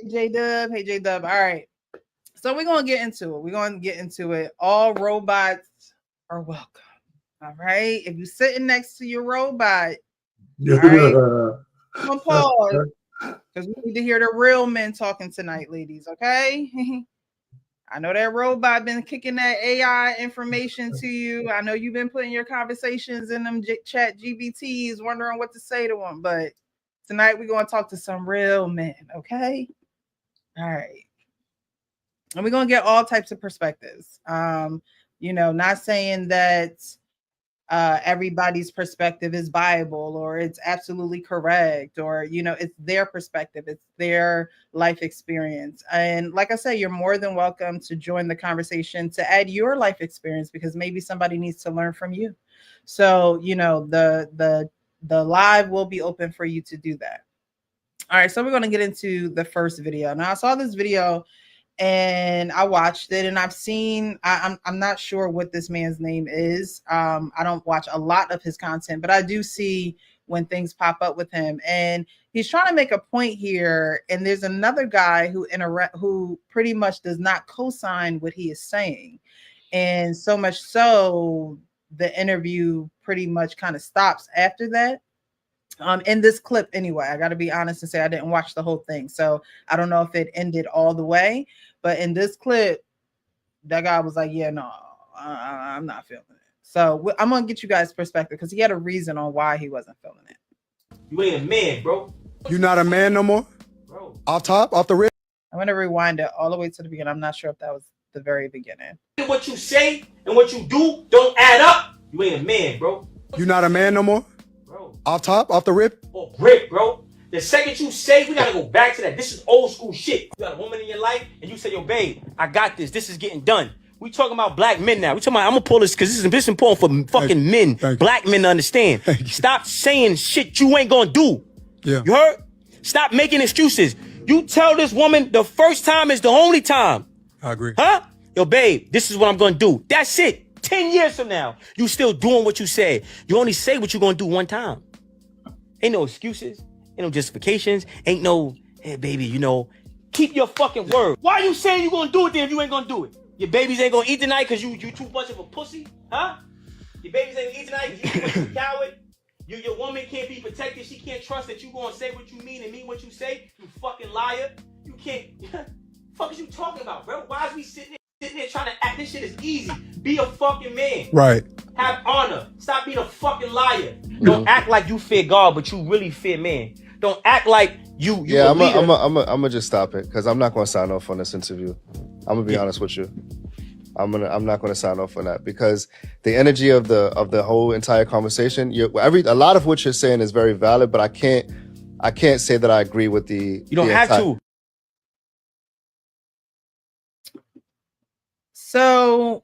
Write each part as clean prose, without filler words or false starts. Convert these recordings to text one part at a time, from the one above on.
J Dub. Hey, J Dub. All right. So we're going to get into it. We're going to get into it. All robots are welcome. All right. If you're sitting next to your robot, all right, I'm going to pause because we need to hear the real men talking tonight, ladies. Okay. I know that robot been kicking that AI information to you. I know you've been putting your conversations in them chat GBTs, wondering what to say to them. But tonight we're going to talk to some real men. Okay. All right. And we're going to get all types of perspectives. Not saying that everybody's perspective is Bible or it's absolutely correct or, it's their perspective. It's their life experience. And like I said, you're more than welcome to join the conversation to add your life experience because maybe somebody needs to learn from you. So, the live will be open for you to do that. All right. So we're going to get into the first video. Now I saw this video and I watched it and I'm not sure what this man's name is. I don't watch a lot of his content, but I do see when things pop up with him and he's trying to make a point here. And there's another guy who pretty much does not co-sign what he is saying. And so much so the interview pretty much kind of stops after that. In this clip anyway, I got to be honest and say I didn't watch the whole thing, so I don't know if it ended all the way, but in this clip that guy was like, yeah, no, I'm not feeling it. So I'm gonna get you guys perspective because he had a reason on why he wasn't feeling it. You ain't a man, bro. You not a man no more, bro. Off the rip. I'm gonna rewind it all the way to the beginning. I'm not sure if that was the very beginning. What you say and what you do don't add up. You ain't a man, bro. You not a man no more, bro. Off the rip. Oh, rip, bro. The second you say, we gotta go back to that. This is old school shit. You got a woman in your life and you say, yo, babe, I got this. This is getting done. We talking about black men now. We talking about, I'm gonna pull this because this is important for fucking men, black men to understand. Stop saying shit you ain't gonna do. Yeah. You heard? Stop making excuses. You tell this woman the first time is the only time. I agree. Huh? Yo, babe, this is what I'm gonna do. That's it. 10 years from now, you still doing what you said. You only say what you're gonna do one time. Ain't no excuses. Ain't no justifications. Ain't no, hey, baby, keep your fucking word. Why you saying you gonna do it then if you ain't gonna do it? Your babies ain't gonna eat tonight because you too much of a pussy? Huh? Your babies ain't gonna eat tonight because you too much of a coward? Your woman can't be protected. She can't trust that you gonna say what you mean and mean what you say. You fucking liar. You can't. Fuck is you talking about, bro? Why is we sitting here trying to act? This shit is easy. Be a fucking man. Right. Have honor. Stop being a fucking liar. Don't act like you fear God, but you really fear man. Don't act like you. Yeah, I'm gonna just stop it because I'm not gonna sign off on this interview. I'm gonna be honest with you. I'm not gonna sign off on that because the energy of the whole entire conversation, a lot of what you're saying is very valid, but I can't say that I agree with the. You don't have to. So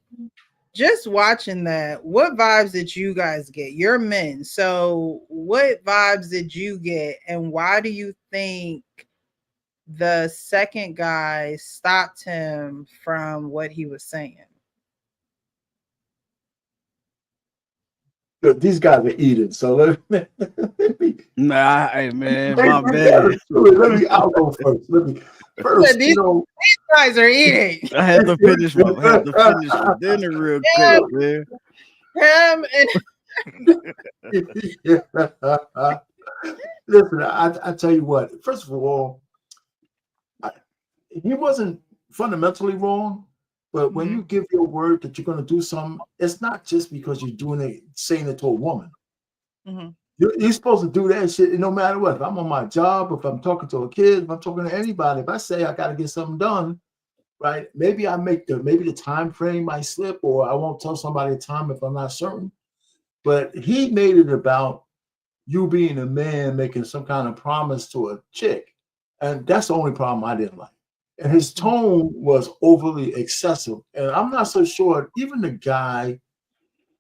just watching that, what vibes did you guys get? You're men. So what vibes did you get? And why do you think the second guy stopped him from what he was saying? These guys are eating, so let me hey man, my bad. I'll go first. These guys are eating. I had to finish my dinner real quick, man. Listen, I tell you what. First of all, he wasn't fundamentally wrong. But when you give your word that you're going to do something, it's not just because you're doing it, saying it to a woman. You're supposed to do that shit no matter what. If I'm on my job, if I'm talking to a kid, if I'm talking to anybody, if I say I got to get something done, right? Maybe maybe the time frame might slip, or I won't tell somebody the time if I'm not certain. But he made it about you being a man making some kind of promise to a chick, and that's the only problem I didn't like. And his tone was overly excessive. And I'm not so sure, even the guy,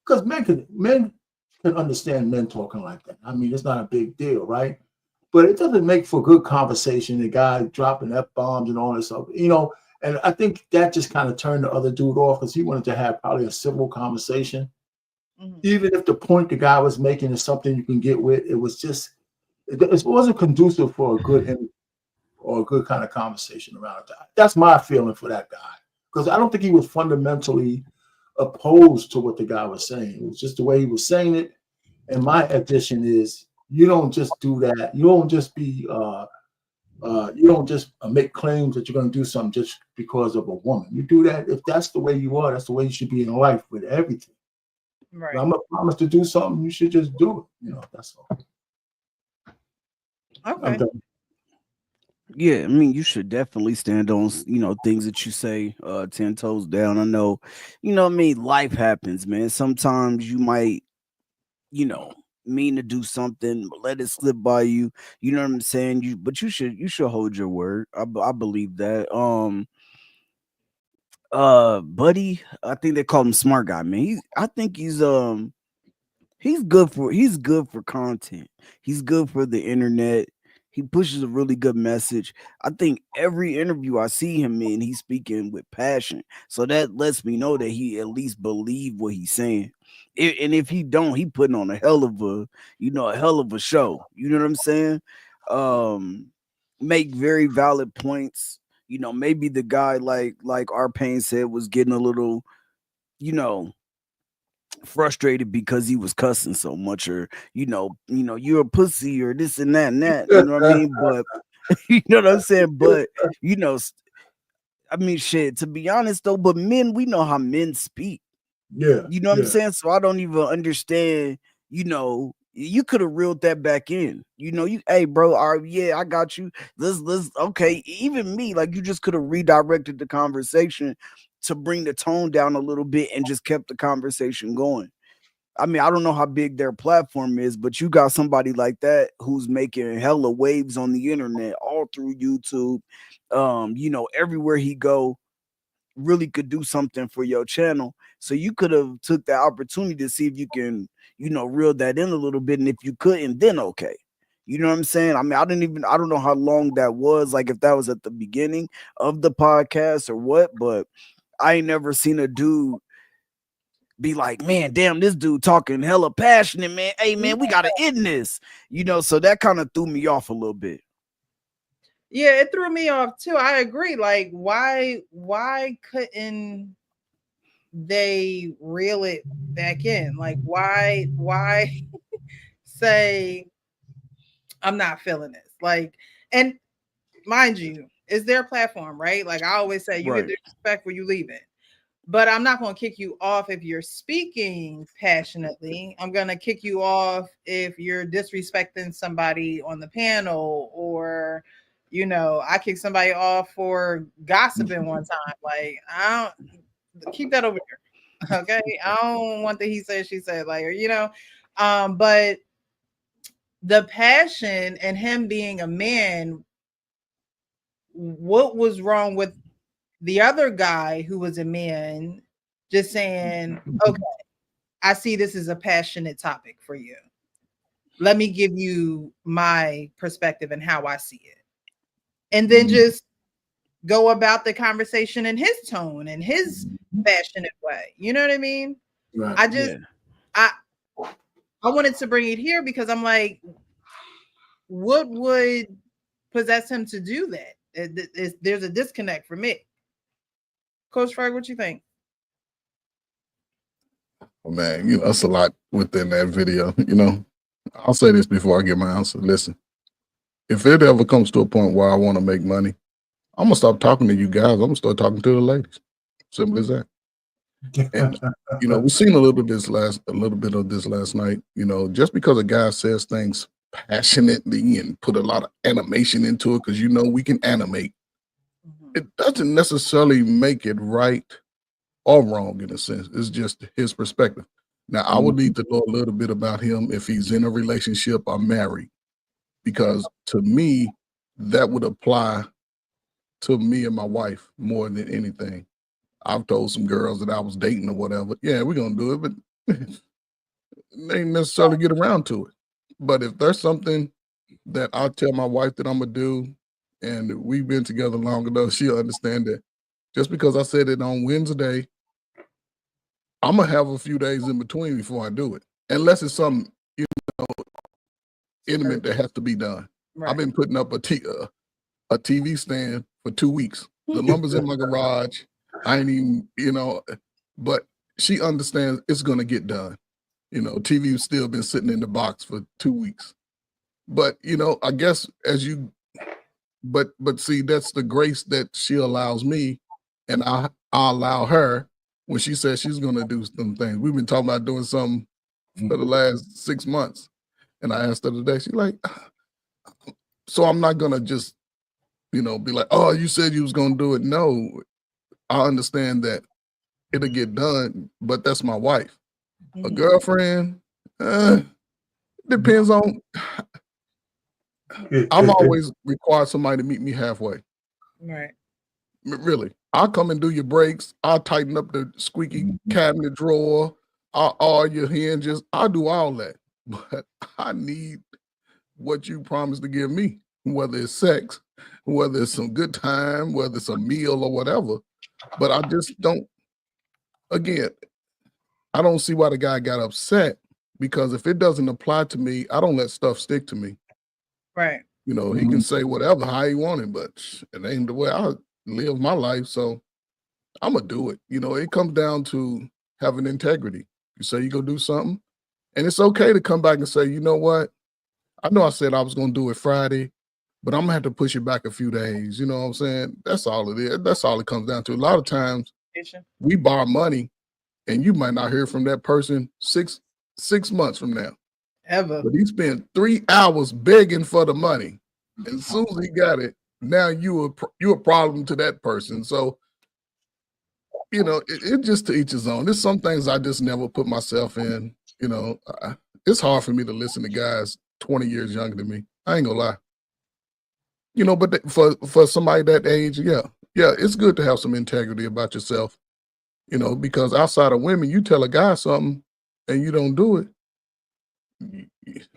because men can understand men talking like that. I mean, it's not a big deal, right? But it doesn't make for good conversation, the guy dropping F-bombs and all this stuff, and I think that just kind of turned the other dude off because he wanted to have probably a civil conversation. Even if the point the guy was making is something you can get with, it wasn't conducive for a good interview. or a good kind of conversation around that. That's my feeling for that guy, because I don't think he was fundamentally opposed to what the guy was saying. It was just the way he was saying it. And my addition is, you don't just do that. You don't just be you don't just make claims that you're going to do something just because of a woman. You do that if that's the way you are. That's the way you should be in life with everything. Right. If I'm a promise to do something, you should just do it. You know, that's all. Okay. Yeah, I mean, you should definitely stand on, things that you say, 10 toes down. I know, I mean, life happens, man. Sometimes you might, mean to do something, but let it slip by you. You know what I'm saying? But you should hold your word. I believe that. Buddy, I think they call him Smart Guy, man. I think he's good for content. He's good for the internet. He pushes a really good message. I think every interview I see him in, he's speaking with passion. So that lets me know that he at least believe what he's saying. And if he don't, he putting on a hell of a show. You know what I'm saying? Make very valid points. Maybe the guy like our Pain said was getting a little, frustrated because he was cussing so much, or you're a pussy, or this and that, you know what I mean? But you know what I'm saying? But I mean, shit, to be honest though, but men, we know how men speak. Yeah. You know what I'm saying? So I don't even understand, you could have reeled that back in. Hey bro, yeah, I got you. Let's okay. Even me, like, you just could have redirected the conversation to bring the tone down a little bit and just kept the conversation going. I mean, I don't know how big their platform is, but you got somebody like that who's making hella waves on the internet, all through YouTube. Everywhere he go, really could do something for your channel. So you could have took the opportunity to see if you can, reel that in a little bit. And if you couldn't, then okay. You know what I'm saying? I mean, I don't know how long that was, like if that was at the beginning of the podcast or what, but I ain't never seen a dude be like, man, damn, this dude talking hella passionate, man. Hey, man, we gotta end this. So that kind of threw me off a little bit. Yeah, it threw me off too. I agree. Like, why couldn't they reel it back in? Like, why say I'm not feeling this? Like, and mind you, it's their platform, right? Like I always say, you get the respect where you leave it. But I'm not going to kick you off if you're speaking passionately. I'm going to kick you off if you're disrespecting somebody on the panel, or, I kicked somebody off for gossiping one time. Like, I don't keep that over here. Okay. I don't want the he said, she said, like, but the passion and him being a man, what was wrong with the other guy who was a man just saying, okay, I see this is a passionate topic for you. Let me give you my perspective and how I see it. And then just go about the conversation in his tone and his passionate way. You know what I mean? Right. I wanted to bring it here because I'm like, what would possess him to do that? There's a disconnect for me. Coach Frank, what you think? Oh, man, that's a lot within that video. I'll say this before I get my answer. Listen, if it ever comes to a point where I want to make money, I'm gonna stop talking to you guys. I'm gonna start talking to the ladies. Simple as that. And we've seen a little bit of this last night. Just because a guy says things passionately and put a lot of animation into it, because we can animate, it doesn't necessarily make it right or wrong in a sense. It's just his perspective. Now, I would need to know a little bit about him if he's in a relationship or married, because to me, that would apply to me and my wife more than anything. I've told some girls that I was dating or whatever, yeah, we're going to do it, but they ain't necessarily get around to it. But if there's something that I tell my wife that I'm going to do, and we've been together long enough, she'll understand that just because I said it on Wednesday, I'm going to have a few days in between before I do it, unless it's something, intimate that has to be done. Right. I've been putting up a a TV stand for 2 weeks. The lumber's in my garage. I ain't even, but she understands it's gonna get done. TV's still been sitting in the box for 2 weeks. But I guess but see, that's the grace that she allows me, and I allow her when she says she's gonna do some things. We've been talking about doing something for the last 6 months. And I asked her today, she's like, so I'm not gonna just, be like, oh, you said you was gonna do it. No, I understand that it'll get done, but that's my wife. A girlfriend, depends on. I'm always required somebody to meet me halfway. Right. Really. I'll come and do your brakes. I'll tighten up the squeaky cabinet drawer. I'll oil your hinges. I'll do all that. But I need what you promised to give me, whether it's sex, whether it's some good time, whether it's a meal or whatever. But I just don't, again, I don't see why the guy got upset, because if it doesn't apply to me, I don't let stuff stick to me. Right. He can say whatever, how he wanted, but it ain't the way I live my life. So I'm going to do it. It comes down to having integrity. You say you go do something, and it's okay to come back and say, you know what? I know I said I was going to do it Friday, but I'm going to have to push it back a few days. You know what I'm saying? That's all it is. That's all it comes down to. A lot of times we borrow money, and you might not hear from that person six months from now. Ever. But he spent 3 hours begging for the money. And as soon as he got it, now you a problem to that person. So, it just to each his own. There's some things I just never put myself in. It's hard for me to listen to guys 20 years younger than me. I ain't gonna lie. But for somebody that age, yeah, it's good to have some integrity about yourself. Because outside of women, you tell a guy something and you don't do it,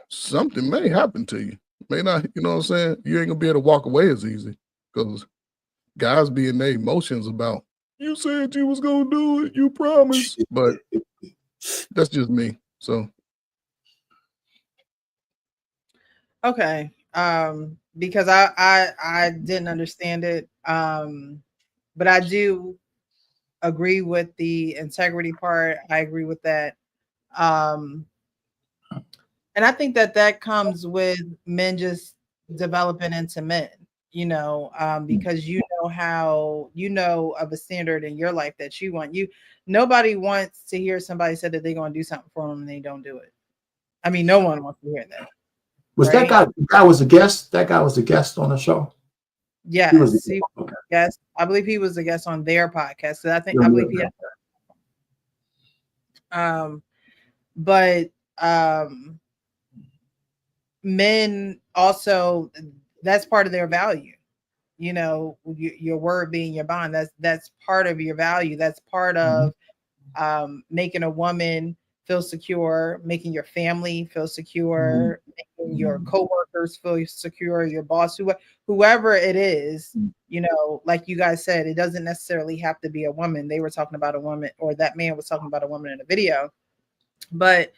something may happen to you. May not, you know what I'm saying? You ain't gonna be able to walk away as easy, because guys be in their emotions about, you said you was gonna do it, you promised. But that's just me. So okay. Because I didn't understand it. But I do agree with the integrity part. I agree with that. And I think that comes with men just developing into men, because how of a standard in your life that you want. Nobody wants to hear somebody say that they're going to do something for them and they don't do it. I mean, no one wants to hear that. Was right? That guy was a guest? That guy was a guest on the show? Yes. He was a guest. I believe he was a guest on their podcast. So I believe he had. But men also, that's part of their value. Your word being your bond. That's part of your value. That's part of making a woman feel secure, making your family feel secure, making your coworkers feel secure, your boss, whoever it is, like you guys said, it doesn't necessarily have to be a woman. They were talking about a woman, or that man was talking about a woman in a video. But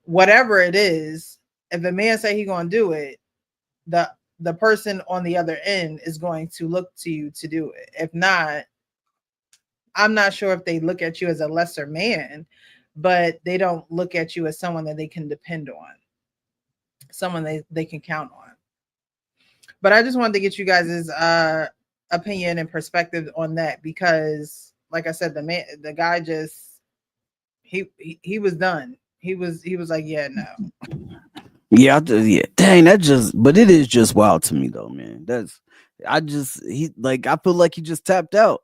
whatever it is, if a man say he's going to do it, the person on the other end is going to look to you to do it. If not, I'm not sure if they look at you as a lesser man, but they don't look at you as someone that they can depend on, someone they can count on. But I just wanted to get you guys' opinion and perspective on that, because like I said, the guy just, he was done. He was like, yeah, no. Yeah, dang, but it is just wild to me though, man. I feel like he just tapped out.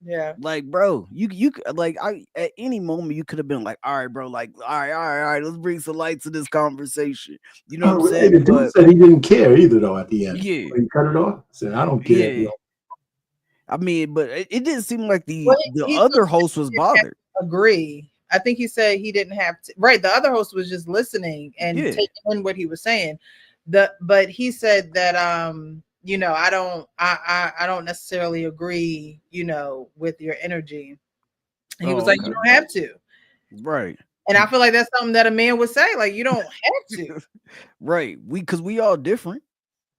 Yeah, like, bro, you at any moment you could have been like, all right, bro, like, all right, let's bring some light to this conversation. You know what I'm saying? The dude said he didn't care either, though. At the end, yeah, when he cut it off. Said, I don't care. Yeah. I mean, but it didn't seem like the other host was bothered. Agree. I think he said he didn't have to. Right, the other host was just listening and taking in what he was saying. But he said that I don't necessarily agree, with your energy. And he was like, you don't have to. Right. And I feel like that's something that a man would say, like, you don't have to. Right. Because we all different.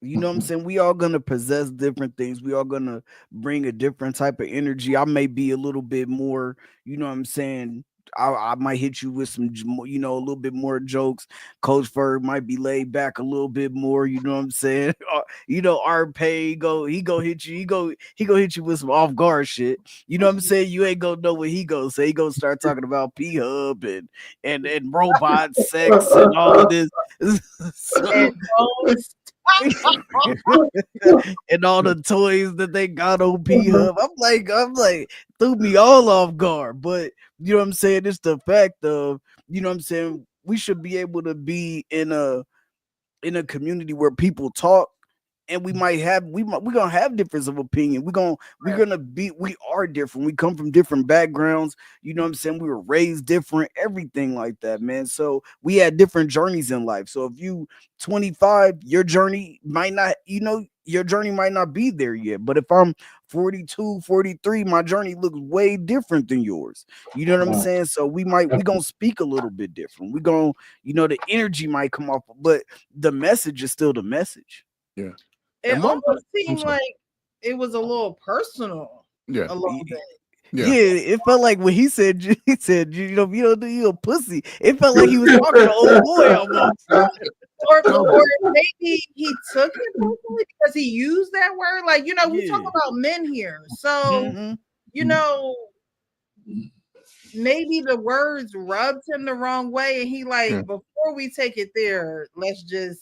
You know what I'm saying? We all gonna possess different things. We all gonna bring a different type of energy. I may be a little bit more, you know what I'm saying? I might hit you with some, a little bit more jokes. Coach Ferg might be laid back a little bit more. You know what I'm saying? Art Pay he go hit you. He go hit you with some off guard shit. You know what I'm saying? You ain't gonna know what he gonna say. He gonna start talking about P Hub and robot sex and all of this. So, and all the toys that they got on P Hub. I'm like, threw me all off guard. But you know what I'm saying? It's the fact of, you know what I'm saying, we should be able to be in a community where people talk, and we're gonna have difference of opinion. We are different. We come from different backgrounds. You know what I'm saying? We were raised different, everything like that, man. So we had different journeys in life. So if you 25, your journey might not, your journey might not be there yet. But if I'm 42, 43, my journey looks way different than yours. You know what I'm saying? So we gonna speak a little bit different. We gonna, the energy might come off, but the message is still the message. Yeah. It almost seemed like it was a little personal. Yeah. A little bit. Yeah, it felt like when he said, you don't do, you a pussy. It felt like he was talking to old boy almost. Or maybe he took it personally because he used that word. Like, we talk about men here. So, maybe the words rubbed him the wrong way. And he before we take it there, let's just.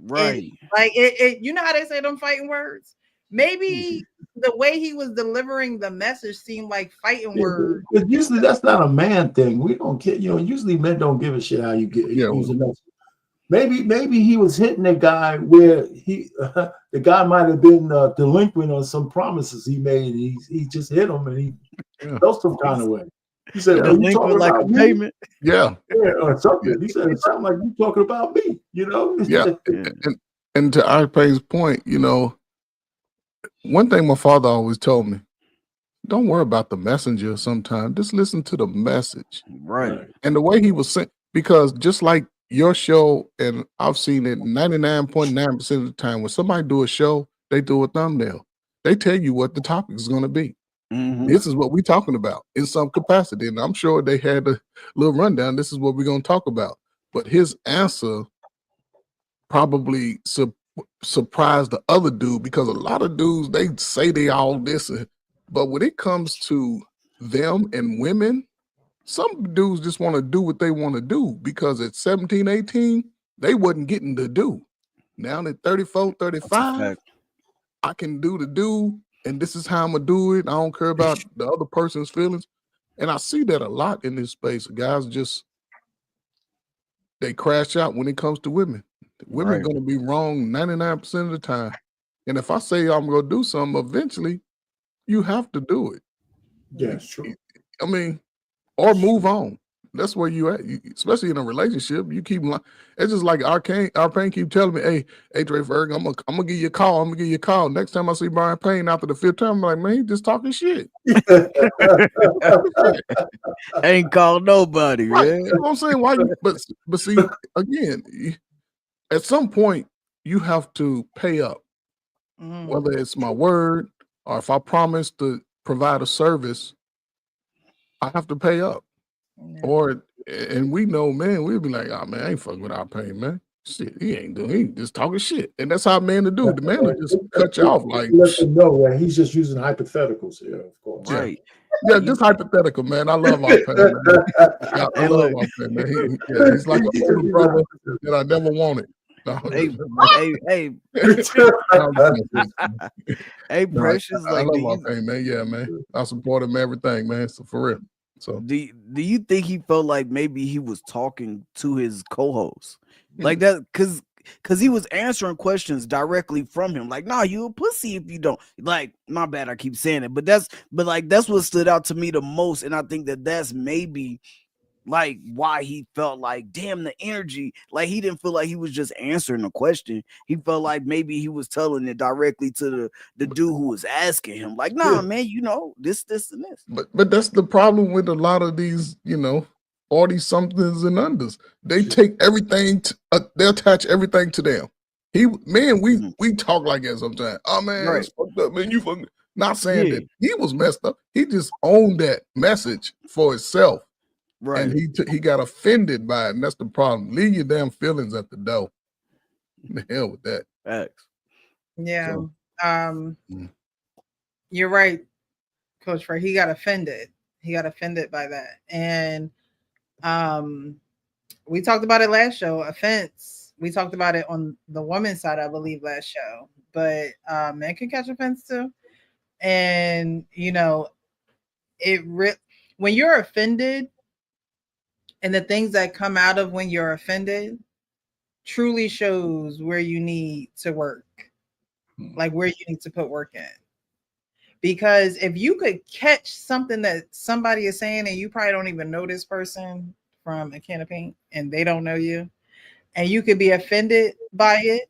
Right. Like it, how they say them fighting words? Maybe the way he was delivering the message seemed like fighting words. But usually that's not a man thing. We don't care. Usually men don't give a shit how you use a message. Maybe he was hitting a guy where the guy might have been delinquent on some promises he made. He just hit him and he felt some kind of way. He said, delinquent like a payment. Yeah, or something. He said, it sounded like you talking about me, Yeah. And to Arpe's point, one thing my father always told me, don't worry about the messenger sometimes. Just listen to the message. Right. And the way he was saying, because just like your show, and I've seen it 99.9% of the time, when somebody do a show, they do a thumbnail. They tell you what the topic is going to be. Mm-hmm. This is what we're talking about in some capacity. And I'm sure they had a little rundown. This is what we're going to talk about. But his answer probably surprised the other dude, because a lot of dudes, they say they all this. But when it comes to them and women, some dudes just want to do what they want to do, because at 17, 18, they wasn't getting to do. Now at 34, 35, I can do the do. And this is how I'm going to do it. I don't care about the other person's feelings. And I see that a lot in this space. Guys they crash out when it comes to women. Women are going to be wrong 99% of the time. And if I say I'm going to do something, eventually you have to do it. Yeah, it's true. I mean, or move on. That's where you at. Especially in a relationship, you keep. It's just like Arcane keep telling me, "Hey, Dre Ferg, I'm gonna give you a call. I'm gonna give you a call. Next time I see Brian Payne after the 5th time, I'm like, man, he just talking shit. Ain't called nobody, Right. man. You know what I'm saying? Why? But see, again, at some point you have to pay up. Whether it's my word or if I promise to provide a service, I have to pay up. And we know, man, we'll be like, oh man, I ain't fucking with our pain, man. Shit, he just talking shit. And that's how men to do. The man will just cut you off. Like, let them know that he's just using hypotheticals here, of course. Right. Yeah, just hypothetical, man. I love our pain, man. I love our pain, man. He's like a older brother that I never wanted. No, hey, Precious. I love our pain, man. Yeah, man. I support him everything, man. So for real. So do you think he felt like maybe he was talking to his co-host like that, because he was answering questions directly from him, like, nah, you a pussy if you don't, like, my bad, I keep saying it, but that's what stood out to me the most. And I think that's maybe like why he felt like, damn, the energy, like he didn't feel like he was just answering the question. He felt like maybe he was telling it directly to the dude who was asking him, like, nah, man, this and this. But that's the problem with a lot of these, all these somethings and unders. They take everything, they attach everything to them. We talk like that sometimes. Oh man, Right. it's fucked up, man. You fucking not saying Yeah. that he was messed up. He just owned that message for itself. Right. And he got offended by it, and that's the problem. Leave your damn feelings at the door. The hell with that. Facts. Yeah. So, You're right, Coach Frey. He got offended. He got offended by that. And we talked about it last show, offense. We talked about it on the woman's side, I believe, last show. But men can catch offense too. And you know, when you're offended, and the things that come out of when you're offended truly shows where you need to work, like where you need to put work in. Because if you could catch something that somebody is saying and you probably don't even know this person from a can of paint and they don't know you, and you could be offended by it.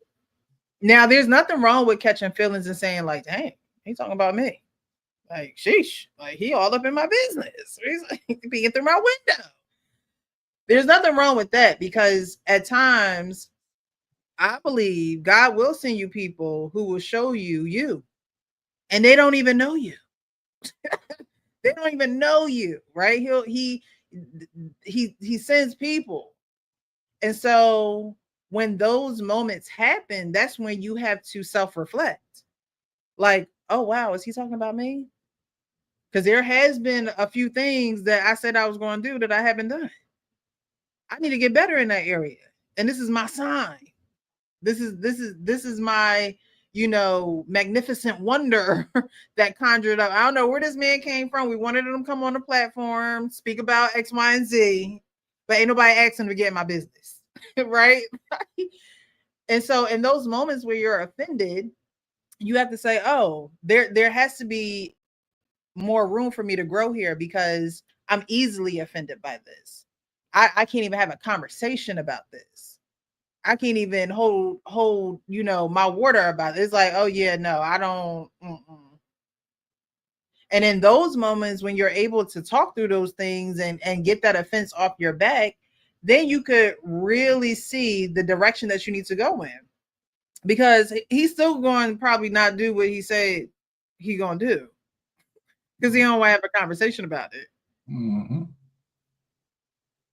Now, there's nothing wrong with catching feelings and saying like, dang, he's talking about me. Like, sheesh, like he all up in my business. He's like peeking through my window. There's nothing wrong with that, because at times I believe God will send you people who will show you, and they don't even know you. They don't even know you, right? He sends people. And so when those moments happen, that's when you have to self-reflect. Like, oh wow, is he talking about me? Because there has been a few things that I said I was going to do that I haven't done. I need to get better in that area. And this is my sign. This is my, magnificent wonder that conjured up. I don't know where this man came from. We wanted him to come on the platform, speak about X, Y, and Z, but ain't nobody asking him to get in my business, right? And so in those moments where you're offended, you have to say, oh, there has to be more room for me to grow here, because I'm easily offended by this. I can't even have a conversation about this. I can't even hold, my water about it. It's like, oh yeah, no, I don't. And in those moments when you're able to talk through those things and get that offense off your back, then you could really see the direction that you need to go in. Because he's still going to probably not do what he said he gonna do, because he don't want to have a conversation about it. Mm-hmm.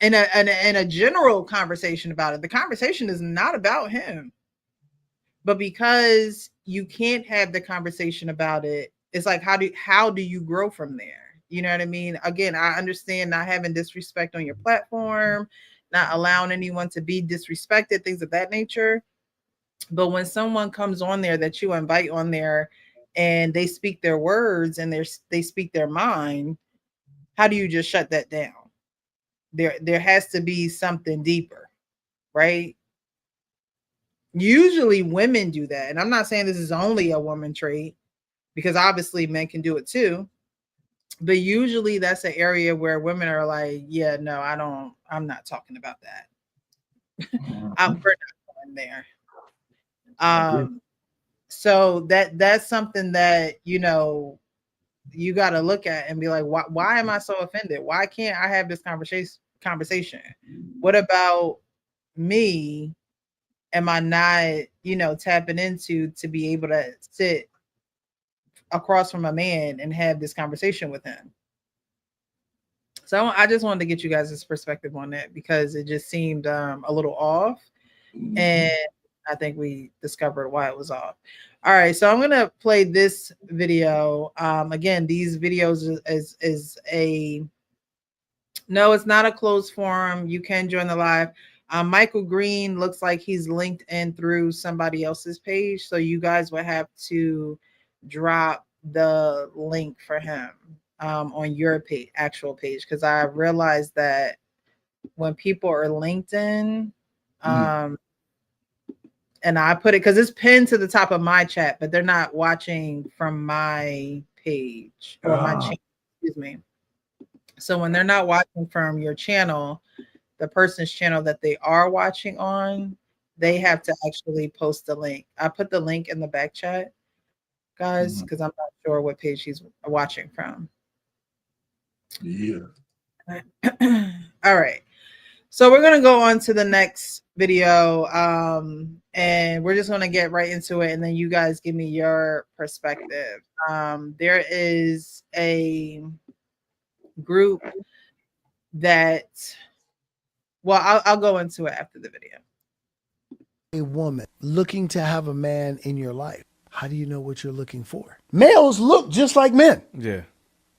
And a general conversation about it. The conversation is not about him. But because you can't have the conversation about it, it's like, how do you grow from there? You know what I mean? Again, I understand not having disrespect on your platform, not allowing anyone to be disrespected, things of that nature. But when someone comes on there that you invite on there and they speak their words and they speak their mind, how do you just shut that down? There has to be something deeper, right? Usually women do that. And I'm not saying this is only a woman trait, because obviously men can do it too. But usually that's an area where women are like, yeah, no, I'm not talking about that. We're not going there. So that's something that, you got to look at and be like, why am I so offended? Why can't I have this conversation? What about me am I not, tapping into to be able to sit across from a man and have this conversation with him? So I just wanted to get you guys' perspective on that, because it just seemed a little off. And I think we discovered why it was off. All right, so I'm gonna play this video. Again, these videos is a no, it's not a closed forum. You can join the live. Michael Green looks like he's linked in through somebody else's page, so you guys will have to drop the link for him on your actual page, because I realized that when people are linked in, and I put it because it's pinned to the top of my chat, but they're not watching from my page or my channel. Excuse me. So when they're not watching from your channel, the person's channel that they are watching on, they have to actually post the link. I put the link in the back chat, guys, because I'm not sure what page he's watching from. Yeah. All right. So we're gonna go on to the next video, and we're just gonna get right into it, and then you guys give me your perspective. There is a group that, well, I'll go into it after the video. A woman looking to have a man in your life, how do you know what you're looking for? Males look just like men. Yeah.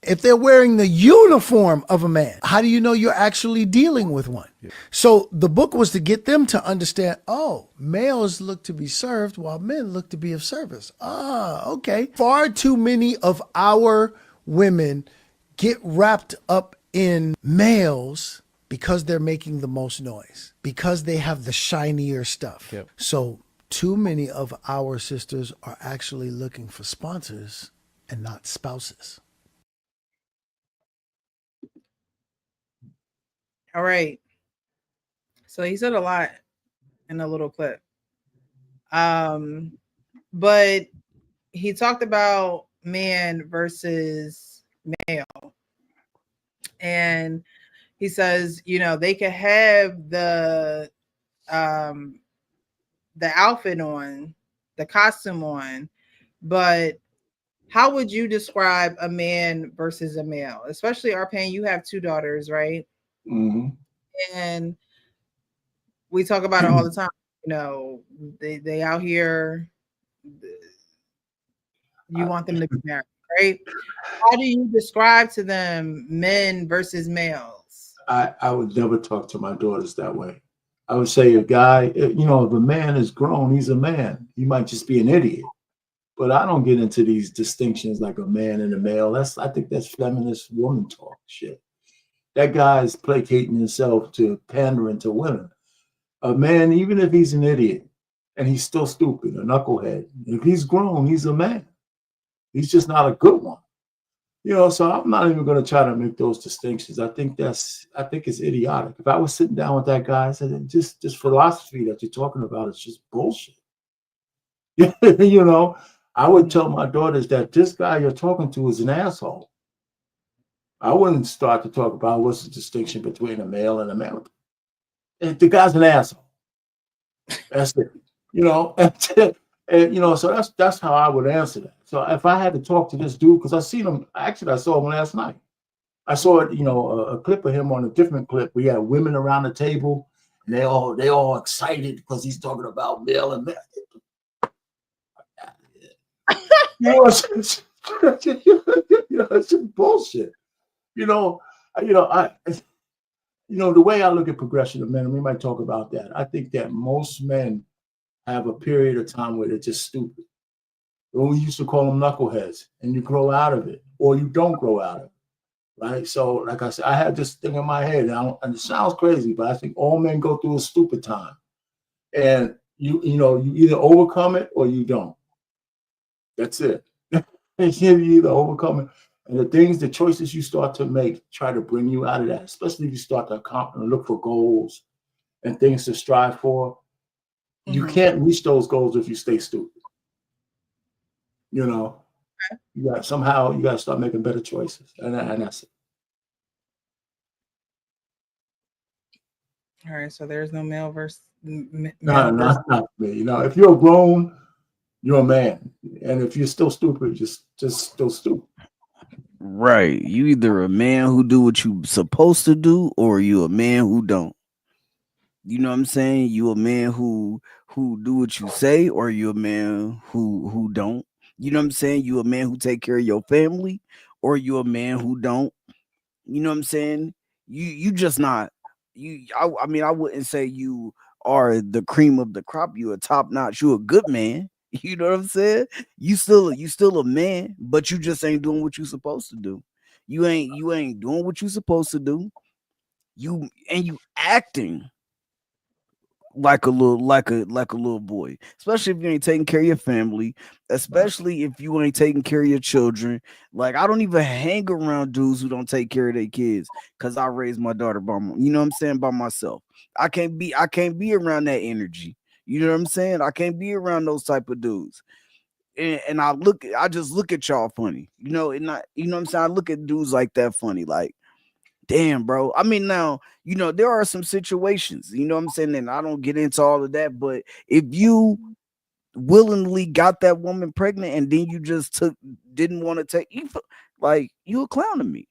If they're wearing the uniform of a man, how do you know you're actually dealing with one? Yeah. So the book was to get them to understand, oh, males look to be served while men look to be of service. Ah, okay. Far too many of our women get wrapped up in males because they're making the most noise, because they have the shinier stuff. Yep. So too many of our sisters are actually looking for sponsors and not spouses. All right. So he said a lot in a little clip. But he talked about man versus male. And he says, you know, they could have the outfit on, the costume on, but how would you describe a man versus a male? Especially Arpan, you have 2 daughters, right? Mm-hmm. And we talk about it all the time. You know, they out here, you want them to be married, right? How do you describe to them men versus males? I would never talk to my daughters that way. I would say a guy, you know, if a man is grown, he's a man. He might just be an idiot. But I don't get into these distinctions like a man and a male. I think that's feminist woman talk shit. That guy is placating himself to pandering to women. A man, even if he's an idiot and he's still stupid, a knucklehead, if he's grown, he's a man. He's just not a good one. You know, so I'm not even going to try to make those distinctions. I think it's idiotic. If I was sitting down with that guy, I said, this philosophy that you're talking about is just bullshit. You know, I would tell my daughters that this guy you're talking to is an asshole. I wouldn't start to talk about what's the distinction between a male and a male. And the guy's an asshole. That's it. You know, and you know, so that's how I would answer that. So if I had to talk to this dude, because I seen him, actually I saw him last night. I saw it, you know, a clip of him on a different clip. We had women around the table, and they all excited because he's talking about male and male. You know, it's just bullshit. The way I look at progression of men, and we might talk about that. I think that most men have a period of time where they're just stupid. We used to call them knuckleheads, and you grow out of it, or you don't grow out of it, right? So, like I said, I had this thing in my head, and it sounds crazy, but I think all men go through a stupid time, and you either overcome it or you don't. That's it. You either overcome it, and the choices you start to make try to bring you out of that, especially if you start to look for goals and things to strive for. You can't reach those goals if you stay stupid. You know, you got to start making better choices, and that's it. All right, so there's no male versus No, not me. You know, if you're grown, you're a man, and if you're still stupid, just still stupid. Right. You either a man who do what you supposed to do, or you a man who don't. You know what I'm saying? You a man who do what you say, or you a man who don't. You know what I'm saying? You a man who take care of your family, or you a man who don't. You know what I'm saying? You just not you. I mean, I wouldn't say you are the cream of the crop. You a top notch. You a good man. You know what I'm saying? You still a man, but you just ain't doing what you supposed to do. You ain't doing what you supposed to do. You acting like a little boy, especially if you ain't taking care of your family, especially if you ain't taking care of your children. Like, I don't even hang around dudes who don't take care of their kids, because I raised my daughter by myself. I can't be around that energy. You know what I'm saying? I can't be around those type of dudes. And I just look at y'all funny, you know, and you know what I'm saying? I look at dudes like that funny, like damn, bro. I mean, now, you know, there are some situations, you know what I'm saying? And I don't get into all of that, but if you willingly got that woman pregnant and then you just didn't want to take, like, you a clown to me.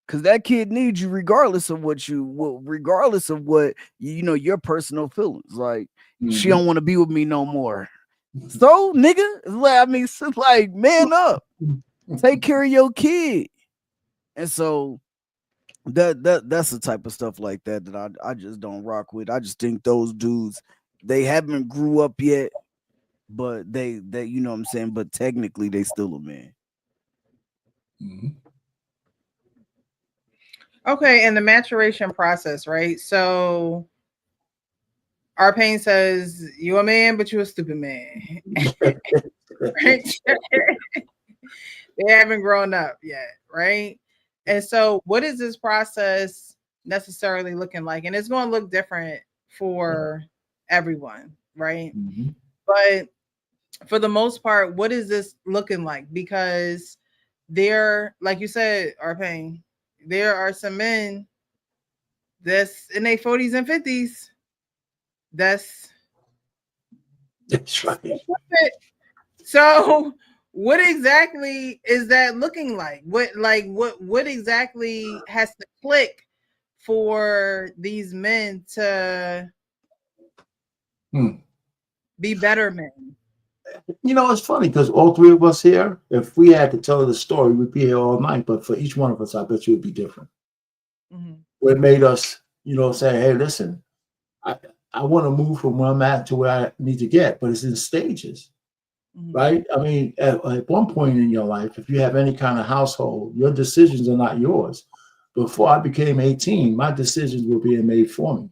Because that kid needs you regardless of what regardless of what, you know, your personal feelings. Like, she don't want to be with me no more. So, nigga, like, I mean, so, like, man up. Take care of your kid. And so that's the type of stuff like that I just don't rock with. I just think those dudes, they haven't grew up yet, but they you know what I'm saying, but technically they still a man. Okay, and the maturation process, right? So our pain says you a man, but you a stupid man. Right? They haven't grown up yet, right? And so what is this process necessarily looking like? And it's going to look different for everyone, right? But for the most part, what is this looking like? Because there, like you said, Arpain, there are some men that's in their 40s and 50s. That's right. So what exactly is that looking like? What exactly has to click for these men to be better men? You know, it's funny because all three of us here, if we had to tell the story, we'd be here all night. But for each one of us, I bet you it'd be different. What made us, you know, say, hey, listen, I want to move from where I'm at to where I need to get, but it's in stages, right? I mean, at one point in your life, if you have any kind of household, your decisions are not yours. Before I became 18, my decisions were being made for me.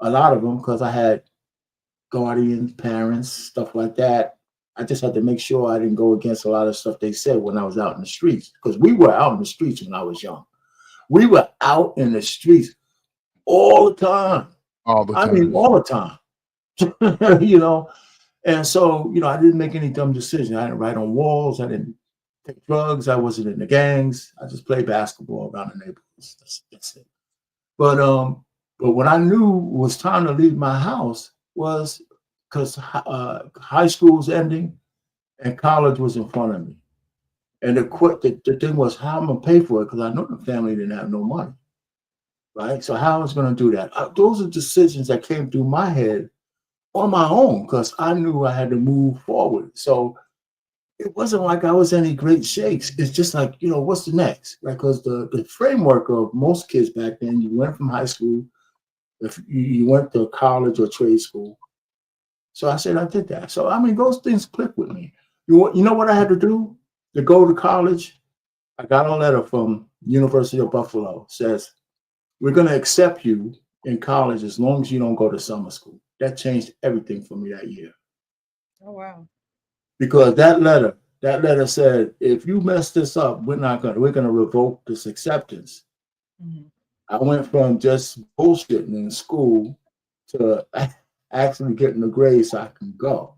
A lot of them because I had guardians, parents, stuff like that. I just had to make sure I didn't go against a lot of stuff they said when I was out in the streets, because we were out in the streets when I was young. We were out in the streets all the time. All the time. I mean, all the time. You know, and so, you know, I didn't make any dumb decisions. I didn't write on walls. I didn't take drugs. I wasn't in the gangs. I just played basketball around the neighborhoods. That's it. But what I knew was time to leave my house was because high school was ending and college was in front of me. And the thing was, how I'm going to pay for it? Because I know the family didn't have no money. Right? So how I was going to do that? Those are decisions that came through my head on my own because I knew I had to move forward. So it wasn't like I was any great shakes. It's just like, you know, what's the next? Right? Because the framework of most kids back then, you went from high school, if you went to college or trade school. So I said I did that. So, I mean, those things click with me. You know what I had to do to go to college? I got a letter from University of Buffalo. It says, we're going to accept you in college as long as you don't go to summer school. That changed everything for me that year. Oh, wow. Because that letter said, if you mess this up, we're going to revoke this acceptance. I went from just bullshitting in school to actually getting the grades so I can go.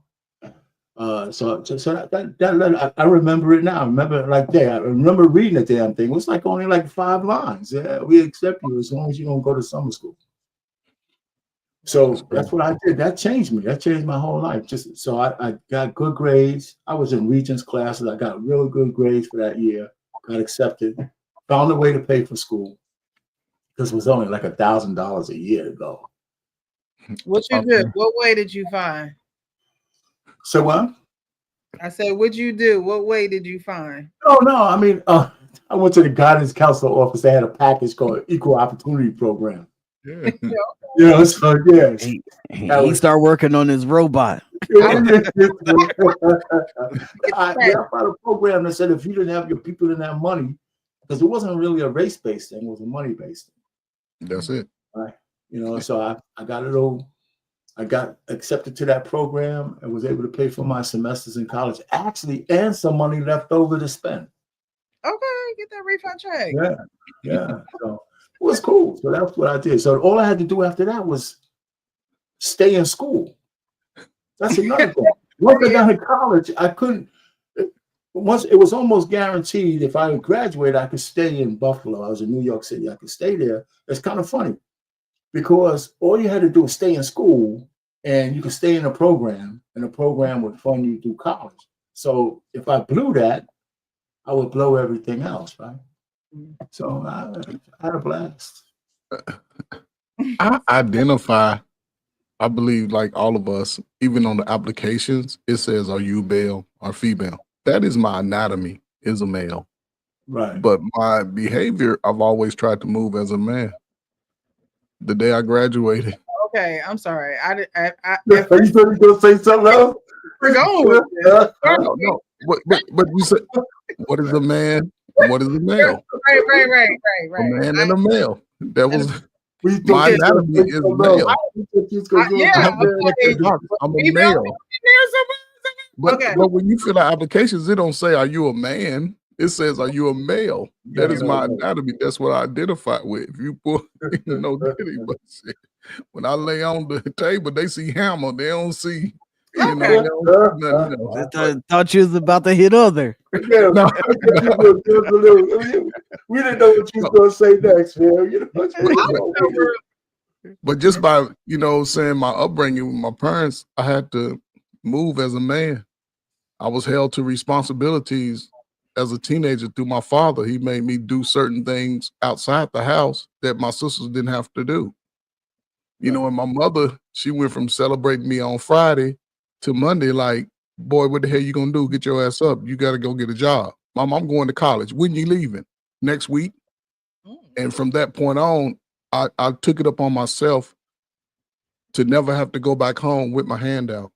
So that letter, I remember it now. I remember it like that. I remember reading the damn thing. It was like only like 5 lines. Yeah, we accept you as long as you don't go to summer school. So that's what I did. That changed me. That changed my whole life. Just so I got good grades. I was in Regents classes. I got really good grades for that year. Got accepted. Found a way to pay for school because it was only like $1,000 a year to go. What you did? What way did you find? So what? I said, what'd you do? What way did you find? Oh no, I mean, I went to the guidance counselor office. They had a package called Equal Opportunity Program. Yeah. You know, so yes, he started working on his robot. I found a program that said if you didn't have your people didn't have money, because it wasn't really a race-based thing, it was a money-based thing. That's it. Right. You know, so I got it all. I got accepted to that program and was able to pay for my semesters in college, actually, and some money left over to spend. Okay, get that refund check. Yeah. So it was cool. So that's what I did. So all I had to do after that was stay in school. That's another thing. Once I got to college, I couldn't. once it was almost guaranteed if I graduated, I could stay in Buffalo. I was in New York City. I could stay there. It's kind of funny because all you had to do was stay in school and you could stay in a program, and the program would fund you through college. So if I blew that, I would blow everything else, right? So I had a blast. I identify, I believe, like all of us, even on the applications, it says, are you male or female? That is my anatomy, is a male. Right. But my behavior, I've always tried to move as a man. The day I graduated. Okay, I'm sorry. You thought you were gonna say something else? We're going with this. No, but you said, what is a man? What is a male? Right. A man and a male. That was We my thought you anatomy is were gonna male. say yeah, I have to check the box. I'm a male. But when you fill out applications, it don't say, are you a man? It says, are you a male? That is my anatomy. That's what I identify with. If you put no diddy, but shit, when I lay on the table, they see hammer. They don't see, you know, they don't see nothing else. Thought you was about to hit other. Yeah, No. we didn't know what you was gonna say next, man. You know, But just by, you know, saying my upbringing with my parents, I had to move as a man. I was held to responsibilities as a teenager through my father. He made me do certain things outside the house that my sisters didn't have to do. You know, and my mother, she went from celebrating me on Friday to Monday, like, boy, what the hell you gonna do? Get your ass up. You gotta go get a job. Mom, I'm going to college. When you leaving? Next week. And from that point on, I took it upon myself to never have to go back home with my hand out.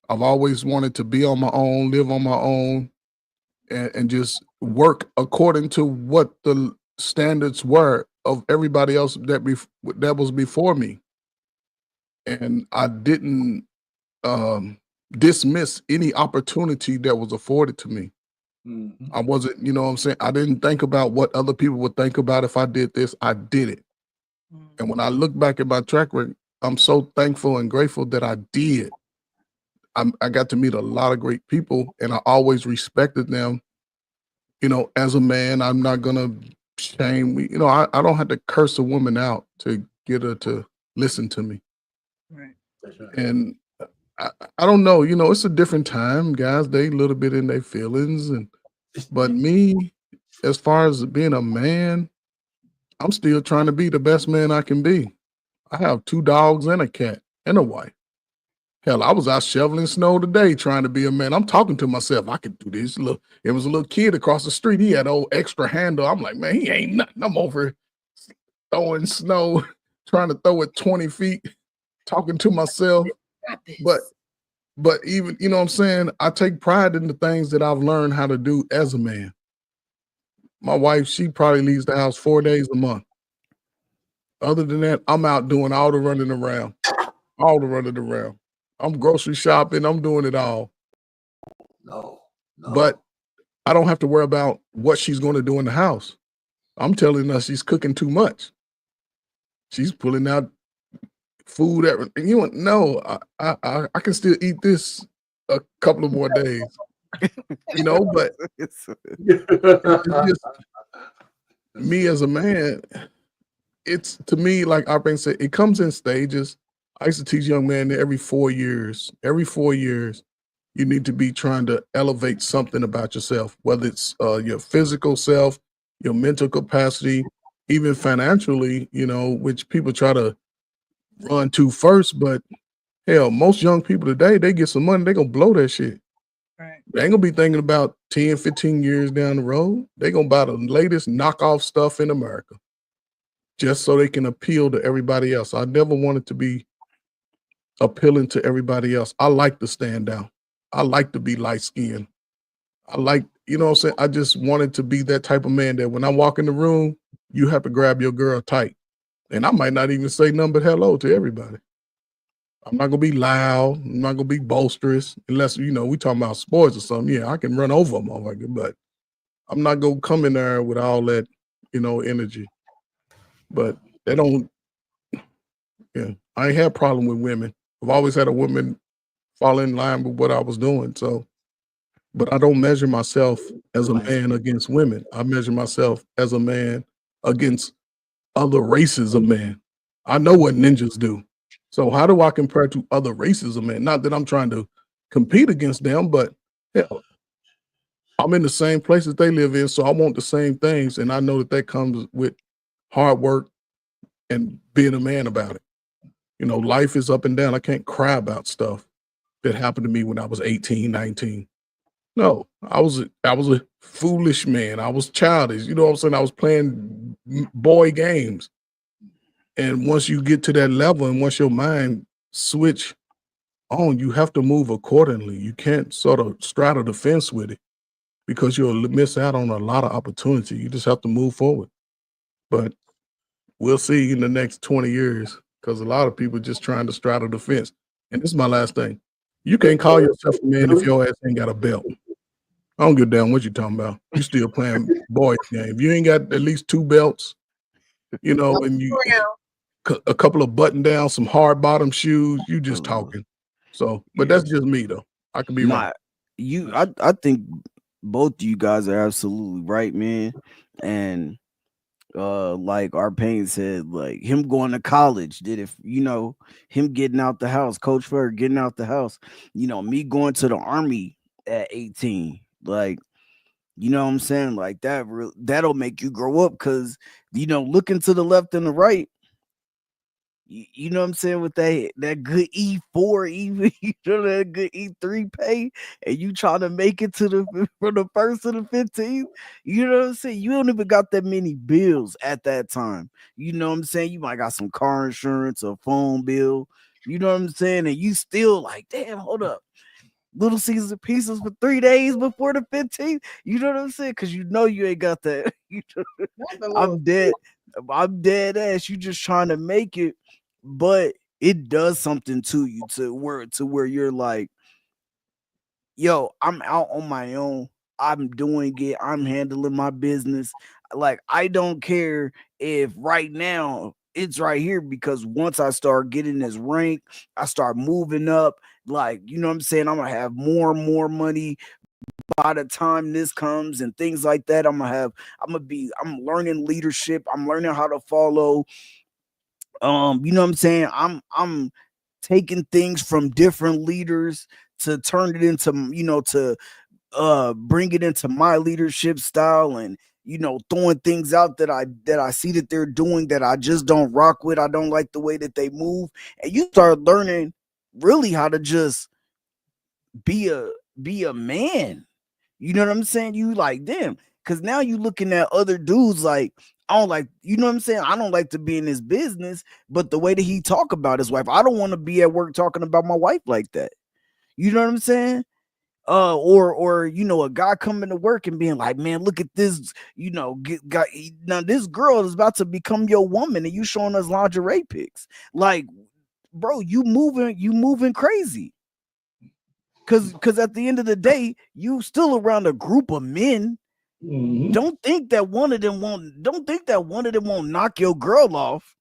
I've always wanted to be on my own, live on my own, and just work according to what the standards were of everybody else that was before me. And I didn't dismiss any opportunity that was afforded to me. I wasn't, you know what I'm saying? I didn't think about what other people would think about if I did this. I did it. And when I look back at my track record, I'm so thankful and grateful that I did. I got to meet a lot of great people, and I always respected them. You know, as a man, I'm not gonna shame me. You know, I don't have to curse a woman out to get her to listen to me. Right. And I don't know, you know, it's a different time, guys. They a little bit in their feelings, but me, as far as being a man, I'm still trying to be the best man I can be. I have 2 dogs and a cat and a wife. Hell, I was out shoveling snow today trying to be a man. I'm talking to myself. I could do this. Look, it was a little kid across the street. He had an old extra handle. I'm like, man, he ain't nothing. I'm over throwing snow, trying to throw it 20 feet, talking to myself. But even, you know what I'm saying? I take pride in the things that I've learned how to do as a man. My wife, she probably leaves the house 4 days a month. Other than that, I'm out doing all the running around. I'm grocery shopping. I'm doing it all. No. But I don't have to worry about what she's going to do in the house. I'm telling her she's cooking too much. She's pulling out food. And you know, I can still eat this a couple of more days. You know, but it's just me as a man. It's, to me, like I've said, it comes in stages. I used to teach young men that every 4 years, you need to be trying to elevate something about yourself, whether it's your physical self, your mental capacity, even financially, you know, which people try to run to first. But hell, most young people today, they get some money, they're going to blow that shit. Right. They ain't going to be thinking about 10, 15 years down the road. They're going to buy the latest knockoff stuff in America just so they can appeal to everybody else. I never wanted to be appealing to everybody else. I like to stand out. I like to be light-skinned. I like, you know what I'm saying? I just wanted to be that type of man that when I walk in the room, you have to grab your girl tight. And I might not even say nothing but hello to everybody. I'm not going to be loud. I'm not going to be boisterous unless, you know, we talking about sports or something. Yeah, I can run over them, but I'm not going to come in there with all that, you know, energy. But they don't, yeah, I ain't had a problem with women. I've always had a woman fall in line with what I was doing. So, but I don't measure myself as a man against women. I measure myself as a man against other races of men. I know what ninjas do. So how do I compare to other races of men? Not that I'm trying to compete against them, but hell, I'm in the same places they live in, so I want the same things, and I know that comes with hard work and being a man about it. You know, life is up and down. I can't cry about stuff that happened to me when I was 18, 19. No, I was a foolish man. I was childish. You know what I'm saying? I was playing boy games. And once you get to that level and once your mind switch on, you have to move accordingly. You can't sort of straddle the fence with it because you'll miss out on a lot of opportunity. You just have to move forward. But we'll see in the next 20 years because a lot of people just trying to straddle the fence. And this is my last thing. You can't call yourself a man if your ass ain't got a belt. I don't give a damn what you're talking about. You still playing boy game. If you ain't got at least 2 belts, you know, and you a couple of button down, some hard bottom shoes, you just talking. So, but that's just me though. I could be wrong. I think both of you guys are absolutely right, man. And like our Payne said, like him going to college did it, you know, him getting out the house, Coach Ferg getting out the house, you know, me going to the army at 18, like, you know what I'm saying, like that'll make you grow up, because, you know, looking to the left and the right, you know what I'm saying, with that good E4, even, you know, that good E3 pay, and you trying to make it to from the 1st to the 15th, you know what I'm saying? You don't even got that many bills at that time. You know what I'm saying? You might got some car insurance, a phone bill, you know what I'm saying? And you still like, damn, hold up. Little Caesar pieces for 3 days before the 15th. You know what I'm saying? Because you know you ain't got that. I'm dead ass. You just trying to make it, but it does something to you to where you're like, yo, I'm out on my own. I'm doing it. I'm handling my business. Like, I don't care if right now it's right here, because once I start getting this rank, I start moving up. Like, you know what I'm saying? I'm gonna have more and more money by the time this comes and things like that. I'm learning leadership. I'm learning how to follow. You know what I'm saying? I'm taking things from different leaders to turn it into, you know, to bring it into my leadership style, and, you know, throwing things out that I see that they're doing that I just don't rock with. I don't like the way that they move. And you start learning really how to just be a man. You know what I'm saying? You like, them, because now you looking at other dudes like, I don't like, you know what I'm saying? I don't like to be in his business, but the way that he talk about his wife, I don't want to be at work talking about my wife like that. You know what I'm saying? Or you know, a guy coming to work and being like, man, look at this, you know, now this girl is about to become your woman, and you showing us lingerie pics. Like, bro, you moving crazy. Cause at the end of the day, you still around a group of men. Mm-hmm. Don't think that one of them won't knock your girl off.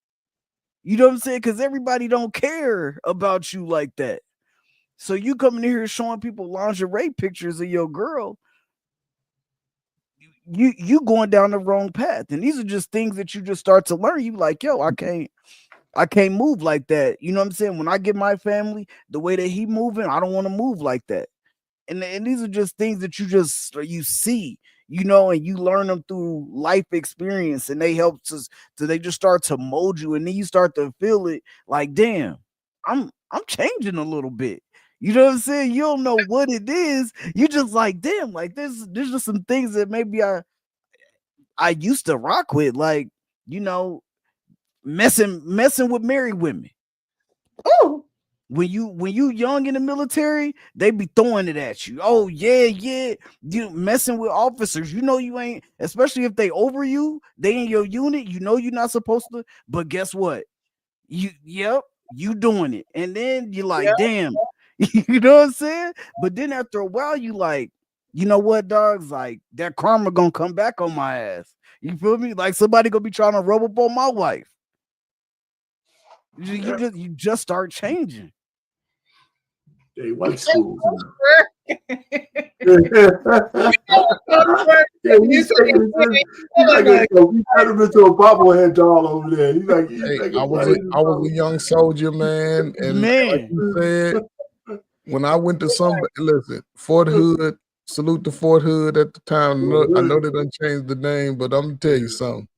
You know what I'm saying? Because everybody don't care about you like that. So you coming in here showing people lingerie pictures of your girl, you going down the wrong path. And these are just things that you just start to learn. You like, yo, I can't move like that. You know what I'm saying? When I get my family, the way that he moving, I don't want to move like that. And these are just things that you see, you know, and you learn them through life experience, and they help they just start to mold you, and then you start to feel it like, damn, I'm changing a little bit. You know what I'm saying? You don't know what it is. You just like, damn, like there's just some things that maybe I used to rock with, like, you know, messing with married women. Oh, When you young in the military, they be throwing it at you. Oh yeah, you messing with officers. You know you ain't, especially if they over you, they in your unit. You know you're not supposed to. But guess what? You doing it, and then you're like, yeah. damn, you know what I'm saying? But then after a while, you like, you know what, dogs? Like that karma gonna come back on my ass. You feel me? Like somebody gonna be trying to rub up on my wife. You just start changing. They white schools. Yeah, he's like he turned him into a bobblehead doll over there. He's like, Hey, I was a young soldier, man, and like Man. you said, when I went to listen, Fort Hood, salute to Fort Hood at the time. I know they done changed the name, but I'm gonna tell you something.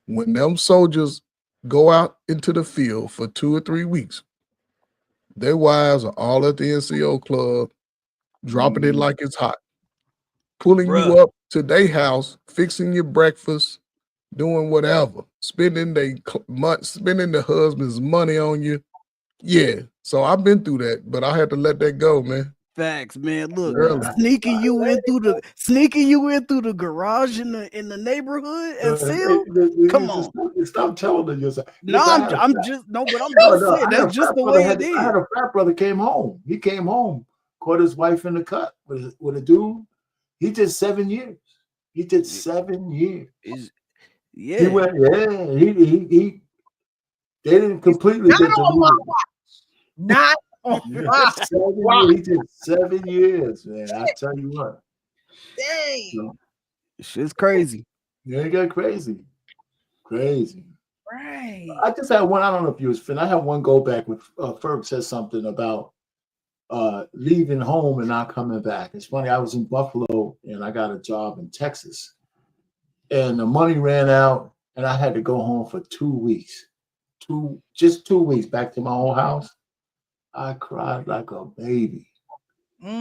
When them soldiers go out into the field for 2 or 3 weeks, their wives are all at the NCO club, dropping it like it's hot, pulling you up to their house, fixing your breakfast, doing whatever, spending the husband's money on you. Yeah, so I've been through that, but I had to let that go, man. Facts, man. Look, Early. sneaking you in through the garage in the neighborhood and still come on. Stop telling them yourself. No, I'm just saying that's just the way it is. I had a frat brother came home. He came home, caught his wife in the cut with a dude. He did 7 years. He did 7 years. Yeah. He went, he they didn't completely Not get to on my watch. Not on my watch. He did 7 years, man. I tell you what. Dang. Shit's crazy. Yeah, it got crazy. Crazy. Right. I just had one. I don't know if you was finished. I had one go back with Ferg said something about leaving home and not coming back. It's funny. I was in Buffalo and I got a job in Texas, and the money ran out, and I had to go home for 2 weeks. Just 2 weeks back to my old house. I cried like a baby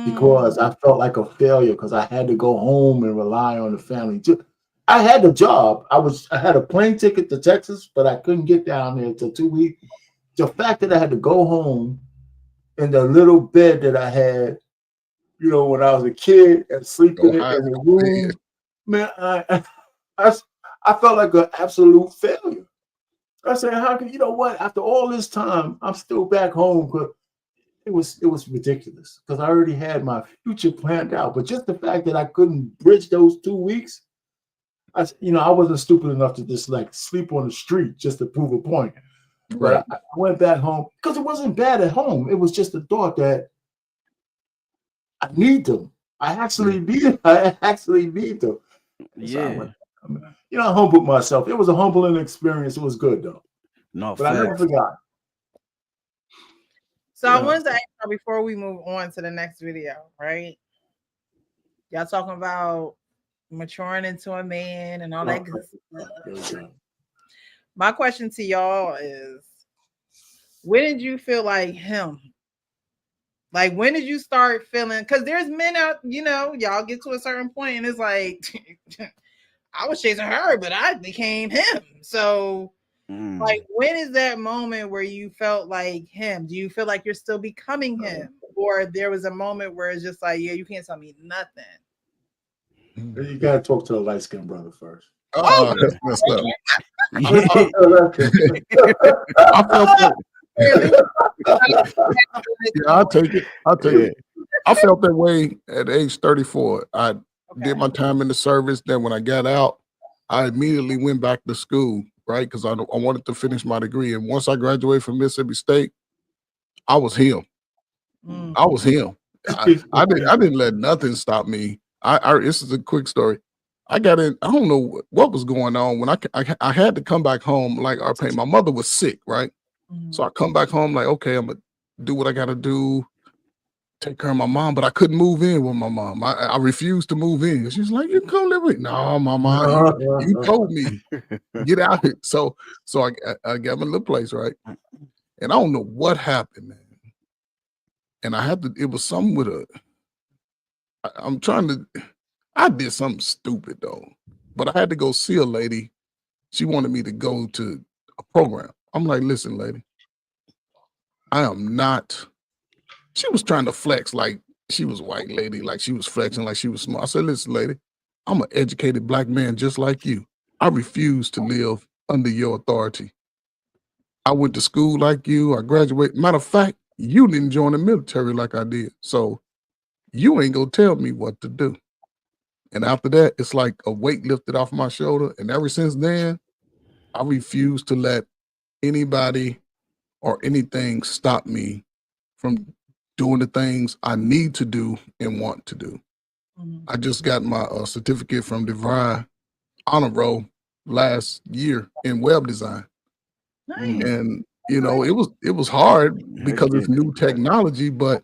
because I felt like a failure because I had to go home and rely on the family. I had the job. I had a plane ticket to Texas, but I couldn't get down there until 2 weeks. The fact that I had to go home in the little bed that I had, when I was a kid and sleep in the room, man, I felt like an absolute failure. I said, how can what? After all this time, I'm still back home. It was ridiculous because I already had my future planned out. But just the fact that I couldn't bridge those 2 weeks, I wasn't stupid enough to just like sleep on the street just to prove a point. But I went back home because it wasn't bad at home. It was just the thought that I need them. I actually need them. Yeah. I humbled myself. It was a humbling experience. It was good though. No, but I never forgot. So I wanted to ask you before we move on to the next video, right? Y'all talking about maturing into a man and all that good stuff. My question to y'all is, when did you feel like him? Like, when did you start feeling? Because there's men out, y'all get to a certain point and it's like, I was chasing her, but I became him. So, like, when is that moment where you felt like him? Do you feel like you're still becoming him? Or there was a moment where it's just like, yeah, you can't tell me nothing. You got to talk to the light-skinned brother first. Oh, that's messed up. I felt that. Yeah, I'll take it. I felt that way at age 34. I did my time in the service. Then when I got out, I immediately went back to school, right? Because I wanted to finish my degree. And once I graduated from Mississippi State, I was him. I was him. I didn't let nothing stop me. This is a quick story. I got in. I don't know what was going on when I had to come back home. Like my mother was sick, right? So I come back home like, okay, I'm gonna do what I gotta do, take care of my mom, but I couldn't move in with my mom. I refused to move in. She's like, you come live with me. No, mama, you told me get out here. So I got my little place, right? And I don't know what happened, man. And I had to. It was something with I did something stupid though, but I had to go see a lady. She wanted me to go to a program. I'm like, listen, lady, I am not. She was trying to flex like she was a white lady, like she was flexing like she was smart. I said, listen, lady, I'm an educated black man just like you. I refuse to live under your authority. I went to school like you. I graduated. Matter of fact, you didn't join the military like I did. So you ain't gonna tell me what to do. And after that, it's like a weight lifted off my shoulder. And ever since then, I refuse to let anybody or anything stop me from doing the things I need to do and want to do. Mhm. I just got my certificate from DeVry Honor Roll last year in web design. Nice. And you know, it was hard because it's new technology, but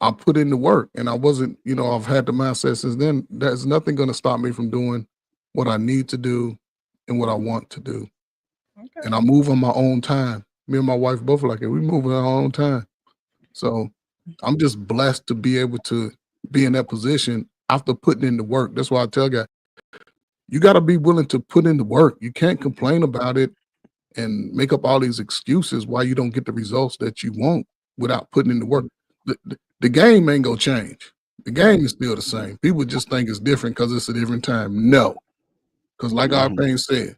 I put in the work and I wasn't, you know, I've had the mindset since then. There's nothing going to stop me from doing what I need to do and what I want to do. Okay. And I move on my own time. Me and my wife both are like it. We move on our own time. So I'm just blessed to be able to be in that position after putting in the work. That's why I tell guys, you got to be willing to put in the work. You can't complain about it and make up all these excuses why you don't get the results that you want without putting in the work. The game ain't gonna change. The game is still the same. People just think it's different because it's a different time. No, because like our thing said,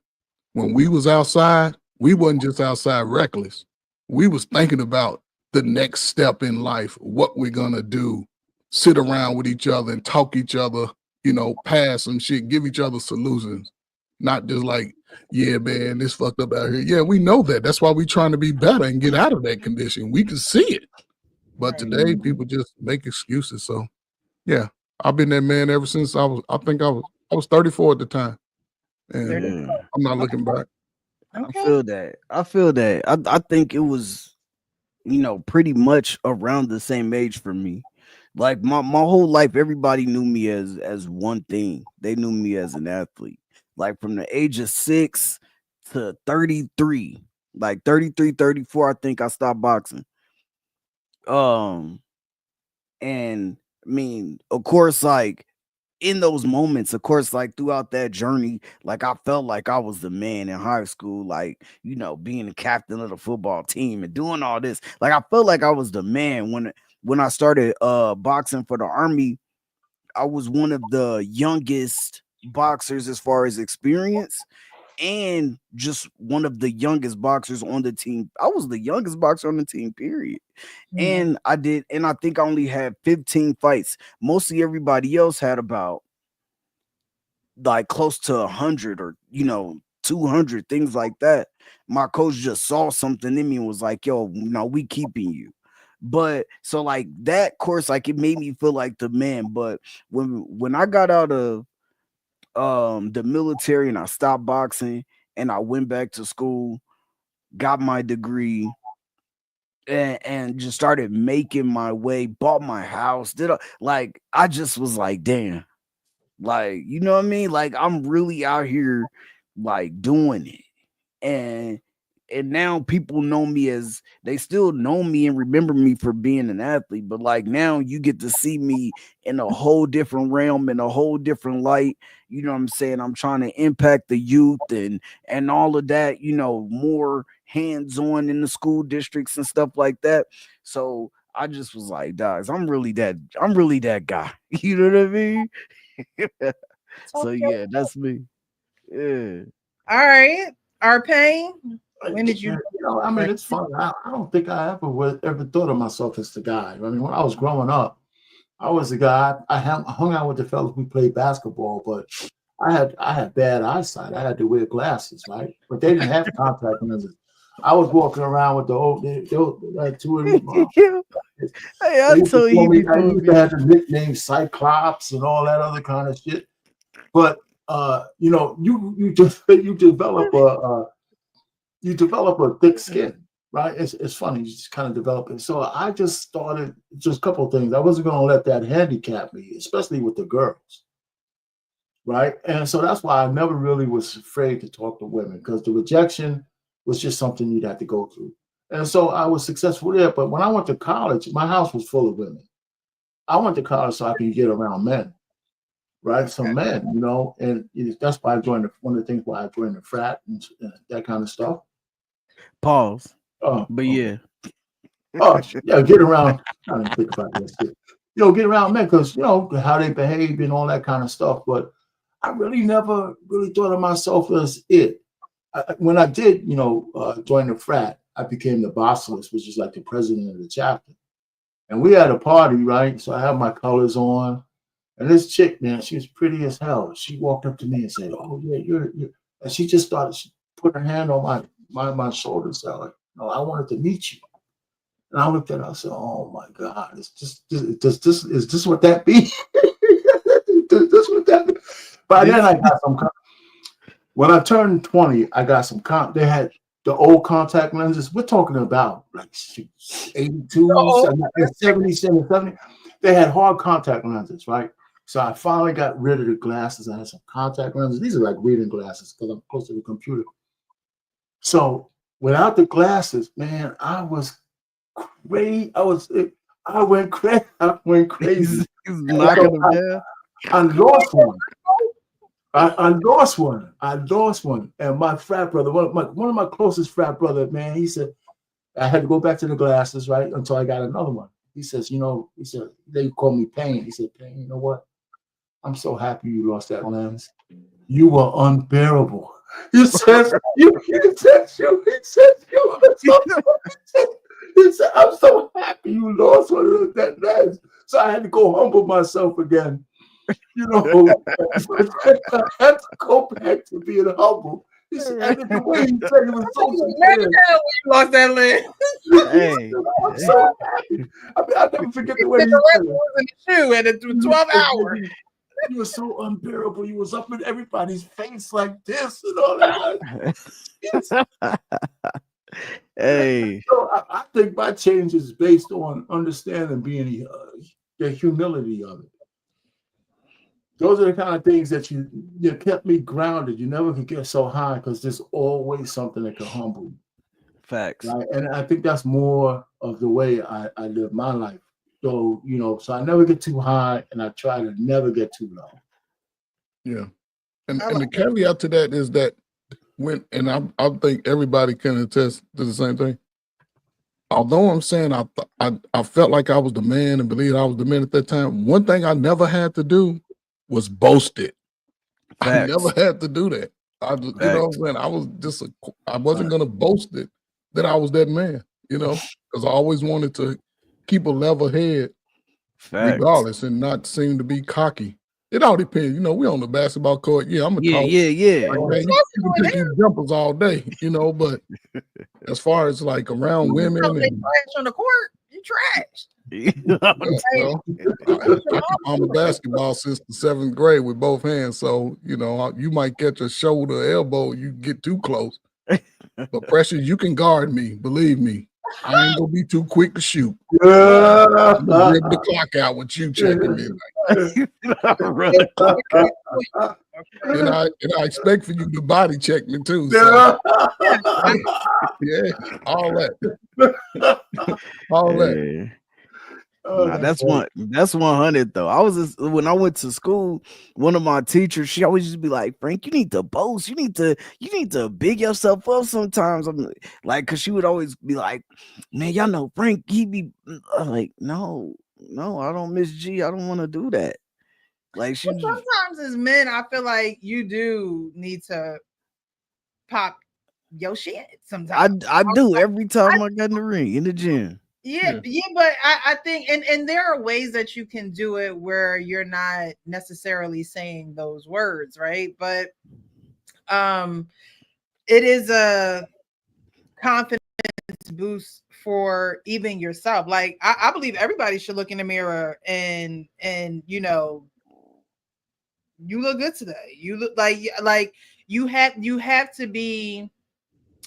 when we was outside, we wasn't just outside reckless. We was thinking about the next step in life, what we're gonna do, sit around with each other and talk each other, you know, pass some shit, give each other solutions. Not just like, yeah, man, this fucked up out here. Yeah, we know that. That's why we're trying to be better and get out of that condition. We can see it. But today people just make excuses. So yeah, I've been that man ever since I was 34 at the time. And I'm not looking back. Okay. I feel that. I think it was, you know, pretty much around the same age for me. Like my whole life, everybody knew me as one thing. They knew me as an athlete. Like from the age of 6 to 33, like 33, 34, I think I stopped boxing. And I mean, of course, like in those moments, of course, like throughout that journey, like I felt like I was the man in high school, like, you know, being the captain of the football team and doing all this. Like I felt like I was the man when I started boxing for the Army. I was one of the youngest boxers as far as experience, and just one of the youngest boxers on the team. I was the youngest boxer on the team, period. And I think I only had 15 fights. Mostly everybody else had about like close to 100 or, you know, 200, things like that. My coach just saw something in me and was like, yo, no, we keeping you. But so like that course, like it made me feel like the man. But when I got out of the military and I stopped boxing and I went back to school, got my degree, and just started making my way, bought my house, like I just was like, damn, like, you know what I mean? Like I'm really out here like doing it. And now people know me as, they still know me and remember me for being an athlete, but like now you get to see me in a whole different realm, in a whole different light. You know what I'm saying? I'm trying to impact the youth and all of that, you know, more hands-on in the school districts and stuff like that. So I just was like, guys, I'm really that guy. You know what I mean? So yeah, that's me. Yeah. All right. Our pain. When did you? You know, I mean, it's funny. I don't think I ever thought of myself as the guy. I mean, when I was growing up, I was the guy. I hung out with the fellas who played basketball, but I had bad eyesight. I had to wear glasses, right? But they didn't have contact lenses. I was walking around with the old two of them. Hey, I told you before. I used to have the nickname Cyclops and all that other kind of shit. But you know, you develop a thick skin, right? It's funny, you just kind of develop it. So I just started just a couple of things. I wasn't going to let that handicap me, especially with the girls, right? And so that's why I never really was afraid to talk to women, because the rejection was just something you'd have to go through. And so I was successful there. But when I went to college, my house was full of women. I went to college so I could get around men, right? Some men, you know, and that's why I joined one of the things why I joined the frat and that kind of stuff. Pause. Oh, but yeah. Oh, yeah, get around. I didn't think about that shit. You know, get around men because, you know, how they behave and all that kind of stuff. But I really never really thought of myself as it. When I did, you know, join the frat, I became the bossless, which is like the president of the chapter. And we had a party, right? So I had my colors on. And this chick, man, she was pretty as hell. She walked up to me and said, "Oh, yeah, you're." And she just started, she put her hand on my shoulder and said, like, "No, I wanted to meet you." And I looked at it, I said, oh my God, it's just is this what that be? Is this what that be? By then I got some when I turned 20, I got some they had the old contact lenses. We're talking about like 82, 70, 70. They had hard contact lenses, right? So I finally got rid of the glasses. I had some contact lenses. These are like reading glasses because I'm close to the computer. So without the glasses, man, I was crazy. I went crazy. I went crazy. He's knocking them down. I lost one. I lost one. I lost one. And my frat brother, one of my closest frat brother, man, he said, I had to go back to the glasses, right? Until I got another one. He says, they call me Pain. He said, Pain, you know what? I'm so happy you lost that lens. You were unbearable. He said, I'm so happy you lost one of that lens. So I had to go humble myself again. You know, I had to go back to being humble. He said, the way he said it was so sincere. You lost that lens. Hey, I'm so happy. I mean, I'll never forget the way he said it. In the shoe and it was 12 hours. You were so unbearable. You was up in everybody's face like this and all that. Hey. So I think my change is based on understanding being the humility of it. Those are the kind of things that you kept me grounded. You never could get so high because there's always something that can humble you. Facts. Right? And I think that's more of the way I live my life. So, so I never get too high and I try to never get too low. Yeah. And the caveat to that is that I think everybody can attest to the same thing. Although I'm saying I felt like I was the man and believed I was the man at that time, one thing I never had to do was boast it. Facts. I never had to do that. You know what I'm saying? I wasn't going to boast it that I was that man, because I always wanted to keep a level head regardless and not seem to be cocky. It all depends. We on the basketball court. Yeah, I'm a talk. Yeah. Like, man, you can take these jumpers all day, but as far as like around women and trash on the court, you trash. I'm a basketball since the 7th grade with both hands. So, you might catch a shoulder or elbow, you get too close. But Precious, you can guard me, believe me. I ain't gonna be too quick to shoot. I'm gonna rip the clock out with you checking me. And I expect for you to body check me too. So. Yeah, all that. All that. Nah, that's 100 though. When I went to school, one of my teachers, she always used to be like, Frank, you need to boast. You need to big yourself up sometimes. I'm like, cause she would always be like, man, y'all know Frank, he be like, no, I don't miss G. I don't want to do that. Like sometimes as men, I feel like you do need to pop your shit sometimes. I do every time I got in the ring, in the gym. Yeah, but I think and there are ways that you can do it where you're not necessarily saying those words, right? But it is a confidence boost for even yourself. Like I believe everybody should look in the mirror and you look good today. You look like you have to be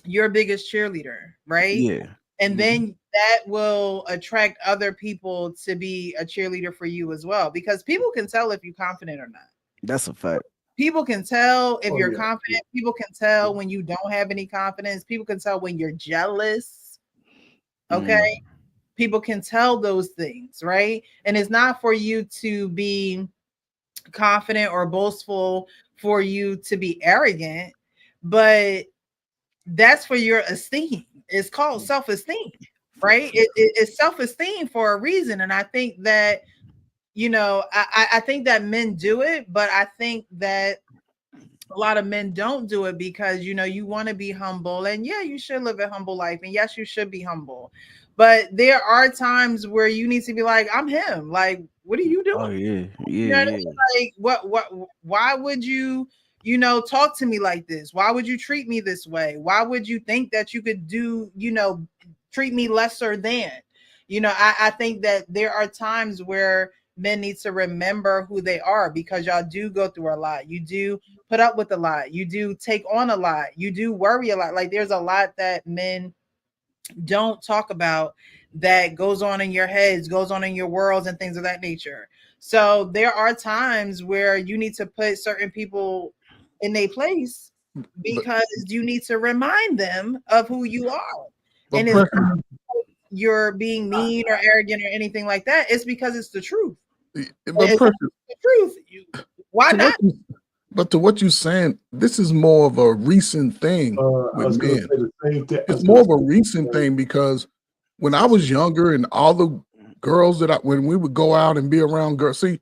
your biggest cheerleader, right? Yeah. And then that will attract other people to be a cheerleader for you as well, because people can tell if you're confident or not. That's a fact. People can tell if you're confident. People can tell when you don't have any confidence. People can tell when you're jealous. Okay. People can tell those things, right? And it's not for you to be confident or boastful, for you to be arrogant, but that's for your esteem. It's called self-esteem, right? It's self-esteem for a reason. And I think that, I think that men do it, but I think that a lot of men don't do it because, you want to be humble, and yeah, you should live a humble life. And yes, you should be humble, but there are times where you need to be like, I'm him. Like, what are you doing? Oh yeah. You know what I mean? Like, why would you, talk to me like this? Why would you treat me this way? Why would you think that you could do, treat me lesser than? You know, I think that there are times where men need to remember who they are, because y'all do go through a lot. You do put up with a lot. You do take on a lot. You do worry a lot. Like there's a lot that men don't talk about that goes on in your heads, goes on in your worlds, and things of that nature. So there are times where you need to put certain people in their place, because you need to remind them of who you are. But And it's not because you're being mean or arrogant or anything like that. It's because it's the truth. But It's the truth. Why not? But to what you're saying, this is more of a recent thing with men. It's more of a recent thing because when I was younger and all the girls when we would go out and be around girls, see,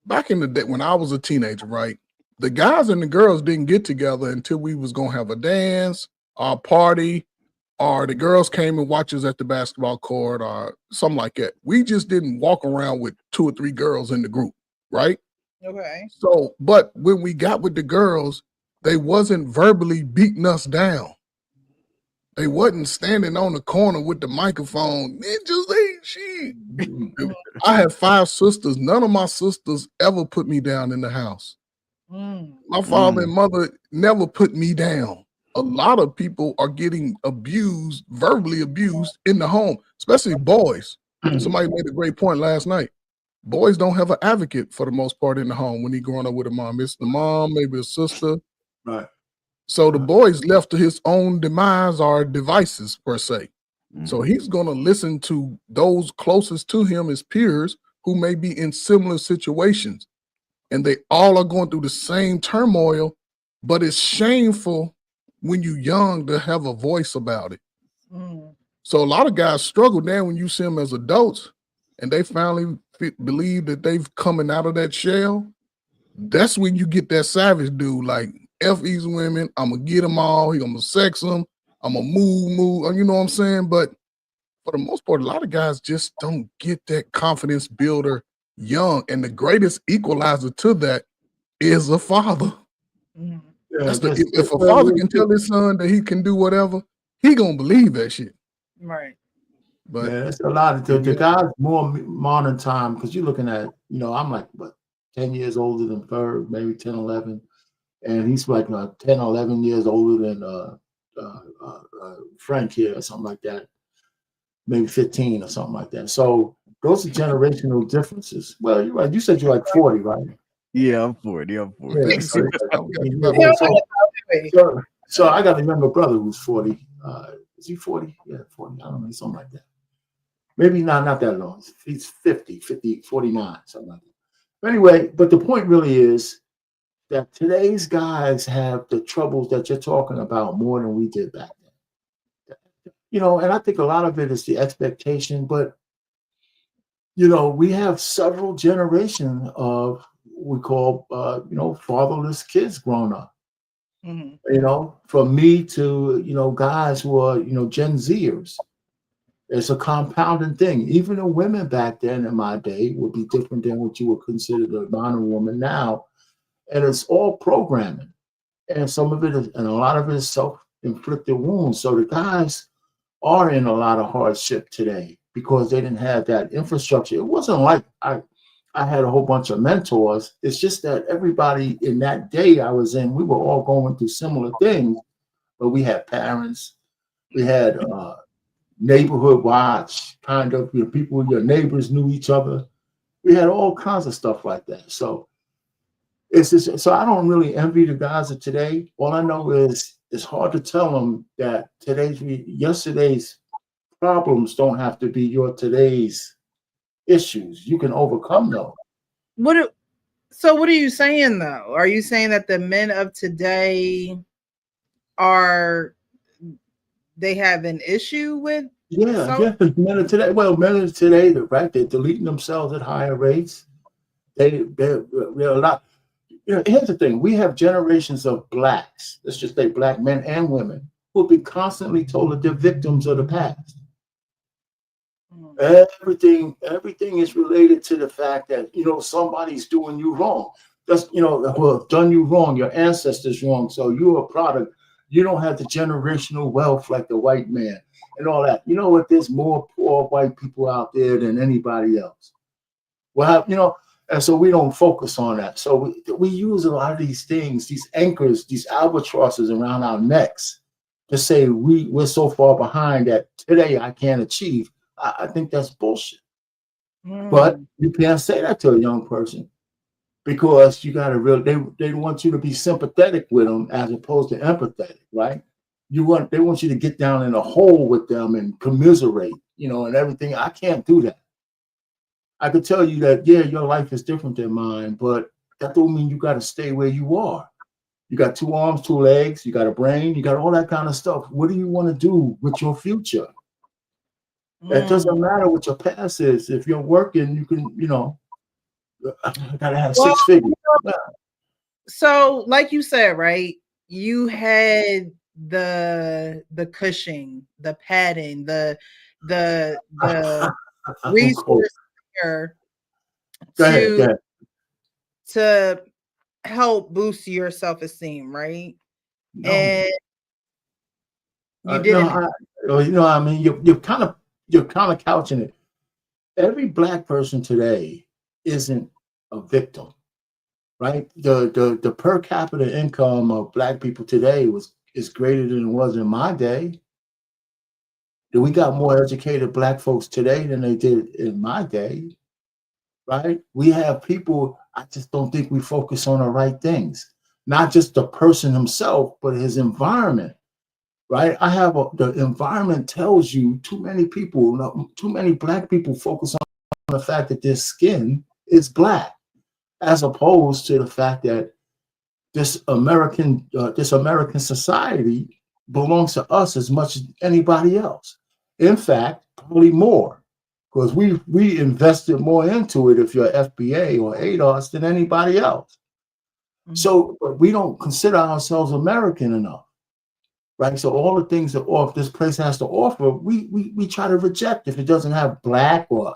back in the day when I was a teenager, right? The guys and the girls didn't get together until we was gonna have a dance or a party, or the girls came and watched us at the basketball court or something like that. We just didn't walk around with 2 or 3 girls in the group, right? Okay. So, but when we got with the girls, they wasn't verbally beating us down. They wasn't standing on the corner with the microphone. It just ain't shit. I had 5 sisters. None of my sisters ever put me down in the house. My father and mother never put me down. A lot of people are getting abused, verbally abused in the home, especially boys. Somebody made a great point last night. Boys don't have an advocate for the most part in the home when he growing up with a mom. It's the mom, maybe a sister. Right. So the boy's left to his own demise or devices per se. So he's going to listen to those closest to him as peers who may be in similar situations. And they all are going through the same turmoil, but it's shameful when you're young to have a voice about it. So a lot of guys struggle now when you see them as adults and they finally believe that they've coming out of that shell. That's when you get that savage dude like, F these women, I'm gonna get them all, I'm gonna sex them, I'm gonna move, you know what I'm saying? But for the most part, a lot of guys just don't get that confidence builder young. And the greatest equalizer to that is a father. Yeah, if a father can tell his son that he can do whatever, he gonna believe that shit. Right. But yeah, it's a lot of the guys more modern time, because you're looking at, you know, I'm like, what, 10 years older than Ferg, maybe 10, 11. And he's like 10, 11 years older than Frank here or something like that. Maybe 15 or something like that. So those are generational differences. Well, you're right. You said you're like 40, right? Yeah, I'm 40. I'm 40. Yeah, so I got a younger brother who's 40. Is he 40? Yeah, 40. I don't know, something like that. Maybe not that long. He's 50, 49, something like that. But anyway, but the point really is that today's guys have the troubles that you're talking about more than we did back then. You know, and I think a lot of it is the expectation, but, you know, we have several generations of what we call, fatherless kids growing up. You know, from me to, you know, guys who are, you know, Gen Zers. It's a compounding thing. Even the women back then in my day would be different than what you would consider the modern woman now. And it's all programming. And some of it is, and a lot of it is self-inflicted wounds. So the guys are in a lot of hardship today because they didn't have that infrastructure. It wasn't like I had a whole bunch of mentors. It's just that everybody in that day I was in, we were all going through similar things, but we had parents, we had neighborhood watch, kind of, you know, people, your neighbors knew each other. We had all kinds of stuff like that. So it's just, so I don't really envy the guys of today. All I know is it's hard to tell them that yesterday's problems don't have to be your today's issues. You can overcome those. So what are you saying though? Are you saying that the men of today they have an issue with? Yeah, men of today. Well, men of today, right? They're deleting themselves at higher rates. They're a lot. You know, here's the thing: we have generations of blacks. Let's just say black men and women who have been constantly told that they're victims of the past. Everything is related to the fact that, you know, somebody's doing you wrong. That's, you know, well, done you wrong. Your ancestors wrong. So you're a product. You don't have the generational wealth like the white man. and all that. You know what? There's more poor white people out there than anybody else. Well, you know, and so we don't focus on that. So we use a lot of these things, these anchors, these albatrosses around our necks to say we're so far behind that today I can't achieve. I think that's bullshit. But you can't say that to a young person because you got to they want you to be sympathetic with them as opposed to empathetic, right? They want you to get down in a hole with them and commiserate, you know, and everything. I can't do that. I could tell you that, yeah, your life is different than mine, but that don't mean you got to stay where you are. You got 2 arms, 2 legs, you got a brain, you got all that kind of stuff. What do you want to do with your future? It doesn't matter what your past is. If you're working, you can, you know, gotta have 6 figures. So, like you said, right? You had the cushioning, the padding, the resource here to help boost your self-esteem, right? No. And you didn't. You know, I mean, you're kind of couching it. Every black person today isn't a victim, right? The per capita income of black people today is greater than it was in my day. We got more educated black folks today than they did in my day, right? We have people. I just don't think we focus on the right things. Not just the person himself, but his environment. Right? The environment tells you too many black people focus on the fact that their skin is black, as opposed to the fact that this American society belongs to us as much as anybody else. In fact, probably more, because we invested more into it if you're FBA or ADOS than anybody else. So, but we don't consider ourselves American enough. Right, so all the things that this place has to offer, we try to reject if it doesn't have black or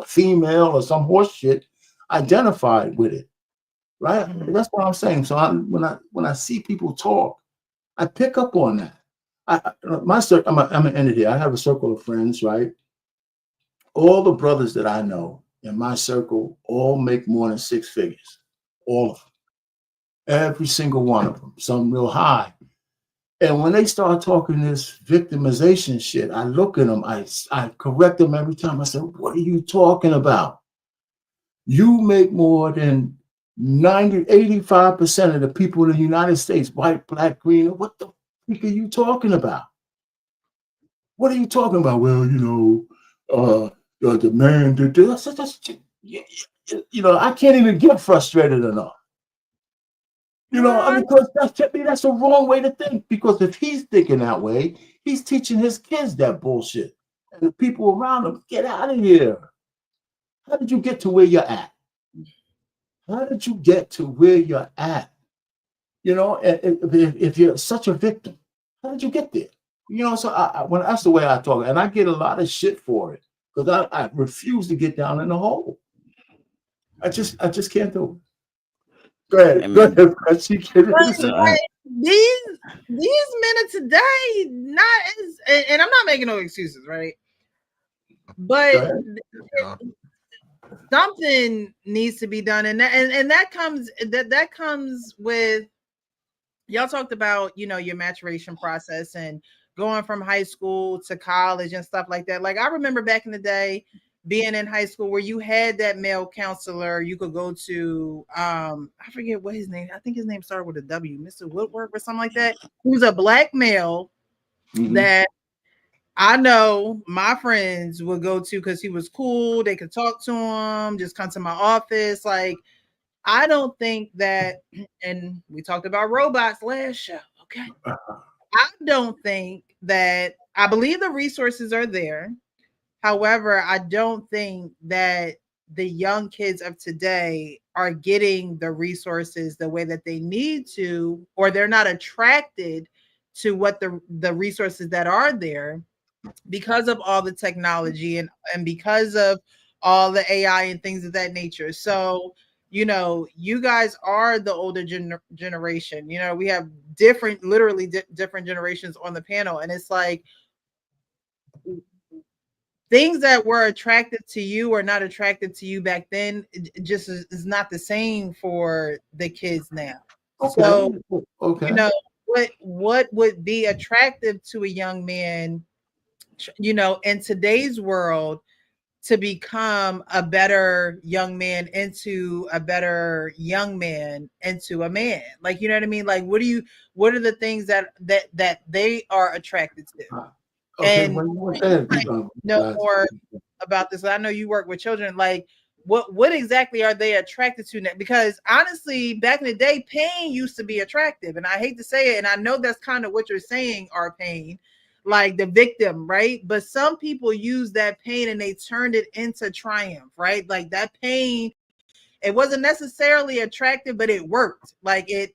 female or some horse shit identified with it. Right, that's what I'm saying. So when I see people talk, I pick up on that. I'm gonna end it here. I have a circle of friends, right? All the brothers that I know in my circle all make more than 6 figures, all of them, every single one of them, some real high. And when they start talking this victimization shit, I look at them, I correct them every time. I say, what are you talking about? You make more than 85% of the people in the United States, white, black, green. What the fuck are you talking about? What are you talking about? Well, you know, the man did this. You know, I can't even get frustrated enough. You know, I mean, because that's a wrong way to think. Because if he's thinking that way, he's teaching his kids that bullshit. And the people around him, get out of here. How did you get to where you're at? How did you get to where you're at? You know, if you're such a victim, how did you get there? You know, so when that's the way I talk, and I get a lot of shit for it because I refuse to get down in the hole. I just can't do it. Go ahead. These men of today, not as, and I'm not making no excuses, right? But something needs to be done, and that comes with, y'all talked about, you know, your maturation process and going from high school to college and stuff like that. Like I remember back in the day, being in high school where you had that male counselor you could go to. I forget what his name. I think his name started with a W, Mr. Woodwork or something like that. He was a black male that I know my friends would go to because he was cool. They could talk to him, just come to my office. Like, I don't think that, and we talked about robots last show. Okay. I don't think that, I believe the resources are there. However, I don't think that the young kids of today are getting the resources the way that they need to, or they're not attracted to what the resources that are there because of all the technology and because of all the AI and things of that nature. So, you know, you guys are the older generation. You know, we have different generations on the panel, and it's like, things that were attractive to you or not attractive to you back then just is not the same for the kids now. Okay. So, Okay. you know, what would be attractive to a young man, you know, in today's world to become a better young man into a better young man into a man? Like, you know what I mean? Like, what are the things that they are attracted to? Okay. And When you were saying, know more about this. I know you work with children. Like, what exactly are they attracted to now? Because honestly, back in the day, pain used to be attractive, and I hate to say it, and I know that's kind of what you're saying, our pain, like the victim, right? But some people use that pain and they turned it into triumph, right? Like that pain, it wasn't necessarily attractive, but it worked. Like it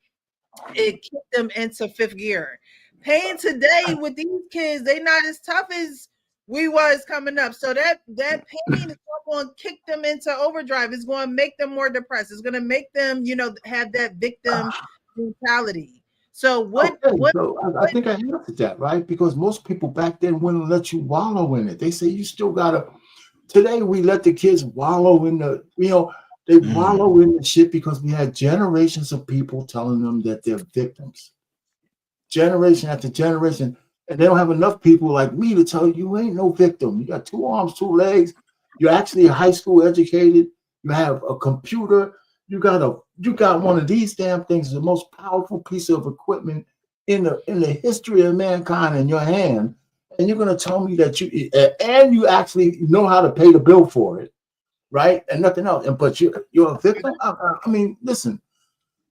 kicked them into fifth gear. Pain today with these kids, they not as tough as we was coming up. So that pain is going to kick them into overdrive. It's going to make them more depressed. It's going to make them, you know, have that victim mentality. So okay, so I think I answered that, right? Because most people back then wouldn't let you wallow in it. They say you still gotta. Today we let the kids wallow in the, you know, they wallow in the shit because we had generations of people telling them that they're victims, generation after generation, and they don't have enough people like me to tell you ain't no victim. You got 2 arms, 2 legs. You're actually a high school educated. You have a computer. You got one of these damn things, the most powerful piece of equipment in the history of mankind in your hand, and you're gonna tell me that you actually know how to pay the bill for it, right? And nothing else. And but you're a victim. I mean, listen.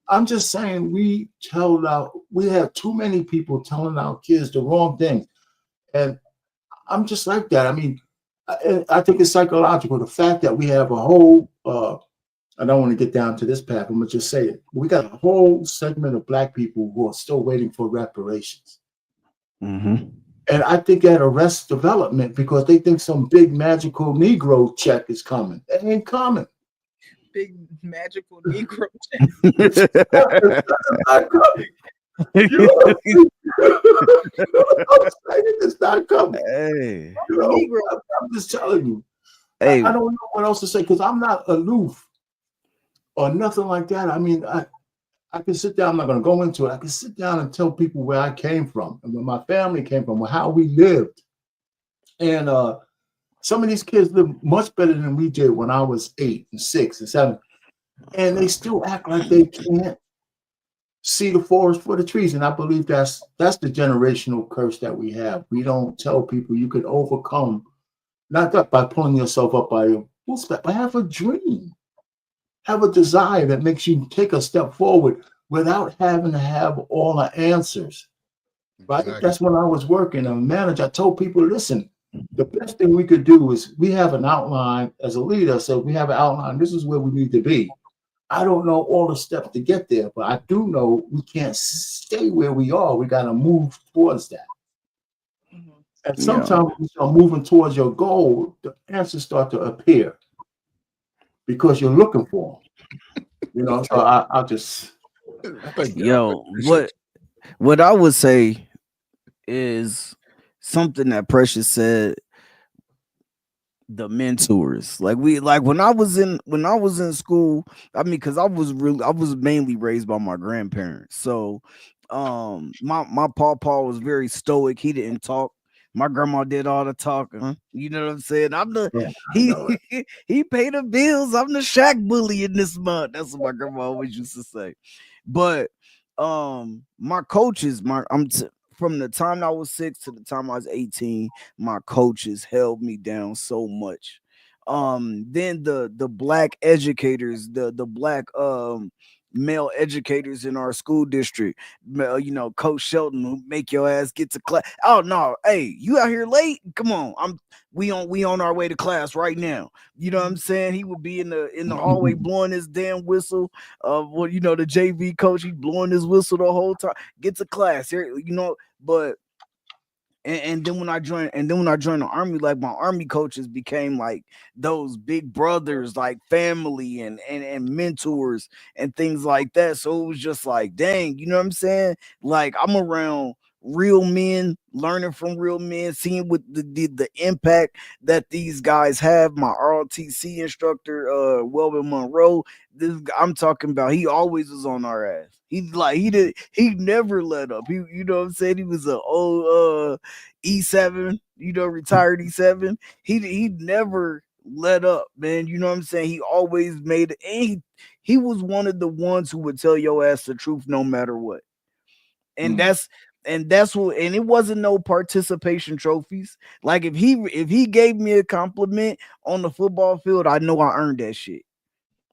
I'm just saying we have too many people telling our kids the wrong thing, and I'm just like that. I mean, I think it's psychological. The fact that we have a whole I don't want to get down to this path. I'm gonna just say it. We got a whole segment of Black people who are still waiting for reparations. Mm-hmm. And I think that arrests development because they think some big magical Negro check is coming. It ain't coming. big magical Negro It's not coming. You know, I'm saying it's not coming. Hey, You know, Negro. I'm just telling you. hey, I don't know what else to say because I'm not aloof or nothing like that. I mean, I can sit down. I'm not going to go into it. I can sit down and tell people where I came from and where my family came from, how we lived. And some of these kids live much better than we did when I was 8 and 6 and 7. And they still act like they can't see the forest for the trees. And I believe that's the generational curse that we have. We don't tell people you can overcome, not that by pulling yourself up by your bootstrap, but have a dream. Have a desire that makes you take a step forward without having to have all the answers. Right? Exactly. That's when I was working as a manager. I told people, listen, the best thing we could do is we have an outline as a leader. So we have an outline. This is where we need to be. I don't know all the steps to get there, but I do know we can't stay where we are. We got to move towards that. And sometimes when you start moving towards your goal, the answers start to appear because you're looking for them. You know, so I'll just. Thank you. yo, Appreciate what I would say is something that Precious said. The mentors, like when I was in school, I mean, because I was mainly raised by my grandparents. So my pawpaw was very stoic. He didn't talk. My grandma did all the talking. You know what I'm saying? I'm the he paid the bills. I'm the shack bully in this month. That's what my grandma always used to say. But my coaches, from the time I was 6 to the time I was 18, my coaches held me down so much. Then the black educators, the black male educators in our school district, you know, Coach Shelton, who make your ass get to class. Oh no, hey, you out here late? Come on, we on our way to class right now. You know what I'm saying? He would be in the hallway blowing his damn whistle. Well, you know, the JV coach, he blowing his whistle the whole time. Get to class here, you know. But and then when I joined the army, like my army coaches became like those big brothers, like family and mentors and things like that. So it was just like, dang, you know what I'm saying? Like I'm around real men, learning from real men, seeing what the impact that these guys have. My ROTC instructor, Welvin Monroe, I'm talking about, he always was on our ass. He never let up. You know what I'm saying? He was an old E7, retired E7. He never let up, man. You know what I'm saying? He always made it, and he was one of the ones who would tell your ass the truth no matter what. And that's what, and it wasn't no participation trophies. Like if he gave me a compliment on the football field, I know I earned that shit.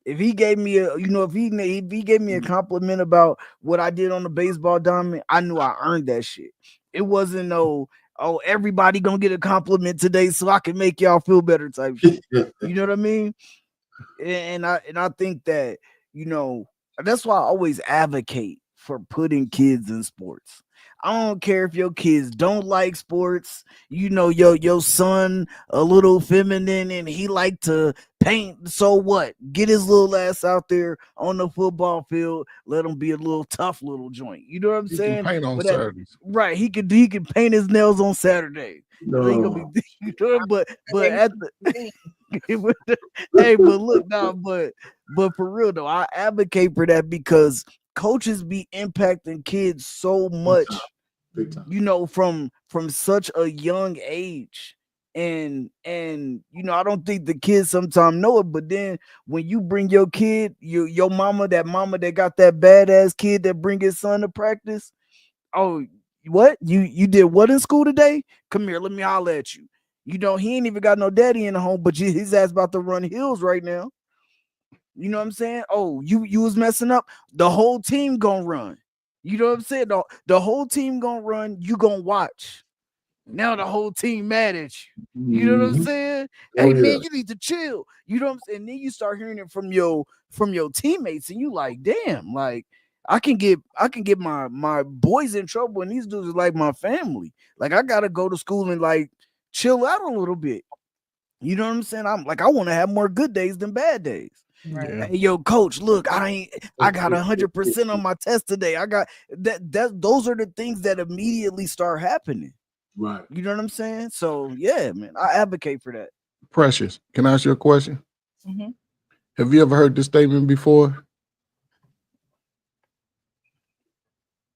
If he gave me if he gave me a compliment about what I did on the baseball diamond, I knew I earned that shit. It wasn't no, oh, everybody gonna get a compliment today so I can make y'all feel better type shit. You know what I mean? And I think that, that's why I always advocate for putting kids in sports. I don't care if your kids don't like sports. Your son a little feminine and he like to paint. So what? Get his little ass out there on the football field. Let him be a little tough little joint. You know what I'm He saying? can paint on But Saturdays. right, he can paint his nails on Saturday. It ain't gonna be, but at the hey, but look now, but for real though, I advocate for that because coaches be impacting kids so much, Big time. from such a young age. And I don't think the kids sometimes know it, but then when you bring your kid, your mama that got that badass kid that bring his son to practice, oh, what? You did what in school today? Come here, let me holler at you. He ain't even got no daddy in the home, but his ass about to run hills right now. You know what I'm saying? Oh, you was messing up. The whole team gonna run. You know what I'm saying? The whole team gonna run. You gonna watch. Now the whole team mad at you. You know what I'm saying? Hey man, you need to chill. You know what I'm saying? And then you start hearing it from your teammates, and you like, damn, like I can get my boys in trouble, and these dudes are like my family. Like I gotta go to school and like chill out a little bit. You know what I'm saying? I'm like, I want to have more good days than bad days. Right. Yeah. Hey, yo, coach, look, I got 100% on my test today. I got that. Those are the things that immediately start happening. Right. You know what I'm saying? So yeah, man, I advocate for that. Precious, can I ask you a question? Mhm. Have you ever heard this statement before?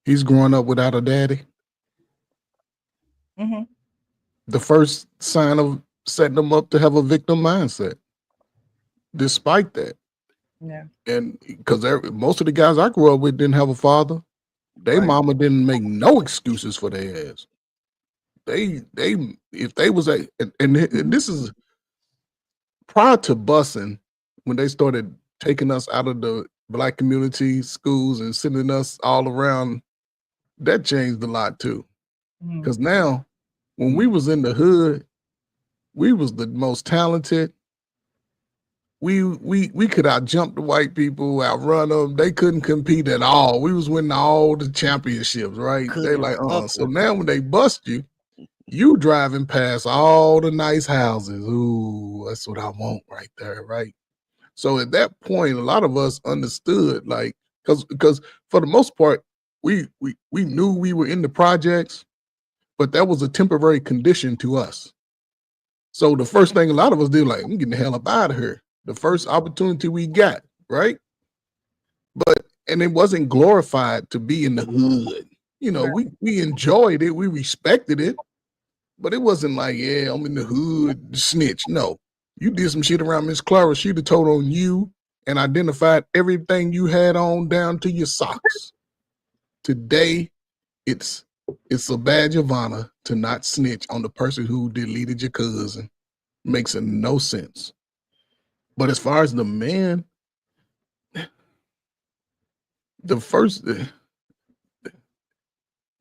He's growing up without a daddy. Mhm. The first sign of setting them up to have a victim mindset. Despite that, Yeah. and because most of the guys I grew up with didn't have a father, their Right. mama didn't make no excuses for their ass. They if they was and this is prior to busing, when they started taking us out of the black community schools and sending us all around, that changed a lot too. Mhm. Because now, when we was in the hood, we was the most talented. We could out jump the white people, outrun them. They couldn't compete at all. We was winning all the championships, right? They Couldn't like, fuck so with now when they bust you, you driving past all the nice houses. Ooh, that's what I want right there, right? So at that point, a lot of us understood, like, because for the most part, we knew we were in the projects, but that was a temporary condition to us. So the first thing a lot of us did, like, I'm getting the hell up out of here. The first opportunity we got, right? And it wasn't glorified to be in the hood. We enjoyed it, we respected it, but it wasn't like, yeah, I'm in the hood, snitch. No, you did some shit around Miss Clara. She'd have told on you and identified everything you had on down to your socks. Today, it's a badge of honor to not snitch on the person who deleted your cousin. Makes no sense. But as far as the man, the first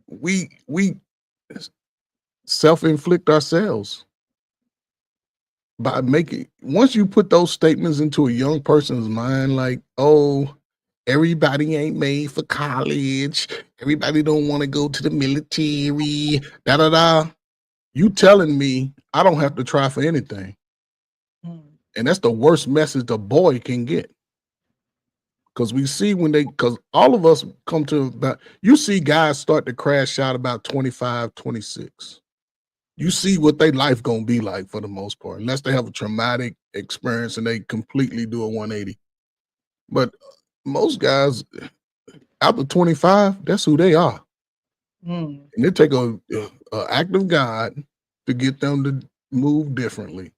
we self-inflict ourselves by making, once you put those statements into a young person's mind, like, oh, everybody ain't made for college, everybody don't want to go to the military, da da da. You telling me I don't have to try for anything. Mhm. And that's the worst message a boy can get. Because we see because all of us come to about, you see guys start to crash out about 25, 26. You see what their life gonna be like for the most part, unless they have a traumatic experience and they completely do a 180. But most guys after 25, that's who they are. Mm. And it take a act of God to get them to move differently.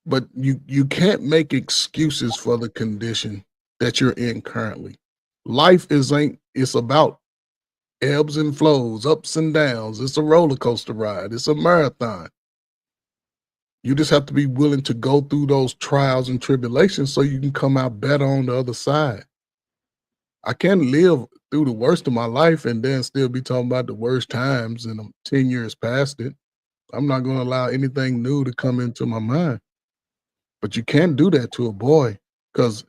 But you can't make excuses for the condition that you're in currently. Life it's about ebbs and flows, ups and downs. It's a roller coaster ride. It's a marathon. You just have to be willing to go through those trials and tribulations so you can come out better on the other side. I can't live through the worst of my life and then still be talking about the worst times and I'm 10 years past it. I'm not going to allow anything new to come into my mind. But you can't do that to a boy, because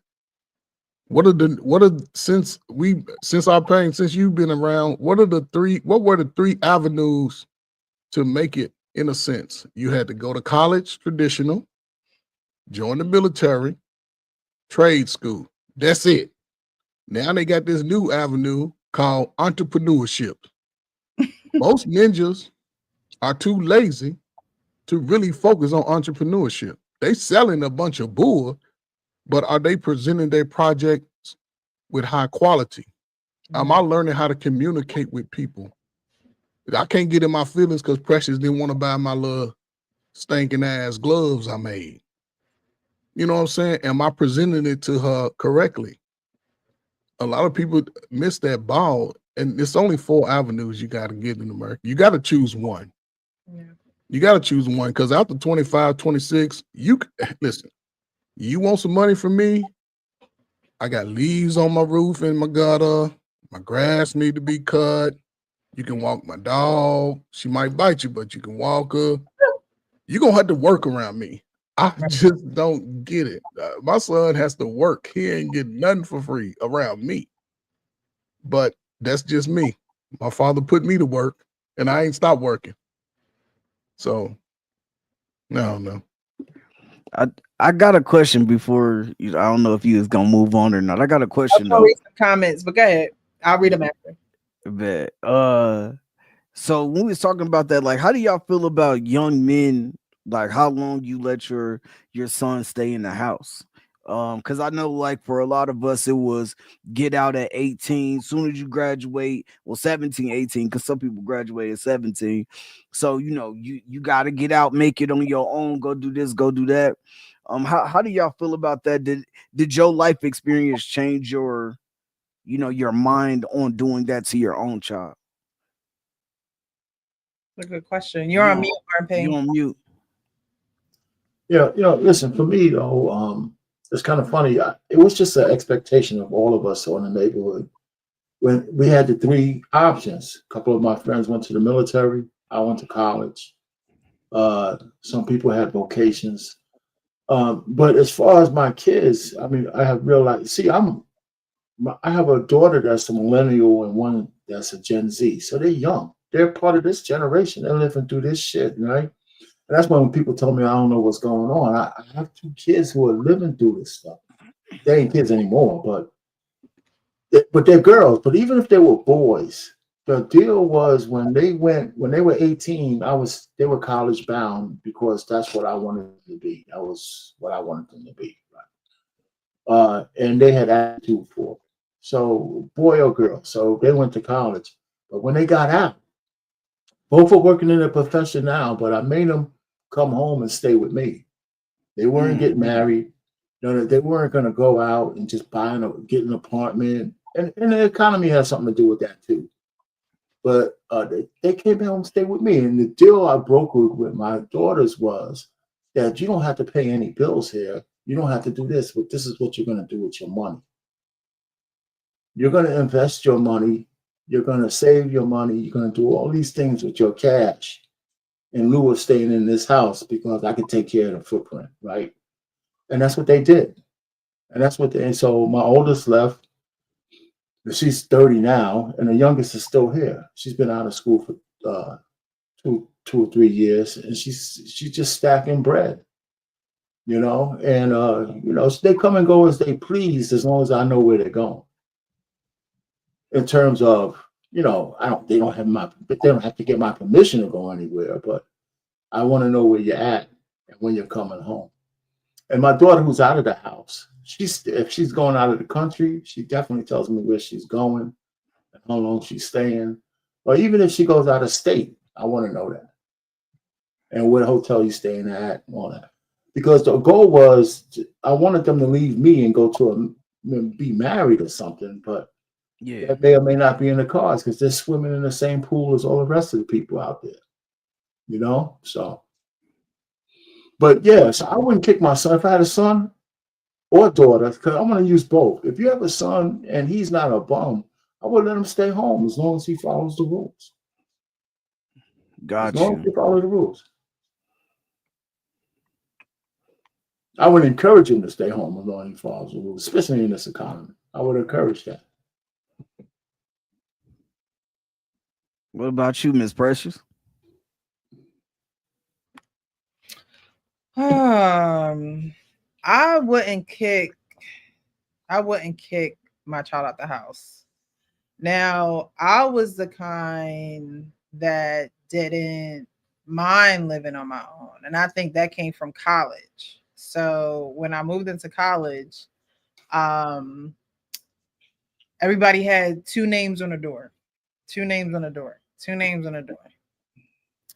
since you've been around, what were the three avenues to make it? In a sense, you had to go to college, traditional, join the military, trade school. That's it. Now they got this new avenue called entrepreneurship. Most ninjas are too lazy to really focus on entrepreneurship. They selling a bunch of bull, but are they presenting their projects with high quality? Am I learning how to communicate with people? I can't get in my feelings because Precious didn't want to buy my little stinking ass gloves I made. You know what I'm saying? Am I presenting it to her correctly? A lot of people miss that ball, and it's only 4 avenues you got to get in America. You got to choose one. Yeah. You got to choose one, because after 25, 26, listen, you want some money from me? I got leaves on my roof in my gutter. My grass need to be cut. You can walk my dog. She might bite you, but you can walk her. You're going to have to work around me. I just don't get it. My son has to work. He ain't getting nothing for free around me. But that's just me. My father put me to work, and I ain't stopped working. So, no. I got a question before I don't know if you was gonna move on or not. I got a question I'll though. read some comments, but go ahead. I'll read them after. Bet. So when we was talking about that, like, how do y'all feel about young men? Like, how long you let your son stay in the house? Because I know, like, for a lot of us, it was get out at 18. Soon as you graduate, well, 17, 18, because some people graduate at 17. So you got to get out, make it on your own, go do this, go do that. How do y'all feel about that? Did your life experience change your mind on doing that to your own child? That's a good question. You're on mute, RP. You on mute. Yeah, listen, for me though, it's kind of funny. It was just an expectation of all of us in the neighborhood. When we had the 3 options, a couple of my friends went to the military. I went to college. Some people had vocations. But as far as my kids, I mean, I have realized, see, I have a daughter that's a millennial and one that's a Gen Z. So they're young. They're part of this generation. They're living through this shit, right? And that's why when people tell me I don't know what's going on, I have 2 kids who are living through this stuff. They ain't kids anymore, but they're girls. But even if they were boys, the deal was when they were 18, they were college bound because that's what I wanted them to be. That was what I wanted them to be. Right? And they had attitude for it. So boy or girl. So they went to college. But when they got out, both are working in a profession now, but I made them come home and stay with me. They weren't getting married. They weren't going to go out and just get an apartment. And the economy has something to do with that too. But they came home and stayed with me. And the deal I brokered with my daughters was that you don't have to pay any bills here. You don't have to do this, but this is what you're going to do with your money. You're going to invest your money. You're going to save your money. You're going to do all these things with your cash in lieu of staying in this house because I can take care of the footprint, right? And that's what they did. And so my oldest left. She's 30 now, and the youngest is still here. She's been out of school for 2 or 3 years, and she's just stacking bread. you know, and you know, so they come and go as they please as long as I know where they're going. In terms of, you know, they don't have to get my permission to go anywhere, but I want to know where you're at and when you're coming home. And my daughter, who's out of the house, if she's going out of the country, she definitely tells me where she's going and how long she's staying. Or even if she goes out of state, I want to know that. And what hotel you're staying at and all that. Because the goal was, I wanted them to leave me and go to be married or something, but Yeah. that may or may not be in the cards because they're swimming in the same pool as all the rest of the people out there, you know? So, but yeah, so I wouldn't kick my son. If I had a son or daughter, because I want to use both. If you have a son and he's not a bum, I would let him stay home as long as he follows the rules. Got As long you. as he follows the rules. I would encourage him to stay home as long as he follows the rules, especially in this economy. I would encourage that. What about you, Miss Precious? I wouldn't kick my child out the house. Now, I was the kind that didn't mind living on my own. And I think that came from college. So when I moved into college, everybody had two names on the door. Two names on the door. Two names on the door.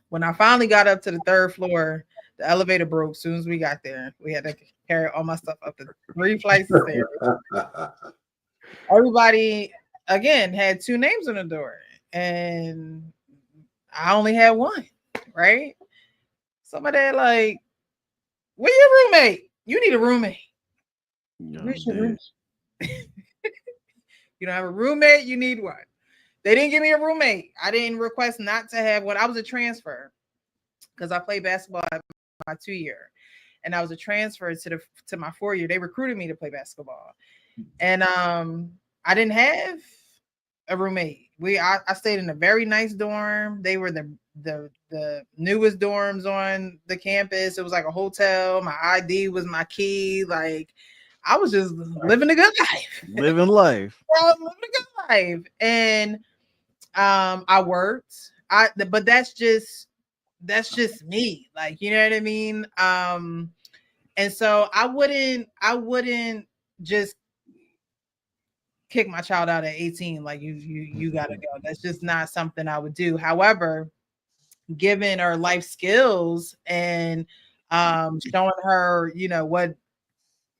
When I finally got up to the third floor, the elevator broke as soon as we got there. We had to carry all my stuff up the 3 flights of stairs. Everybody, again, had two names on the door. And I only had one, right? Somebody like, where your roommate? You need a roommate. Where's your roommate? You don't have a roommate, you need one. They didn't give me a roommate. I didn't request not to have one. I was a transfer because I played basketball at my 2-year. And I was a transfer to my 4-year. They recruited me to play basketball. And I didn't have a roommate. I stayed in a very nice dorm. They were the newest dorms on the campus. It was like a hotel. My ID was my key. Like I was just living a good life. Living life. Living a good life. And I worked. But that's just me. Like, you know what I mean? And so I wouldn't just kick my child out at 18 like you gotta go. That's just not something I would do. However, given her life skills and showing her, you know, what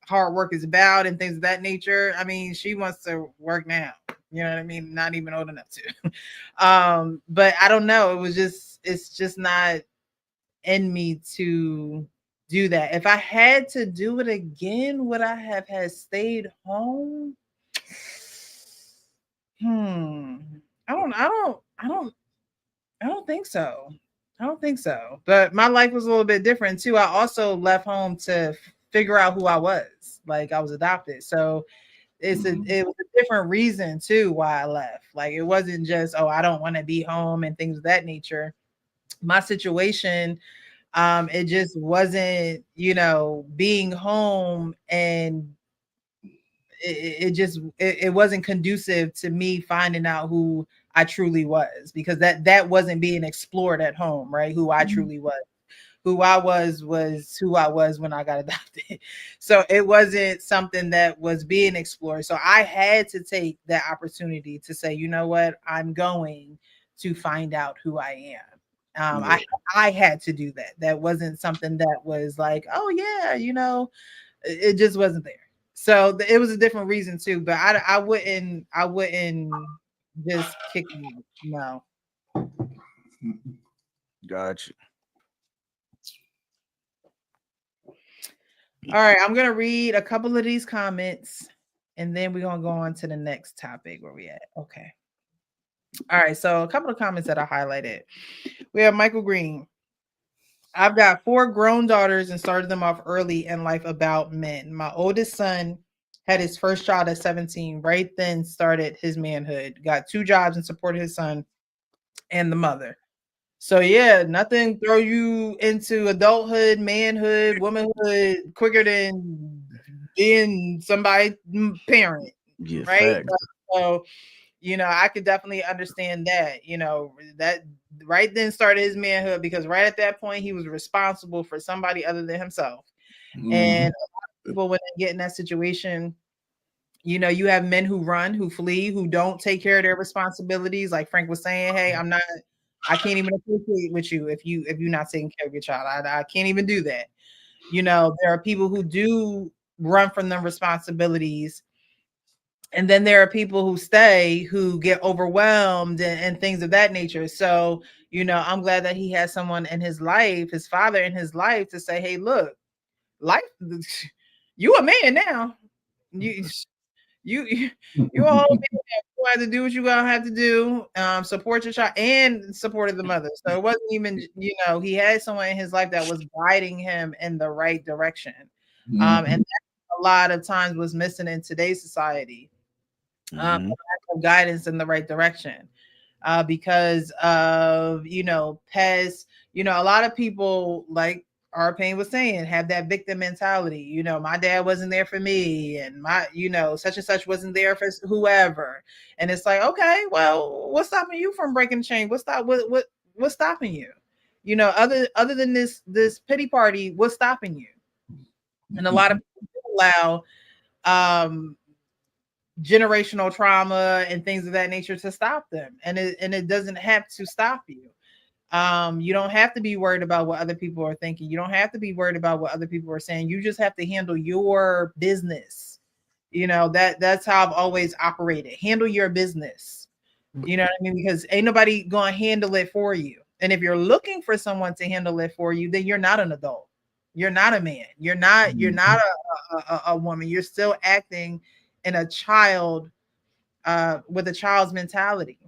hard work is about and things of that nature, I mean, she wants to work now, you know what I mean? Not even old enough to. But I don't know, it's just not in me to do that. If I had to do it again, would I have had stayed home? I don't think so. I don't think so. But my life was a little bit different too. I also left home to figure out who I was. Like I was adopted. So it was a different reason too why I left. Like it wasn't just, oh, I don't want to be home and things of that nature. My situation, it just wasn't, you know, being home, and it wasn't conducive to me finding out who I truly was, because that wasn't being explored at home, right? Who I truly was. Who I was who I was when I got adopted. So it wasn't something that was being explored. So I had to take that opportunity to say, you know what, I'm going to find out who I am. I had to do that. That wasn't something that was like, oh yeah, you know, it just wasn't there. So it was a different reason too. But I wouldn't just kick you. No. Gotcha. All right, I'm gonna read a couple of these comments, and then we're gonna go on to the next topic. Where we at? Okay. All right, so a couple of comments that I highlighted. We have Michael Green. I've got 4 grown daughters and started them off early in life about men. My oldest son had his first child at 17. Right then started his manhood. Got 2 jobs and supported his son and the mother. So yeah, nothing throw you into adulthood, manhood, womanhood quicker than being somebody's parent, Yeah, right? facts. So, I could definitely understand that, that right then started his manhood, because right at that point he was responsible for somebody other than himself. And a lot of people, when they get in that situation, you have men who run, who flee, who don't take care of their responsibilities. Like Frank was saying, hey, I can't even associate with you if you're not taking care of your child. I can't even do that. There are people who do run from them responsibilities. And then there are people who stay, who get overwhelmed and things of that nature. So, I'm glad that he has someone in his life, his father in his life, to say, hey, look, life, you a man now. You you a whole man. You have to do what you're gonna have to do. Support your child and supported the mother. So it wasn't even, he had someone in his life that was guiding him in the right direction. And that a lot of times was missing in today's society. Lack of guidance in the right direction. Because of, past, a lot of people, like our pain was saying, have that victim mentality. My dad wasn't there for me, and my, such and such wasn't there for whoever. And it's like, okay, well, what's stopping you from breaking the chain? What's stopping you? Other than this pity party, what's stopping you? And a lot of people allow generational trauma and things of that nature to stop them, and it doesn't have to stop you. You don't have to be worried about what other people are thinking. You don't have to be worried about what other people are saying. You just have to handle your business. That's how I've always operated. Handle your business. You know what I mean? Because ain't nobody gonna handle it for you. And if you're looking for someone to handle it for you, then you're not an adult. You're not a man. You're not a woman. You're still acting in a child, with a child's mentality.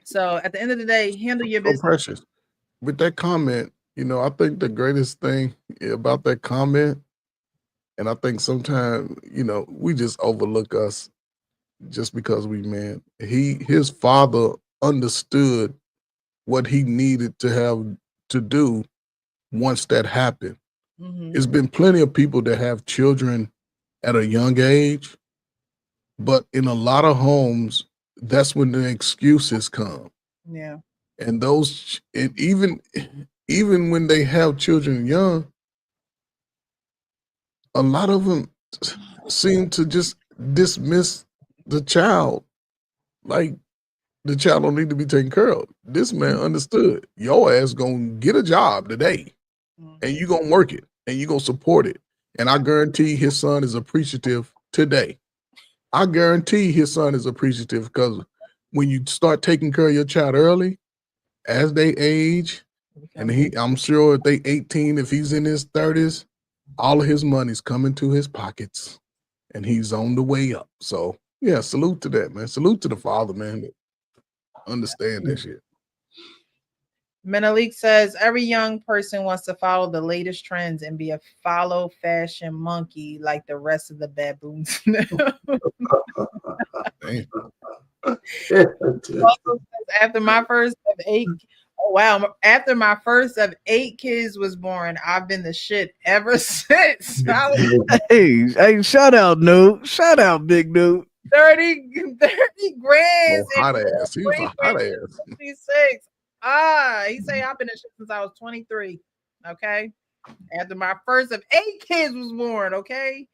So at the end of the day, handle your So business. Precious, with that comment, I think the greatest thing about that comment, and I think sometimes, we just overlook us just because we men. His father understood what he needed to have to do once that happened. It's been plenty of people that have children at a young age, but in a lot of homes, that's when the excuses come. Yeah. And even when they have children young, a lot of them seem to just dismiss the child, like the child don't need to be taken care of. This man understood your ass gonna get a job today, and you gonna work it, and you gonna support it. And I guarantee his son is appreciative today. I guarantee his son is appreciative, because when you start taking care of your child early, as they age, and I'm sure if they 18, if he's in his 30s, all of his money's coming to his pockets, and he's on the way up. So yeah, salute to that, man. Salute to the father, man, that understand that shit. Menelik says every young person wants to follow the latest trends and be a follow fashion monkey like the rest of the baboons. After my first of 8, oh wow, after my first of 8 kids was born, I've been the shit ever since. Hey, shout out, Noob. Shout out, Big Noob. 30 grand. Oh, hot ass. He was a hot ass. 26. He say I've been in shit since I was 23. Okay. After my first of 8 kids was born, okay.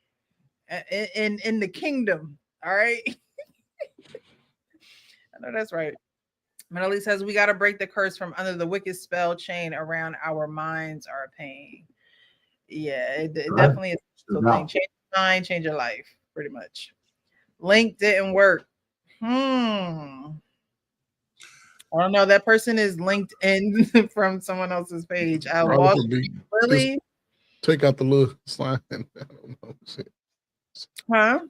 In the kingdom. All right. I know that's right. Melody says we got to break the curse from under the wicked spell chain around our minds, our pain. Yeah, it definitely is a thing. Change your mind, change your life, pretty much. Link didn't work. I don't know. That person is linked in from someone else's page. Really? Take out the little sign. I don't know. Shit. Huh?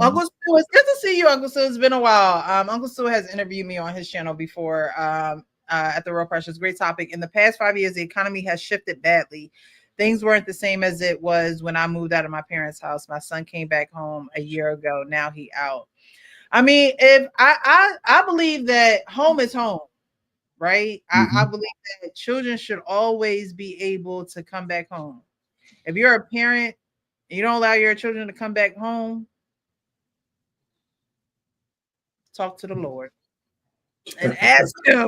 Uncle Stu, it's good to see you, Uncle Stu. It's been a while. Uncle Stu has interviewed me on his channel before at the Real Precious. Great topic. In the past 5 years, the economy has shifted badly. Things weren't the same as it was when I moved out of my parents' house. My son came back home a year ago. Now he out. I mean, if I believe that home is home, right? I believe that children should always be able to come back home. If you're a parent and you don't allow your children to come back home, talk to the Lord and ask him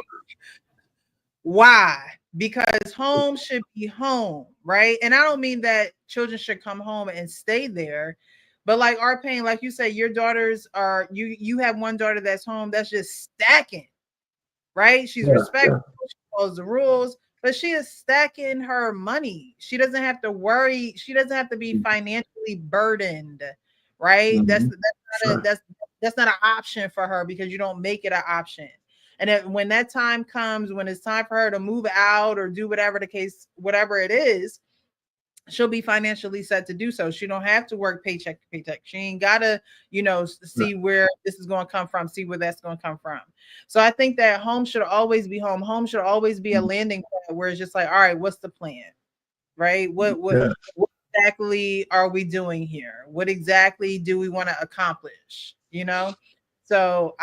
why. Because home should be home, right? And I don't mean that children should come home and stay there, but like our pain, like you say, your daughters are you have one daughter that's home that's just stacking, right? She's respectful, she follows the rules, but she is stacking her money. She doesn't have to worry, she doesn't have to be financially burdened, right? That's not an option for her because you don't make it an option. And when that time comes, when it's time for her to move out or do whatever the case, whatever it is, she'll be financially set to do so. She don't have to work paycheck to paycheck. She ain't gotta, see where this is going to come from, see where that's going to come from. So I think that home should always be home. Home should always be a landing point where it's just like, all right, what's the plan? Right? What exactly are we doing here? What exactly do we want to accomplish? So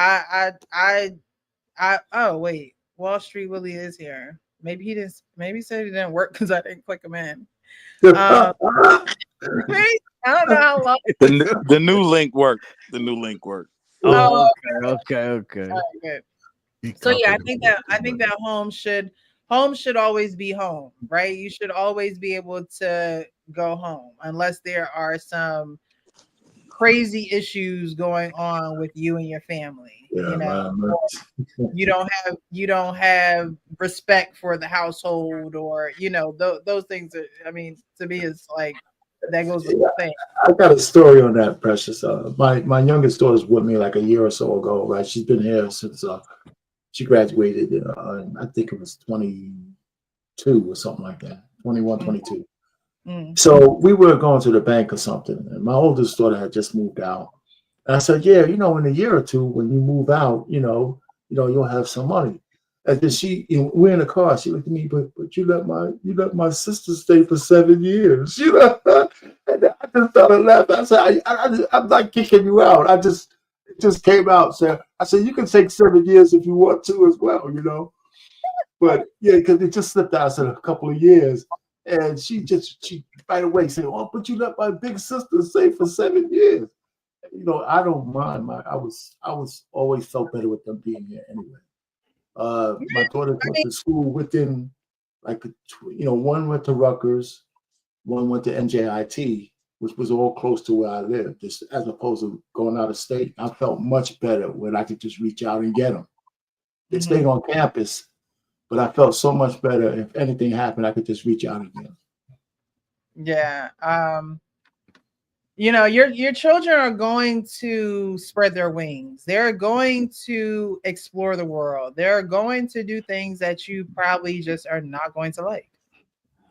oh wait, Wall Street Willie is here. Maybe he didn't. Maybe he said he didn't work because I didn't click him in. I don't know how long. The new link worked. The new link worked. Oh, okay. All right, good. So yeah, I think that home should always be home, right? You should always be able to go home unless there are some crazy issues going on with you and your family. You don't have respect for the household, or those things are, I mean, to me it's like that goes with the thing. I got a story on that, Precious. My youngest daughter's with me like a year or so ago, right? She's been here since she graduated I think it was 22 or something like that, 21, 22. So we were going to the bank or something, and my oldest daughter had just moved out. And I said, yeah, in a year or two, when you move out, you'll have some money. And then we're in the car. She looked at me, but you let my sister stay for 7 years, And I just started laughing. I said, I'm not kicking you out. It just came out. So I said, you can take 7 years if you want to as well, But yeah, because it just slipped out. I said a couple of years. And she right away said, "Oh, but you let my big sister stay for 7 years." I don't mind. I was always felt better with them being here anyway. My daughter went to school within, one went to Rutgers, one went to NJIT, which was all close to where I lived, just as opposed to going out of state. I felt much better when I could just reach out and get them. They stayed on campus. But I felt so much better. If anything happened, I could just reach out again. Yeah. Your children are going to spread their wings. They're going to explore the world. They're going to do things that you probably just are not going to like.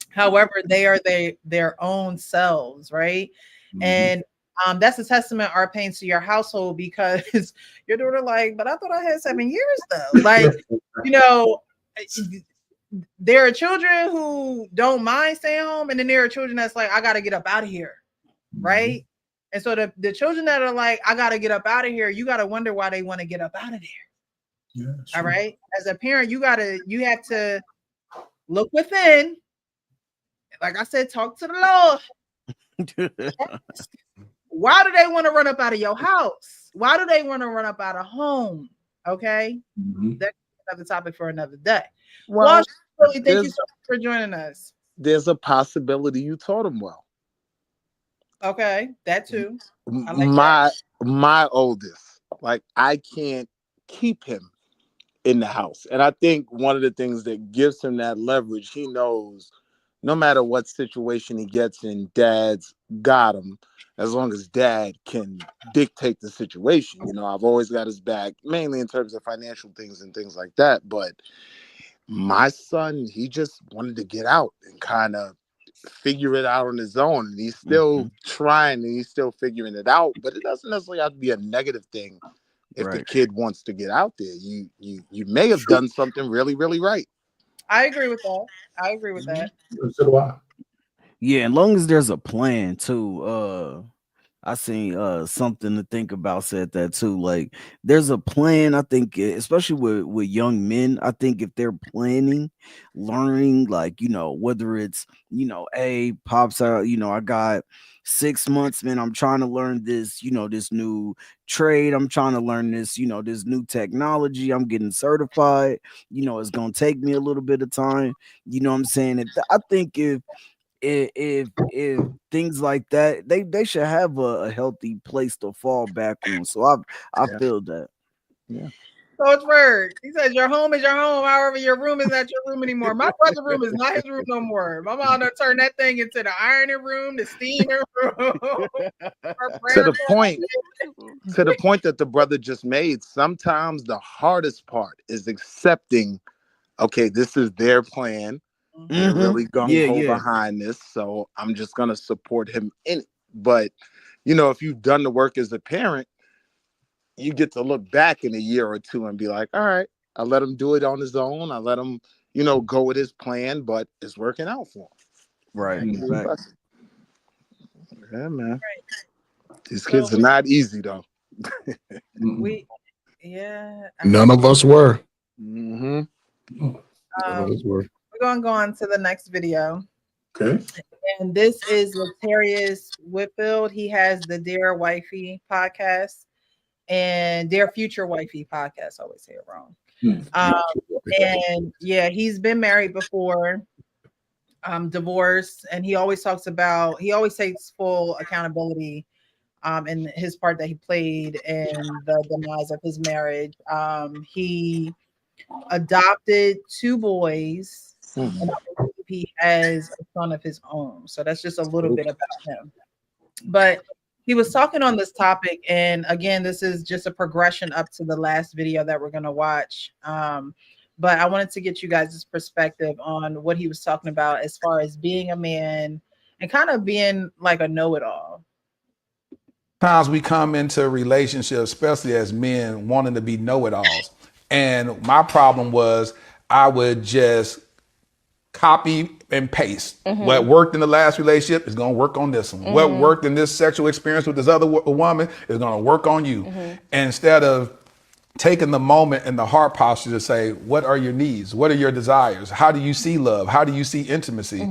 However, they are their own selves, right? And that's a testament, our pain, to your household, because your daughter but I thought I had 7 years though. There are children who don't mind staying home, and then there are children that's like, I gotta get up out of here, right? And so the children that are like, I gotta get up out of here, you gotta wonder why they want to get up out of there. Yeah, sure. All right. As a parent, you have to look within. Like I said, talk to the Lord. Why do they want to run up out of your house? Why do they want to run up out of home? Okay. That's another topic for another day. Well, thank you so much for joining us. There's a possibility you taught him well. Okay, that too. My oldest, I can't keep him in the house. And I think one of the things that gives him that leverage, he knows no matter what situation he gets in, dad's got him, as long as dad can dictate the situation. I've always got his back, mainly in terms of financial things and things like that. But my son, he just wanted to get out and kind of figure it out on his own. And he's still trying, and he's still figuring it out. But it doesn't necessarily have to be a negative thing if the kid wants to get out there. You may have done something really, really right. I agree with that. So do I. Yeah, as long as there's a plan too. I seen something to think about said that too. Like there's a plan, I think, especially with young men. I think if they're planning, learning, like, whether it's, hey, pops out, I got 6 months, man. I'm trying to learn this, this new trade. I'm trying to learn this, this new technology. I'm getting certified. It's gonna take me a little bit of time. You know what I'm saying? I think if things like that, they should have a healthy place to fall back on. So I Yeah. feel that. Yeah. Coach Bird, he says your home is your home. However, your room is not your room anymore. My brother's room is not his room no more. My mom done turned that thing into the ironing room, the steaming room. To the point, that the brother just made, sometimes the hardest part is accepting, okay, this is their plan. They're really gung-ho behind this, so I'm just gonna support him in it. But if you've done the work as a parent, you get to look back in a year or two and be like, all right, I let him do it on his own. I let him, go with his plan, but it's working out for him. Right. Yeah, man. These kids are not easy though. None of us were. Mm-hmm. We're gonna go on to the next video. Okay. And this is Latarius Whitfield. He has the Dear Wifey podcast and Dear Future Wifey podcast. I always say it wrong. And yeah, he's been married before, divorced, and he always takes full accountability in his part that he played in the demise of his marriage. He adopted 2 boys, and I believe he has a son of his own. So that's just a little bit about him. But he was talking on this topic, and again, this is just a progression up to the last video that we're going to watch. But I wanted to get you guys' perspective on what he was talking about as far as being a man and kind of being like a know-it-all. Times we come into relationships, especially as men, wanting to be know-it-alls. And my problem was I would just copy and paste. What worked in the last relationship is going to work on this one. What worked in this sexual experience with this other woman is going to work on you. Instead of taking the moment and the heart posture to say, what are your needs? What are your desires? How do you see love? How do you see intimacy?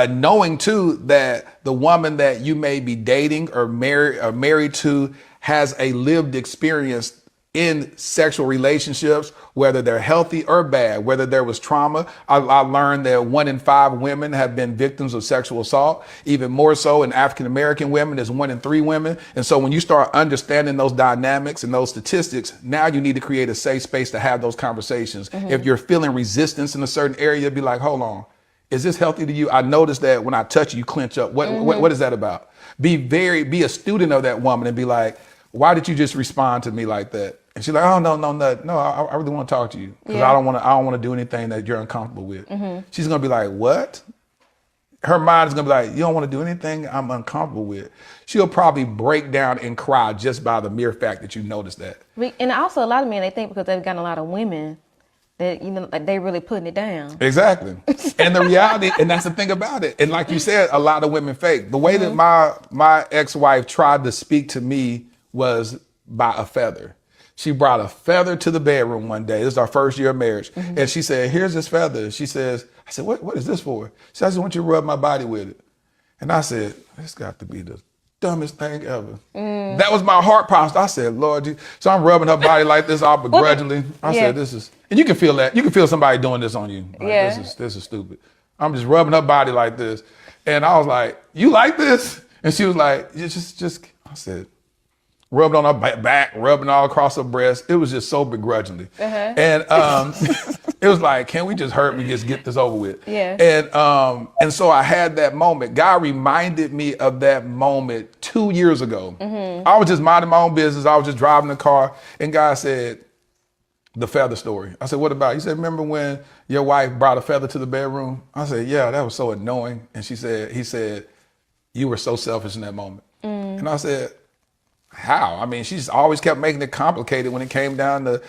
Knowing too that the woman that you may be dating or married to has a lived experience in sexual relationships, whether they're healthy or bad, whether there was trauma. I learned that 1 in 5 women have been victims of sexual assault. Even more so in African-American women, there's 1 in 3 women. And so when you start understanding those dynamics and those statistics, now you need to create a safe space to have those conversations. If you're feeling resistance in a certain area, be like, hold on, is this healthy to you? I noticed that when I touch you, clench up. What is that about? Be a student of that woman and be like, why did you just respond to me like that? And she's like, oh, no, I really want to talk to you because I don't want to do anything that you're uncomfortable with. She's going to be like, what? Her mind is going to be like, you don't want to do anything I'm uncomfortable with. She'll probably break down and cry just by the mere fact that you noticed that. And also a lot of men, they think because they've gotten a lot of women that, like they really putting it down. Exactly. And the reality, and that's the thing about it. And like you said, a lot of women fake. The way that my ex-wife tried to speak to me was by a feather. She brought a feather to the bedroom one day. This is our first year of marriage. And she said, here's this feather. I said, what is this for? She said, I just want you to rub my body with it. And I said, this got to be the dumbest thing ever. That was my heart posture. I said, Lord, so I'm rubbing her body like this all begrudgingly. I said, this is, and you can feel that. You can feel somebody doing this on you. Like, this is stupid. I'm just rubbing her body like this. And I was like, you like this? And she was like, just, I said, rubbed on her back, rubbing all across her breast. It was just so begrudgingly. And it was like, can we just hurt me, just get this over with? And so I had that moment. God reminded me of that moment 2 years ago. I was just minding my own business. I was just driving the car, and God said, the feather story. I said, what about it? He said, remember when your wife brought a feather to the bedroom? I said, yeah, that was so annoying. And he said, you were so selfish in that moment. And I said, how? I mean, she's always kept making it complicated when it came down to,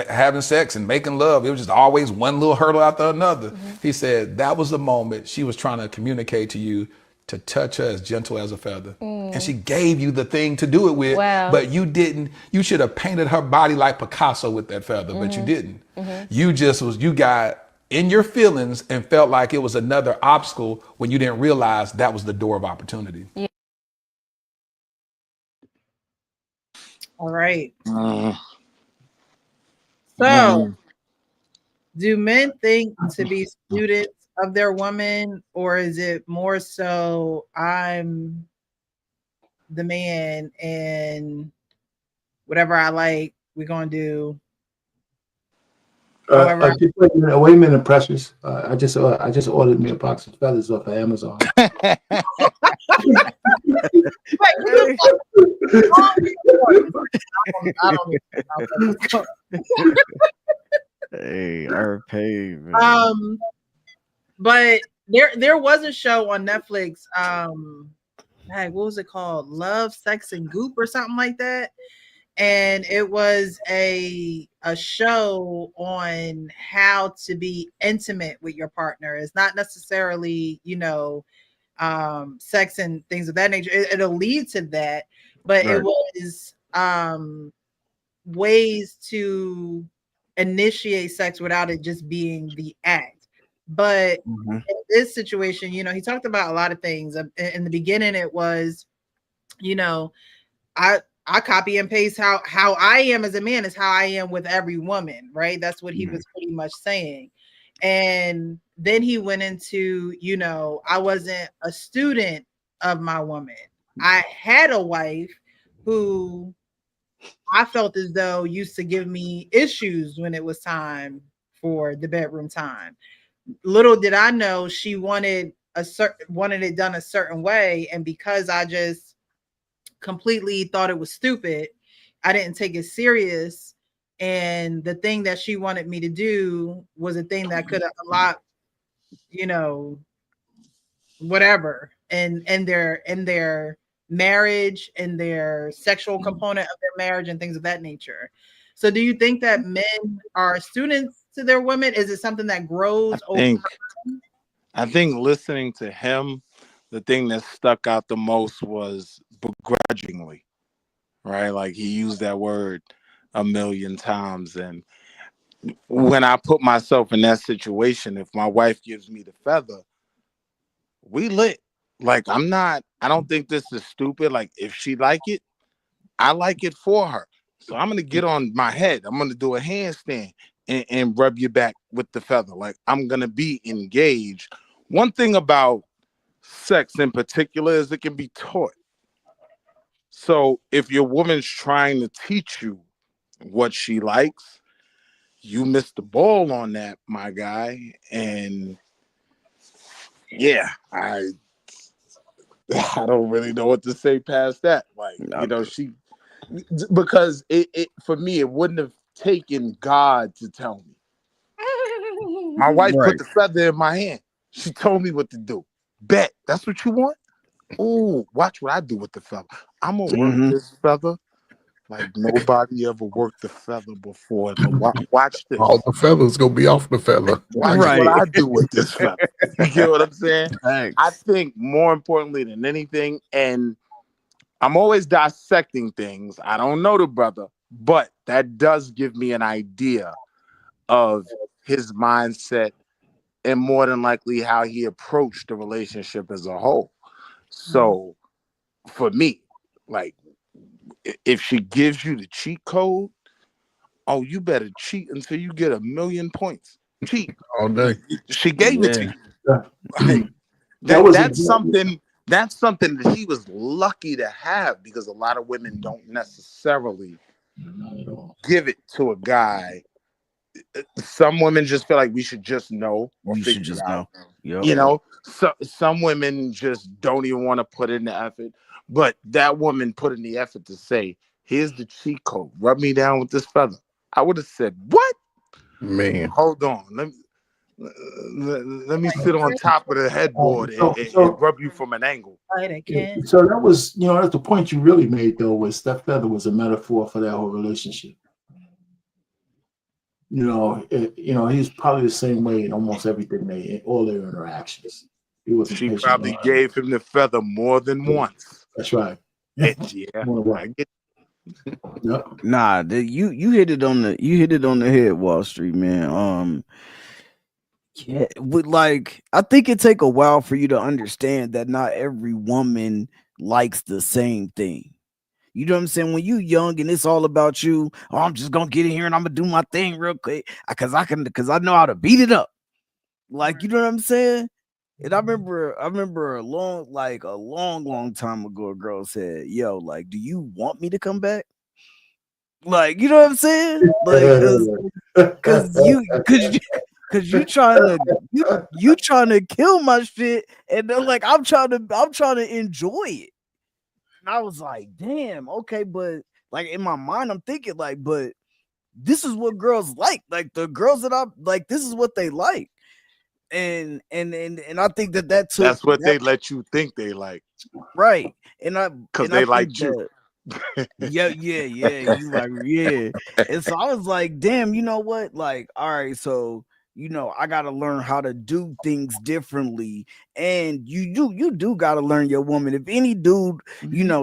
having sex and making love. It was just always one little hurdle after another. He said that was the moment she was trying to communicate to you to touch her as gentle as a feather. And she gave you the thing to do it with, Wow. but you didn't. You should have painted her body like Picasso with that feather, but you didn't. You got in your feelings and felt like it was another obstacle when you didn't realize that was the door of opportunity. Yeah. All right. Mm. So, do men think to be students of their woman, or is it more so I'm the man and whatever I like, we're gonna do? However, Just wait a minute, Precious. I just ordered me a box of feathers off of Amazon. Hey, our pay, man. But there was a show on Netflix. What was it called? Love, Sex, and Goop or something like that. And it was a show on how to be intimate with your partner. It's not necessarily, sex and things of that nature. It'll lead to that, but it was ways to initiate sex without it just being the act. But in this situation, he talked about a lot of things. In the beginning, it was, I copy and paste how I am as a man is how I am with every woman, right? That's what he was pretty much saying. And then he went into, I wasn't a student of my woman. I had a wife who I felt as though used to give me issues when it was time for the bedroom time. Little did I know she wanted it done a certain way, and because I just completely thought it was stupid, I didn't take it serious. And the thing that she wanted me to do was a thing that could have unlocked, whatever, and their marriage and their sexual component of their marriage and things of that nature. So do you think that men are students to their women? Is it something that grows over time? I think listening to him, the thing that stuck out the most was begrudgingly, right? Like he used that word a million times. And when I put myself in that situation, if my wife gives me the feather, we lit. Like I don't think this is stupid. Like if she like it, I like it for her. So I'm gonna get on my head. I'm gonna do a handstand and rub your back with the feather. Like I'm gonna be engaged. One thing about sex in particular is it can be taught. So if your woman's trying to teach you what she likes, you missed the ball on that, my guy. And yeah, I don't really know what to say past that. Like, because it for me, it wouldn't have taken God to tell me. My wife put the feather in my hand. She told me what to do. Bet. That's what you want? Ooh, watch what I do with the feather. I'm going to work this feather like nobody ever worked the feather before. Watch this. All the feathers gonna be off the feather. Watch what I do with this feather. You get what I'm saying? I think more importantly than anything, and I'm always dissecting things. I don't know the brother, but that does give me an idea of his mindset and more than likely how he approached the relationship as a whole. So for me, like if she gives you the cheat code, oh, you better cheat until you get 1,000,000 points. Cheat all day. She gave it to you. That's something that he was lucky to have, because a lot of women don't necessarily give it to a guy. Some women just feel like we should just know. You should just know. Yep. You know, so some women just don't even want to put in the effort. But that woman put in the effort to say, here's the cheat code. Rub me down with this feather. I would have said, what? Man. Hold on. Let me sit on top of the headboard and rub you from an angle. So that was, that's the point you really made, though, was that feather was a metaphor for that whole relationship. He's probably the same way in almost everything all their interactions. He wasn't She patient probably enough. gave him the feather more than once. That's right. Yeah, Right. I get. Yep. Nah, you hit it on the head, Wall Street man. Yeah, with like I think it take a while for you to understand that not every woman likes the same thing. You know what I'm saying? When you young and it's all about you, oh, I'm just gonna get in here and I'm gonna do my thing real quick because I know how to beat it up. Like, you know what I'm saying? And I remember a long time ago, a girl said, "Yo, like, do you want me to come back?" Like, you know what I'm saying? Like, cause you trying to kill my shit, and they're like, I'm trying to enjoy it. And I was like, damn, okay, but like in my mind, I'm thinking like, but this is what girls like. Like the girls that I like, this is what they like. And I think that That's what they let you think they like, right. because they liked you. Yeah. You like, yeah. And so I was like, damn, you know what? Like, all right, so I gotta learn how to do things differently. And you do gotta learn your woman. If any dude,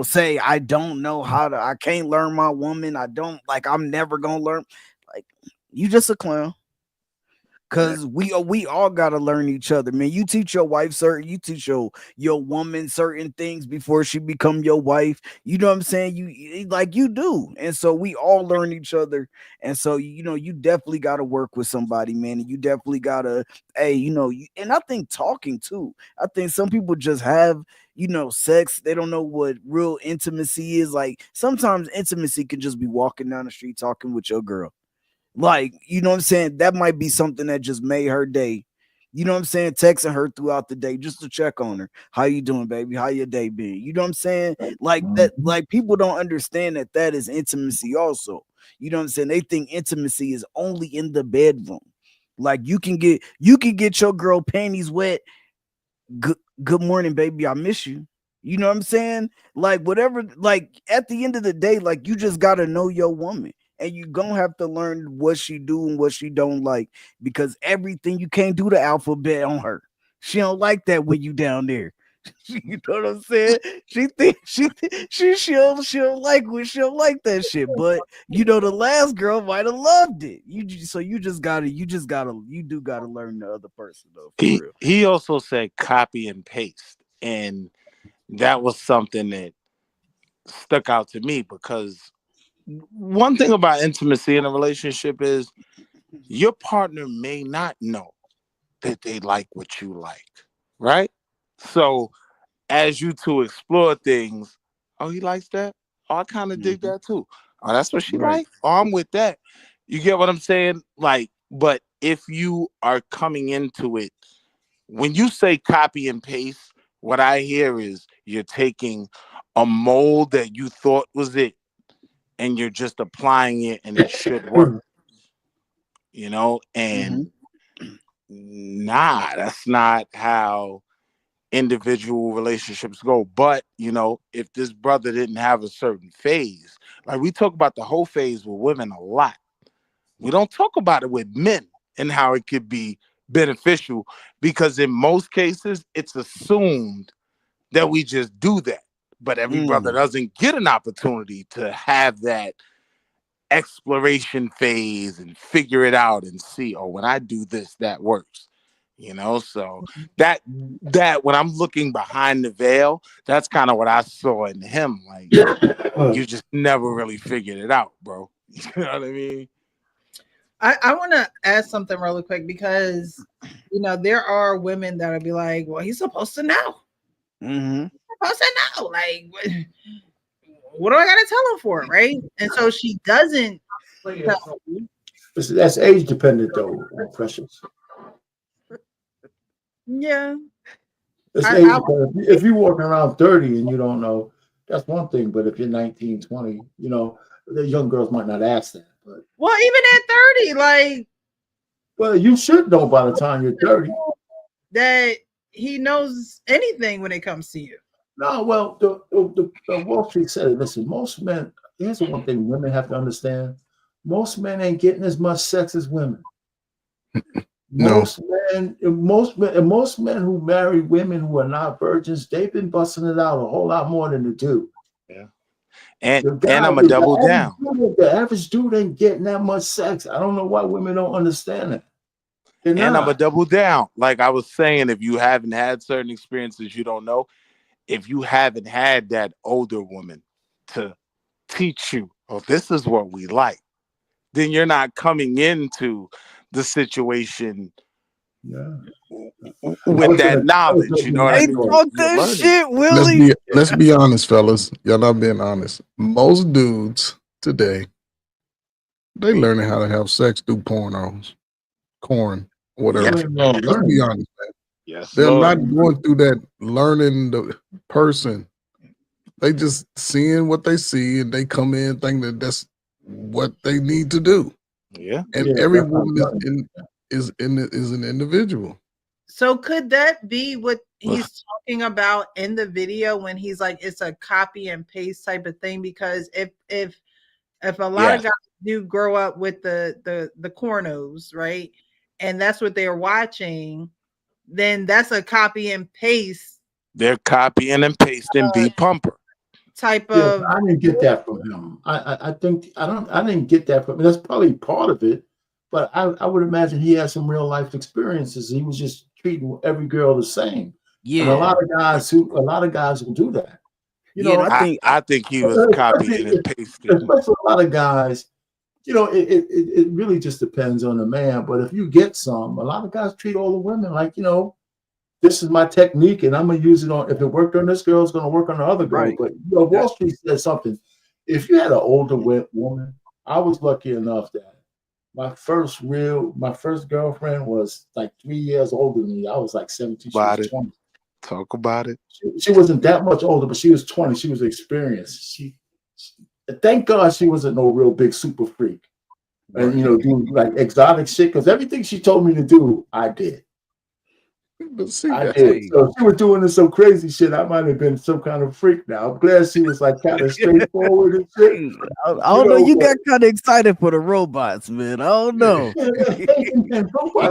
say I don't know I can't learn my woman, I'm never gonna learn, like, you just a clown. Cause we all gotta learn each other, man. You teach your wife you teach your woman certain things before she become your wife. You know what I'm saying? You do, and so we all learn each other. And so you definitely gotta work with somebody, man. And you definitely gotta, and I think talking too. I think some people just have sex. They don't know what real intimacy is. Like sometimes intimacy can just be walking down the street talking with your girl. Like, you know what I'm saying? That might be something that just made her day. You know what I'm saying? Texting her throughout the day just to check on her. How you doing, baby? How your day been? You know what I'm saying? Like that, like people don't understand that is intimacy also. You know what I'm saying? They think intimacy is only in the bedroom. Like you can get your girl panties wet. Good morning, baby. I miss you. You know what I'm saying? Like whatever, like at the end of the day, like you just gotta know your woman. And you gonna have to learn what she do and what she don't like, because everything, you can't do the alphabet on her. She don't like that when you down there. You know what I'm saying? She'll like that shit. But the last girl might have loved it. You do gotta learn the other person though. For real. He also said copy and paste, and that was something that stuck out to me, because one thing about intimacy in a relationship is your partner may not know that they like what you like, right? So as you two explore things, oh, he likes that. Oh, I kind of dig that too. Oh, that's what she like. Oh, I'm with that. You get what I'm saying? Like, but if you are coming into it, when you say copy and paste, what I hear is you're taking a mold that you thought was it, and you're just applying it, and it should work. And that's not how individual relationships go. But if this brother didn't have a certain phase, like we talk about the whole phase with women a lot, we don't talk about it with men and how it could be beneficial, because in most cases it's assumed that we just do that, but every brother doesn't get an opportunity to have that exploration phase and figure it out and see, oh, when I do this, that works. So that when I'm looking behind the veil, that's kind of what I saw in him. Like, you just never really figured it out, bro. You know what I mean? I want to add something really quick, because there are women that'll be like, well, he's supposed to know. He's supposed to know. Like, what do I gotta tell him for, right? And so she doesn't tell you. That's age dependent though, Precious. Yeah. It's age dependent. If you're walking around 30 and you don't know, that's one thing. But if you're 19, 20, the young girls might not ask that. But well, even at 30, like, well, you should know by the time you're 30 that he knows anything when it comes to you. No, well, the Wall Street said it. Listen, most men, here's the one thing women have to understand. Most men ain't getting as much sex as women. No. Most men who marry women who are not virgins, they've been busting it out a whole lot more than the dude. Yeah. And The guy, I'm a double down. The average dude ain't getting that much sex. I don't know why women don't understand that. And I'm a double down. Like I was saying, if you haven't had certain experiences, you don't know. If you haven't had that older woman to teach you, oh, this is what we like, then you're not coming into the situation with that knowledge. You know what I mean? Talk You're that learning. shit, Willie. Let's be honest, fellas. Y'all not being honest. Most dudes today, they learning how to have sex through pornos, corn, whatever. Yes. Let's be honest, man. Yes, They're Lord. not going through that learning the person. They just seeing what they see, and they come in thinking that that's what they need to do. Yeah. And every woman is an individual. So could that be what he's talking about in the video when he's like, it's a copy and paste type of thing? Because if a lot of guys do grow up with the cornos, right, and that's what they're watching, then that's a copy and paste. They're copying and pasting beat pumper type of. I didn't get that from him. I think I didn't get that from him. That's probably part of it, but I would imagine he had some real life experiences. He was just treating every girl the same. Yeah, and a lot of guys will do that. You know, I think he was copying and pasting. Especially a lot of guys. You know, it really just depends on the man. But if you get some, a lot of guys treat all the women like, you know, this is my technique, and I'm gonna use it on. If it worked on this girl, it's gonna work on the other girl. Right. But you know, Wall Street said something. If you had an older woman, I was lucky enough that my first girlfriend was like 3 years older than me. I was like 17. She was 20. Talk about it. She wasn't that much older, but she was 20. She was experienced. Thank God she wasn't no real big super freak, and you know, do like exotic shit. Because everything she told me to do, I did. I did. So if she was doing some crazy shit, I might have been some kind of freak. Now I'm glad she was like kind of straightforward and shit. I don't know. You got kind of excited for the robots, man. I don't know. My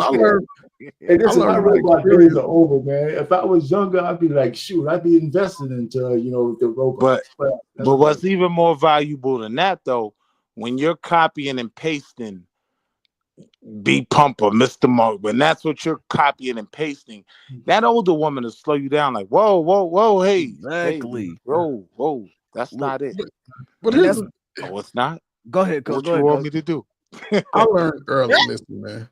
robot days are over, man. If I was younger, I'd be like, shoot, I'd be invested into the robots. But what's even more valuable than that, though, when you're copying and pasting beat pumper, Mr. Mo, when that's what you're copying and pasting, that older woman will slow you down. Like, whoa, hey, exactly, hey, whoa, that's not it. But it's not. Go ahead. What you want me to do? I learned early. Listen, man.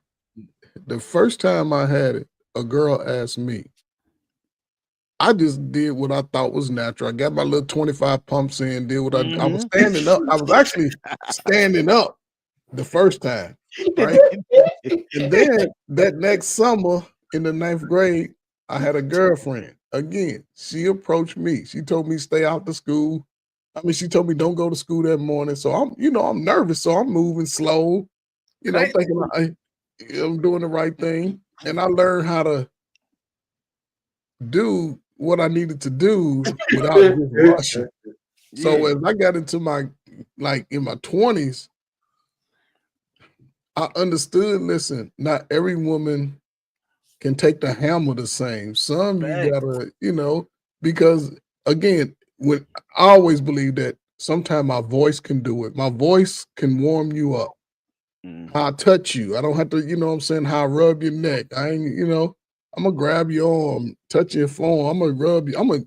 The first time I had it, a girl asked me. I just did what I thought was natural. I got my little 25 pumps in, did what I was standing up. I was actually standing up the first time. Right? And then that next summer in the 9th grade, I had a girlfriend. Again, she approached me. She told me stay out the school. I mean, she told me don't go to school that morning. So I'm nervous. So I'm moving slow. I'm thinking I'm doing the right thing. And I learned how to do what I needed to do without just rushing. So as I got into in my 20s, I understood, listen, not every woman can take the hammer the same. Some you gotta, because again, I always believe that sometimes my voice can do it. My voice can warm you up. How I touch you. I don't have to, how I rub your neck. I ain't, I'm gonna grab your arm, touch your phone. I'm gonna rub you. I'm gonna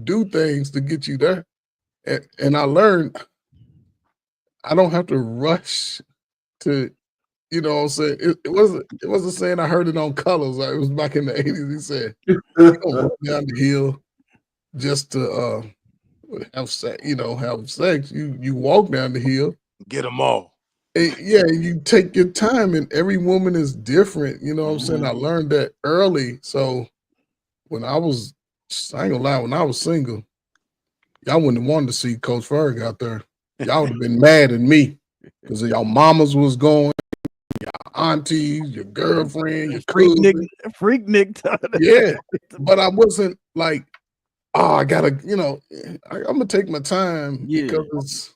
do things to get you there. And I learned I don't have to rush to, what I'm saying? It wasn't saying I heard it on Colors. It was back in the 80s. He said, you don't walk down the hill just to have sex, have sex. You walk down the hill. Get them all. Mm-hmm. And you take your time, and every woman is different. You know what I'm saying? I learned that early. So when I ain't gonna lie, when I was single, y'all wouldn't have wanted to see Coach Ferg out there. Y'all would have been mad at me because y'all mamas was going, your aunties, your girlfriend, your cousin. Freak Nick. Yeah, but I wasn't like, I gotta, I'm gonna take my time because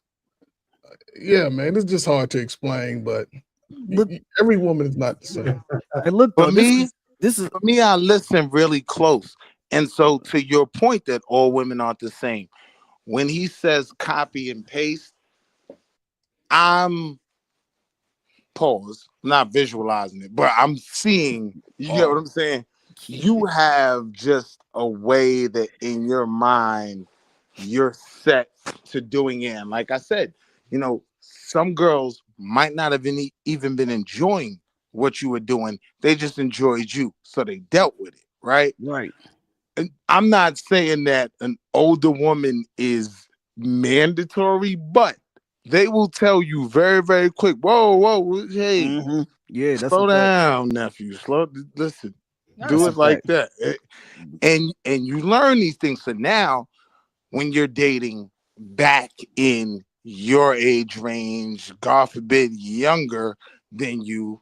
it's, man, it's just hard to explain. But Look, Every woman is not the same. and look For though, me, this is for me, I listen really close. And so to your point that all women aren't the same, when he says copy and paste, I'm pause, not visualizing it, but I'm seeing, you get what I'm saying? You have just a way that in your mind you're set to doing it. And like I said, some girls might not have even been enjoying what you were doing. They just enjoyed you. So they dealt with it, right? right. And I'm not saying that an older woman is mandatory, but they will tell you very, very quick, whoa, hey, Yeah, that's a slow fact. down, nephew. Listen, That's do That's a it like fact. that. And you learn these things. So now when you're dating back in your age range, God forbid, younger than you,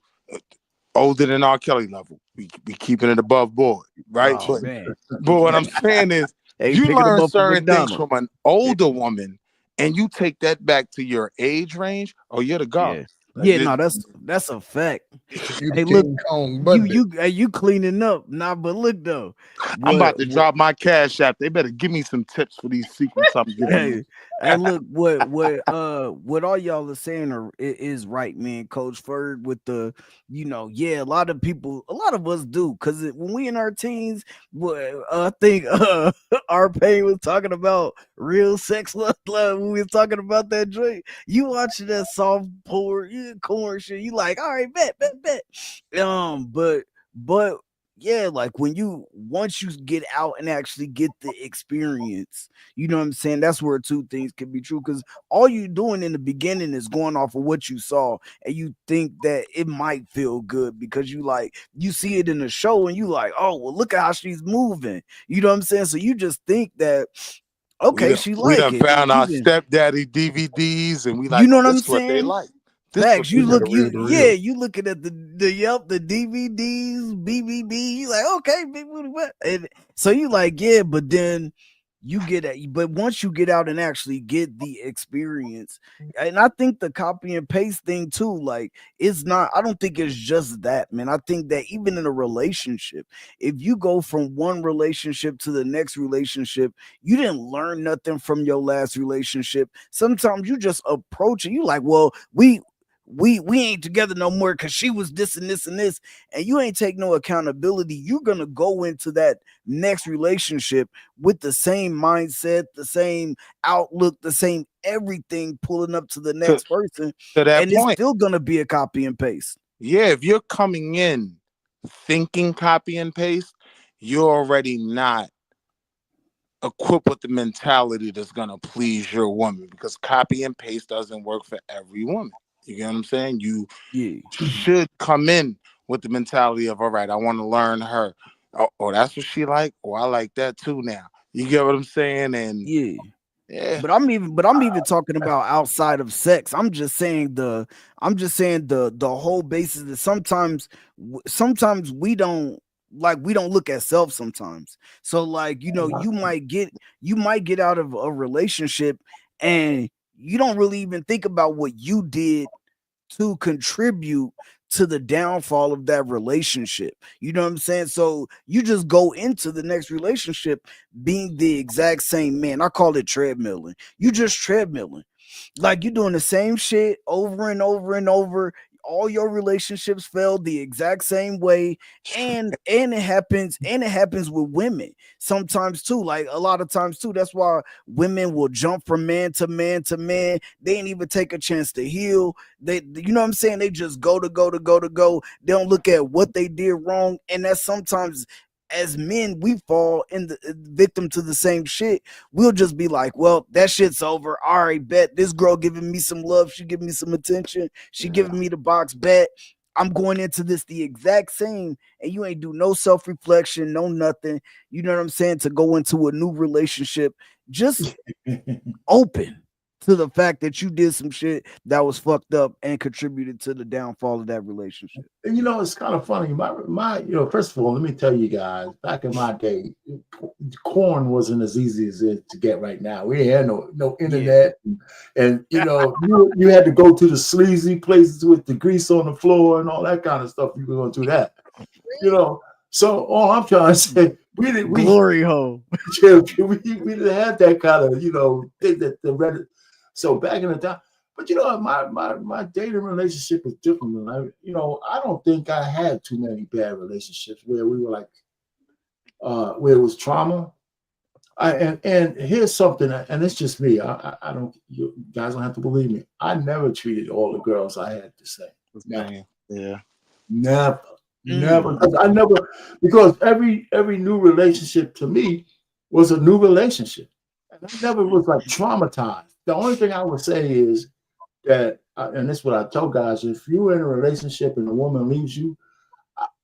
older than R. Kelly level, we keeping it above board, right? Oh But man. what I'm saying is, Hey, you picking them learn up from certain things McDonald's. from an older woman, and you take that back to your age range. Oh, you're the Yeah. goddess. Yeah, no, that's a fact. You the Hey, look, King Kong Bundy. you cleaning up. Nah, but look though. I'm about to What drop my cash app. They better give me some tips for these secrets I'm giving them. hey, look, what all y'all are saying is right, man. Coach Ferg with the, yeah, a lot of us do, because when we in our teens, I think our pain was talking about real sex love when we was talking about that joint. You watching that soft corn shit, you like, all right, bet. But yeah, like once you get out and actually get the experience, you know what I'm saying? That's where two things can be true, because all you're doing in the beginning is going off of what you saw, and you think that it might feel good because you see it in the show and you like, oh well, look at how she's moving. You know what I'm saying? So you just think that, okay, she We like done it. found our stepdaddy DVDs, and we You like, know oh, what I'm this is what they saying? like. This what Facts. they like. You looking at the DVDs, BBD. You like, okay, big booty, what? And so you like, yeah, but then but once you get out and actually get the experience, and I think the copy and paste thing too, like, it's not, I don't think it's just that, man. I think that even in a relationship, if you go from one relationship to the next relationship, you didn't learn nothing from your last relationship. Sometimes you just approach it, you like, well, we ain't together no more because she was this and this and this, and you ain't take no accountability. You're gonna go into that next relationship with the same mindset, the same outlook, the same everything, pulling up to the To, next person, to that and it's point, still gonna be a copy and paste. yeah, if you're coming in thinking copy and paste, you're already not equipped with the mentality that's gonna please your woman, because copy and paste doesn't work for every woman. You get what I'm saying? You Yeah, should come in with the mentality of, all right, I want to learn her. Oh, that's what she like. Oh, I like that too now. You get what I'm saying? And yeah. yeah, But I'm even talking about outside of sex. I'm just saying the whole basis that sometimes we don't look at self sometimes. So like, you might get out of a relationship and you don't really even think about what you did to contribute to the downfall of that relationship. You know what I'm saying? So you just go into the next relationship being the exact same man. I call it treadmilling. You just treadmilling. Like, you're doing the same shit over and over and over. All your relationships fail the exact same way, and it happens with women sometimes too. Like, a lot of times too. That's why women will jump from man to man to man. They ain't even take a chance to heal. You know what I'm saying? They just go to go to go to go. They don't look at what they did wrong, and that's sometimes, as men, we fall in the victim to the same shit. We'll just be like, well, that shit's over. All right, bet. This girl giving me some love. She giving me some attention. She giving me the box, bet. I'm going into this the exact same, and you ain't do no self-reflection, no nothing. You know what I'm saying? To go into a new relationship, just open to the fact that you did some shit that was fucked up and contributed to the downfall of that relationship. And it's kind of funny. My first of all, let me tell you guys, back in my day, corn wasn't as easy as it to get right now. We had no internet, and you had to go to the sleazy places with the grease on the floor and all that kind of stuff. You were going to do that, So all I'm trying to say, we glory hole. we didn't have that kind of thing that the Reddit. So back in the time. But my dating relationship is different than I don't think I had too many bad relationships where we were like where it was trauma. And here's something, and it's just me. I don't, you guys don't have to believe me. I never treated all the girls I had the same. Never. Yeah. Never. I never, because every new relationship to me was a new relationship. And I never was like traumatized. The only thing I would say is that, and this is what I tell guys: if you're in a relationship and a woman leaves you,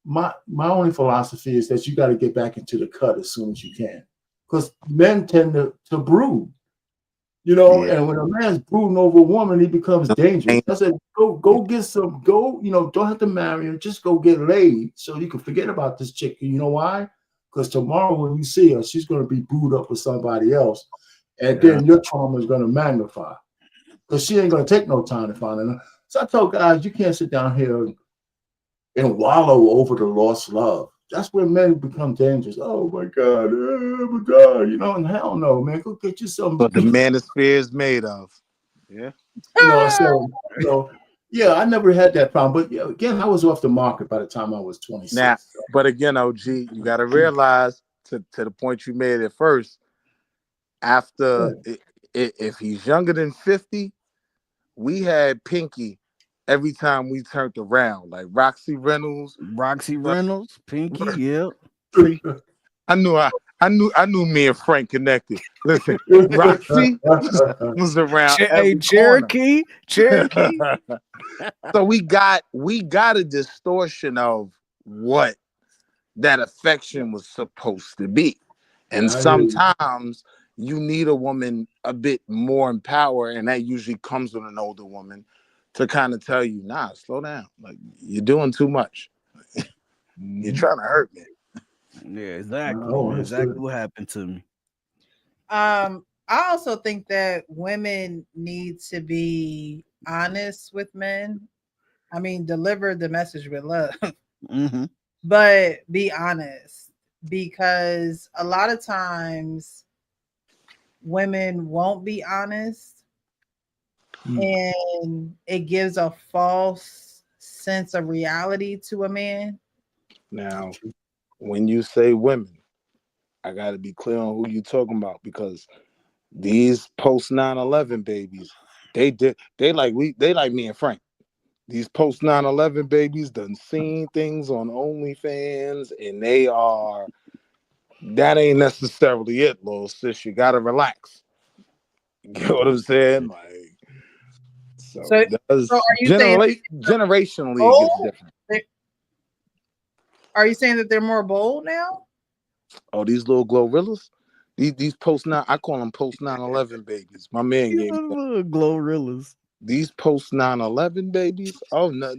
my only philosophy is that you got to get back into the cut as soon as you can, because men tend to brood, and when a man's brooding over a woman, he becomes dangerous. I said, go get some, don't have to marry her, just go get laid so you can forget about this chick. You know why? Because tomorrow when you see her, she's going to be booed up with somebody else, and then your trauma is going to magnify. Because she ain't going to take no time to find her. So I told guys, you can't sit down here and wallow over the lost love. That's where men become dangerous. Oh my God, and hell no, man. Go get you something. But the manosphere is made of. Yeah. I never had that problem. But again, I was off the market by the time I was 26. Now, but again, OG, you got to realize to the point you made at first, after if he's younger than 50, we had Pinky every time we turned around, like Roxy Reynolds, Pinky, yeah. I knew me and Frank connected. Listen, Roxy was around every Cherokee. So we got a distortion of what that affection was supposed to be, and sometimes you need a woman a bit more in power, and that usually comes with an older woman to kind of tell you, nah, slow down. Like, you're doing too much. You're trying to hurt me. Yeah, exactly. Exactly what happened to me. I also think that women need to be honest with men. I mean, deliver the message with love, but be honest, because a lot of times women won't be honest, and it gives a false sense of reality to a man. Now, when you say women, I got to be clear on who you're talking about, because these post 9/11 babies, they like me and Frank. These post 9/11 babies done seen things on OnlyFans, and that ain't necessarily it, little sis. You gotta relax. You get what I'm saying? Like, so are you generationally it gets different. Are you saying that they're more bold now? Oh, these little Glorillas? These post 9, I call them post 9/11 babies. My man gave me Glorillas. These post 9/11 babies. Oh no,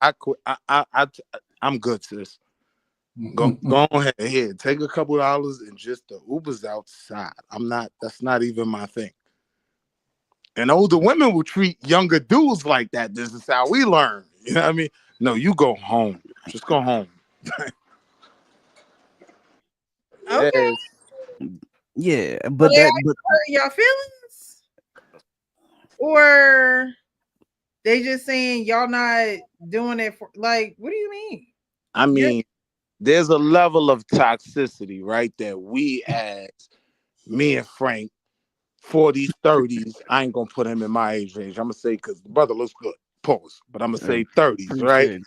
I quit. I'm good, sis. Go ahead here. Take a couple dollars and just the Uber's outside. That's not even my thing. And older women will treat younger dudes like that. This is how we learn. You know what I mean? No, you go home. Just go home. Okay. Yeah, but y'all feelings, or they just saying y'all not doing it for, like, what do you mean? I mean, there's a level of toxicity, right? That we as me and Frank, 40s, 30s, I ain't gonna put him in my age range. I'm gonna say, because the brother looks good, pause, but I'm gonna say 30s, right?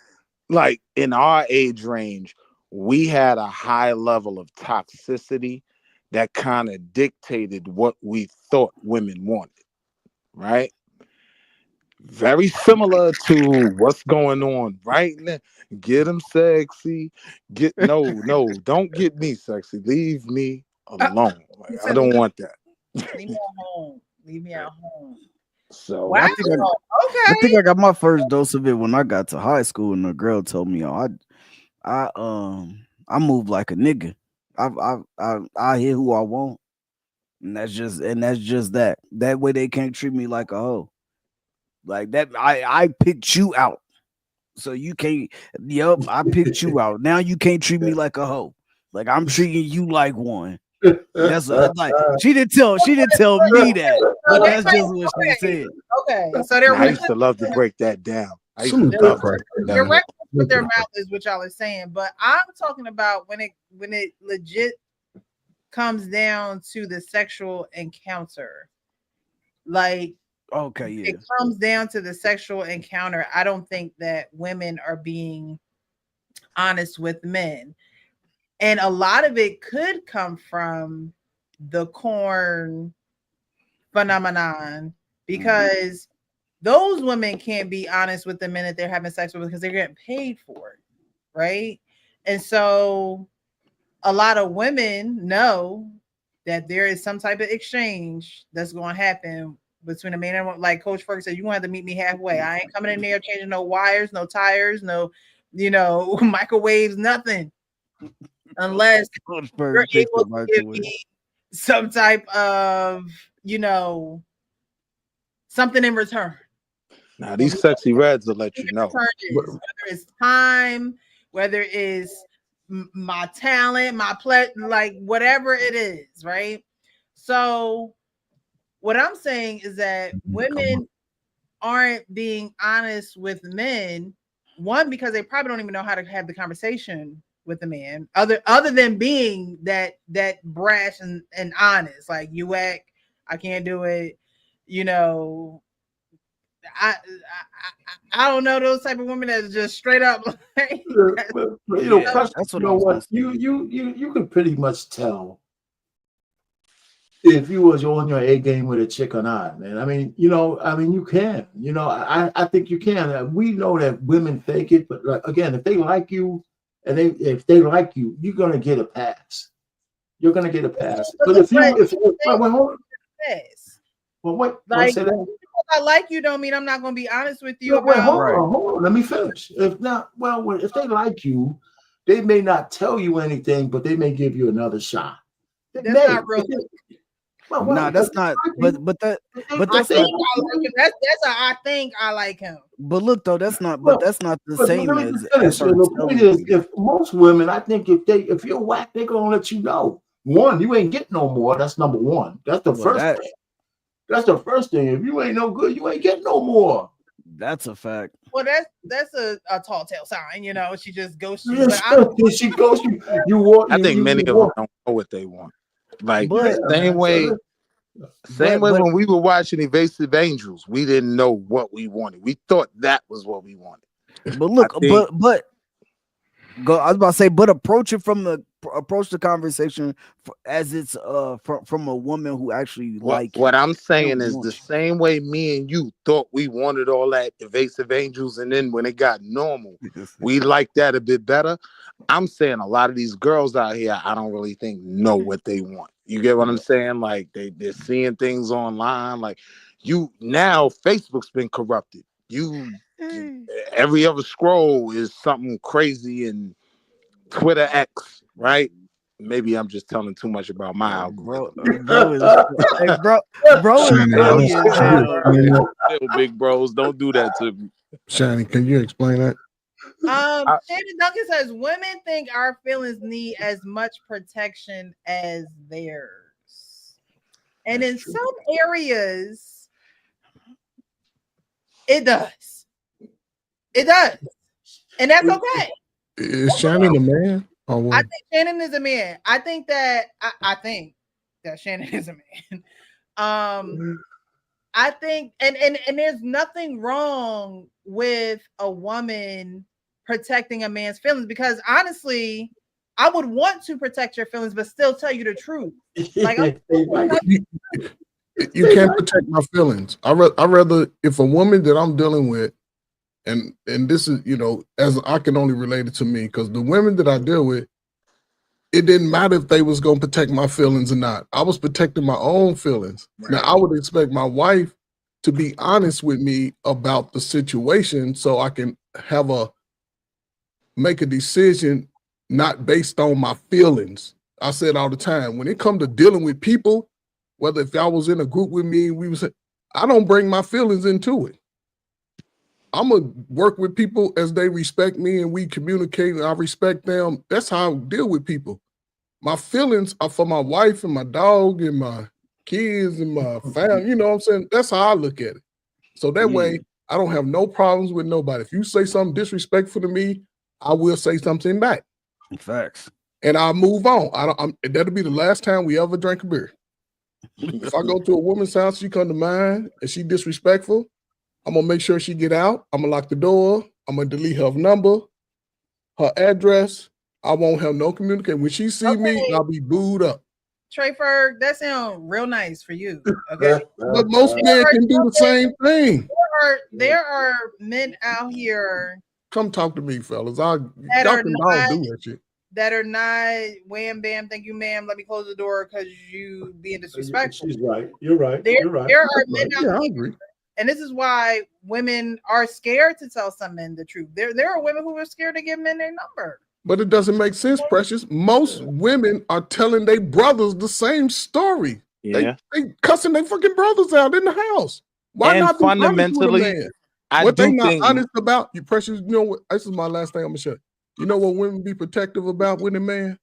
Like, in our age range, we had a high level of toxicity that kind of dictated what we thought women wanted, right? Very similar to what's going on right now. Get them sexy. No, don't get me sexy. Leave me alone. Like, I don't want that. Leave me at home. Leave me at home. So Wow. I think I got my first dose of it when I got to high school, and the girl told me, I move like a nigga. I hit who I want, and that's just that. That way they can't treat me like a hoe. Like that, I picked you out, so you can't. Yup, I picked you out. Now you can't treat me like a hoe. Like I'm treating you like one. That's like she didn't tell me that, but that's just what she said. Okay, so they're I used to love to break that down. I used Salute to that love crack. You're reckless with their mouth is what y'all are saying, but I'm talking about when it legit comes down to the sexual encounter. Like, okay, yeah, it comes down to the sexual encounter. I don't think that women are being honest with men, and a lot of it could come from the corn phenomenon because those women can't be honest with the men that they're having sex with because they're getting paid for it, right? And so a lot of women know that there is some type of exchange that's going to happen between a man and woman. Like Coach Ferguson said, you're going to have to meet me halfway. I ain't coming in there changing no wires, no tires, no, microwaves, nothing. Unless you're able to give me some type of, something in return. Now these sexy reds will let you know. Whether it's time, whether it's my talent, my pleasure, like whatever it is, right? So what I'm saying is that women aren't being honest with men. One, because they probably don't even know how to have the conversation with a man, other than being that brash and honest. Like, you act, I can't do it. I don't know those type of women that's just straight up. Like, that's what what you can pretty much tell if you was on your A game with a chick or not, man. I mean, you can. I think you can. We know that women fake it, but again, if they like you, and if they like you, you're gonna get a pass. You're gonna get a pass. But like, say that? I like you don't mean I'm not going to be honest with you about. Hold on. Let me finish. If they like you, they may not tell you anything, but they may give you another shot. That's not real. That's not. But that's I think I like him. But look though, that's not. But that's not the same as. The point is, if most women, I think if you're whack, they're gonna let you know. One, you ain't getting no more. That's number one. That's the first thing. That's the first thing. If you ain't no good, you ain't getting no more. That's a fact. Well, that's a tall tale sign. She just ghosts you. She ghosts you. I think many of them don't know what they want. Like same way when we were watching Evasive Angels, we didn't know what we wanted. We thought that was what we wanted. But look, but go. I was about to say, but approach the conversation as it's from a woman who actually what I'm saying is the same way me and you thought we wanted all that Evasive Angels, and then when it got normal, we liked that a bit better. I'm saying a lot of these girls out here, I don't really think know what they want. You get what I'm saying? Like they're seeing things online. Like now Facebook's been corrupted. Every other scroll is something crazy, and Twitter X, right? Maybe I'm just telling too much about my algorithm. Big bros, don't do that to me. Shani, can you explain that? Shannon Duncan says women think our feelings need as much protection as theirs, and in some areas, it does. It does, and that's okay. Is Shannon a man? Or what? I think Shannon is a man. I think that Shannon is a man. I think, and there's nothing wrong with a woman protecting a man's feelings, because honestly, I would want to protect your feelings, but still tell you the truth. Like, you can't protect my feelings. I rather if a woman that I'm dealing with, and this is, as I can only relate it to me, because the women that I deal with, it didn't matter if they was gonna protect my feelings or not. I was protecting my own feelings. Right. Now I would expect my wife to be honest with me about the situation so I can make a decision not based on my feelings. I said all the time, when it comes to dealing with people, whether if y'all was in a group with me, I don't bring my feelings into it. I'm gonna work with people as they respect me and we communicate and I respect them. That's how I deal with people. My feelings are for my wife and my dog and my kids and my family. You know what I'm saying? That's how I look at it. So that way, I don't have no problems with nobody. If you say something disrespectful to me, I will say something back. Facts. And I'll move on. That'll be the last time we ever drink a beer. If I go to a woman's house, she come to mine and she disrespectful, I'm gonna make sure she get out. I'm gonna lock the door. I'm gonna delete her number, her address. I won't have no communication. When she see me, I'll be booed up. Trey Ferg, that sounds real nice for you. Okay. But most men can do the same thing. There are men out here. Come talk to me, fellas. Y'all can do that shit. That are not wham bam, thank you, ma'am. Let me close the door because you being disrespectful. She's right. You're right. There are men out I here, agree. and this is why women are scared to tell some men the truth. There are women who are scared to give men their number. But it doesn't make sense, Precious. Most women are telling their brothers the same story. Yeah. They cussing their fucking brothers out in the house. Why And not be fundamentally, honest with a man? I What do they not think honest about, you Precious, you know what? This is my last thing I'm gonna share. You know what women be protective about with a man?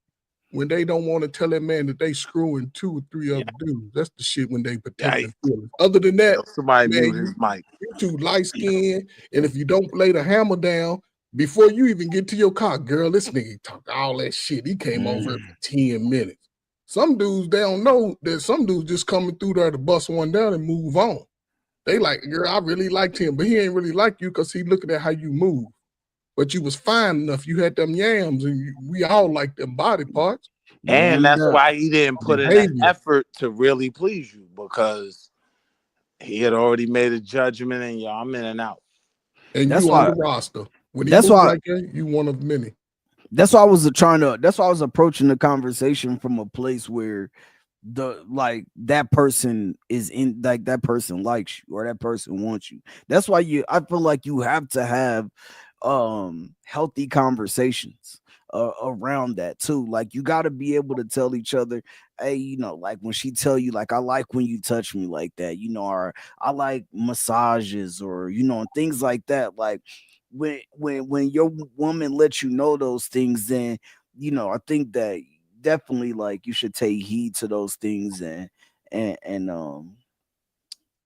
When they don't want to tell that man that they screwing 2 or 3 other dudes. That's the shit when they protect their feelings. Other than that, somebody man, mute his mic. you too light skinned, and if you don't lay the hammer down before you even get to your car, girl, this nigga talk all that shit. He came over for 10 minutes. Some dudes, they don't know that some dudes just coming through there to bust one down and move on. They like, girl, I really liked him, but he ain't really like you because he looking at how you move. But you was fine enough. You had them yams, and we all like them body parts. And that's why he didn't put in that effort to really please you, because he had already made a judgment and y'all, I'm in and out. And That's you why- on the roster. When he that's moves why- like that, you one of many. That's why I was approaching the conversation from a place where that person is in, like, that person likes you or that person wants you. That's why I feel like you have to have healthy conversations around that too. Like, you got to be able to tell each other, hey, you know, like when she tell you, like, I like when you touch me like that, you know, or I like massages, or, you know, and things like that. Like, when your woman lets you know those things, then, you know, I think that definitely, like, you should take heed to those things and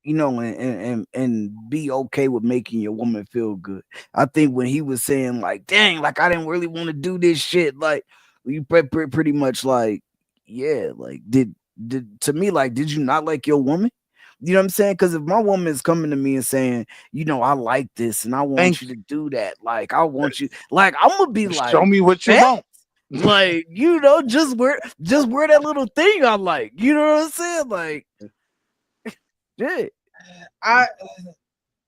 you know, and be okay with making your woman feel good. I think when he was saying, like, dang, like, I didn't really want to do this shit, like, you pretty much like, yeah, like, did to me, like, did you not like your woman? You know what I'm saying? Because if my woman is coming to me and saying, you know, I like this and I want you to do that, like, I want you, like, I'm gonna be like, show me what you want. Like, you know, just wear that little thing I like. You know what I'm saying? Like, yeah.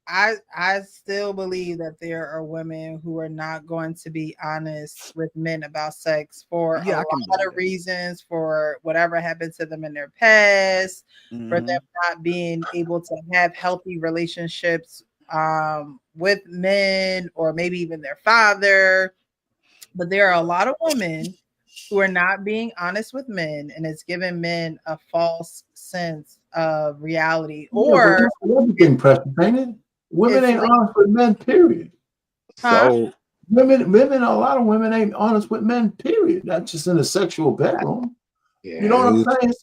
I still believe that there are women who are not going to be honest with men about sex for a lot of reasons, for whatever happened to them in their past, for them not being able to have healthy relationships with men, or maybe even their father. But there are a lot of women who are not being honest with men, and it's giving men a false sense of reality. Or everything, precious, ain't it? Women ain't honest with men, period. So women, a lot of women ain't honest with men, period. Not just in the sexual bedroom. You know what I'm saying?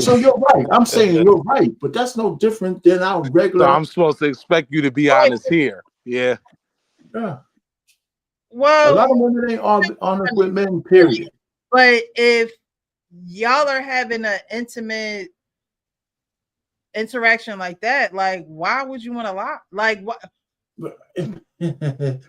So you're right. I'm saying you're right, but that's no different than our regular. So I'm supposed to expect you to be honest here. Yeah. Yeah. Well, a lot of women ain't honest with men, period. But if y'all are having an intimate interaction like that, like, why would you want to lie? Like, what? Why? You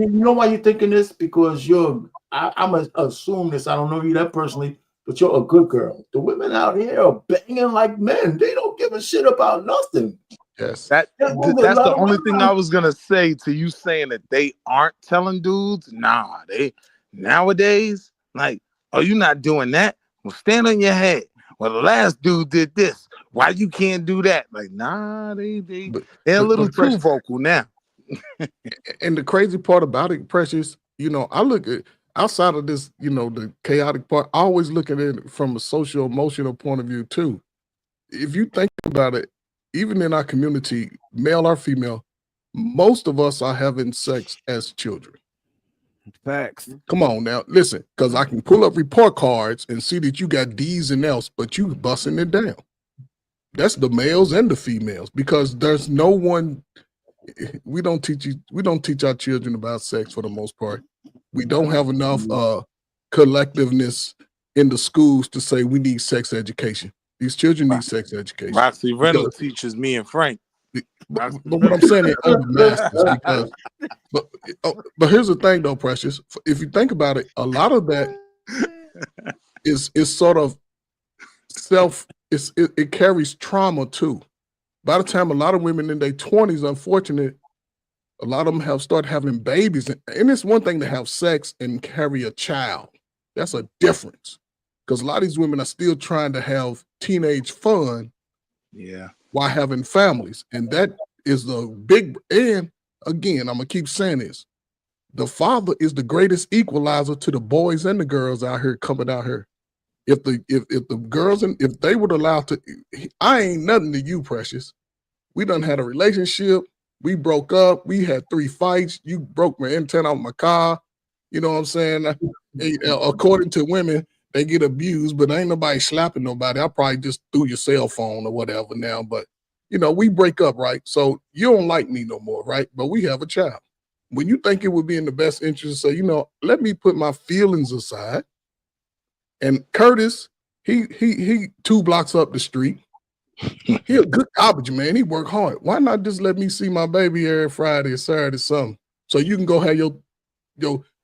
know why you're thinking this? Because I'm gonna assume this. I don't know you that personally, but you're a good girl. The women out here are banging like men. They don't give a shit about nothing. Yes. That's the only thing I was gonna say to you, saying that they aren't telling dudes. Nah, they nowadays, like, Oh, you're not doing that? Well, stand on your head. Well, the last dude did this. Why you can't do that? Like, nah, they're a little too vocal now. And the crazy part about it, Precious, you know, I look at outside of this, you know, the chaotic part, I always look at it from a social emotional point of view too. If you think about it, even in our community, male or female, most of us are having sex as children. Facts. Come on now, listen, because I can pull up report cards and see that you got D's and L's, but you busting it down. That's the males and the females, because there's no one. We don't teach our children about sex for the most part. We don't have enough collectiveness in the schools to say we need sex education. These children need sex education. Roxy Reynolds teaches me and Frank. But what I'm saying is over masters, because but here's the thing though, Precious. If you think about it, a lot of that is sort of it carries trauma too. By the time a lot of women in their 20s, unfortunately, a lot of them have started having babies. And it's one thing to have sex and carry a child. That's a difference. Because a lot of these women are still trying to have teenage fun while having families. And that is the big, and again, I'm going to keep saying this. The father is the greatest equalizer to the boys and the girls out here coming out here. If the girls, and if they would allow to, I ain't nothing to you, Precious. We done had a relationship. We broke up. We had 3 fights. You broke my antenna off my car. You know what I'm saying? According to women, they get abused, but ain't nobody slapping nobody. I probably just threw your cell phone or whatever now. But, you know, we break up, right? So you don't like me no more, right? But we have a child. When you think it would be in the best interest to say, you know, let me put my feelings aside. And Curtis, he 2 blocks up the street. He a good garbage man. He work hard. Why not just let me see my baby every Friday or Saturday or something? So you can go have your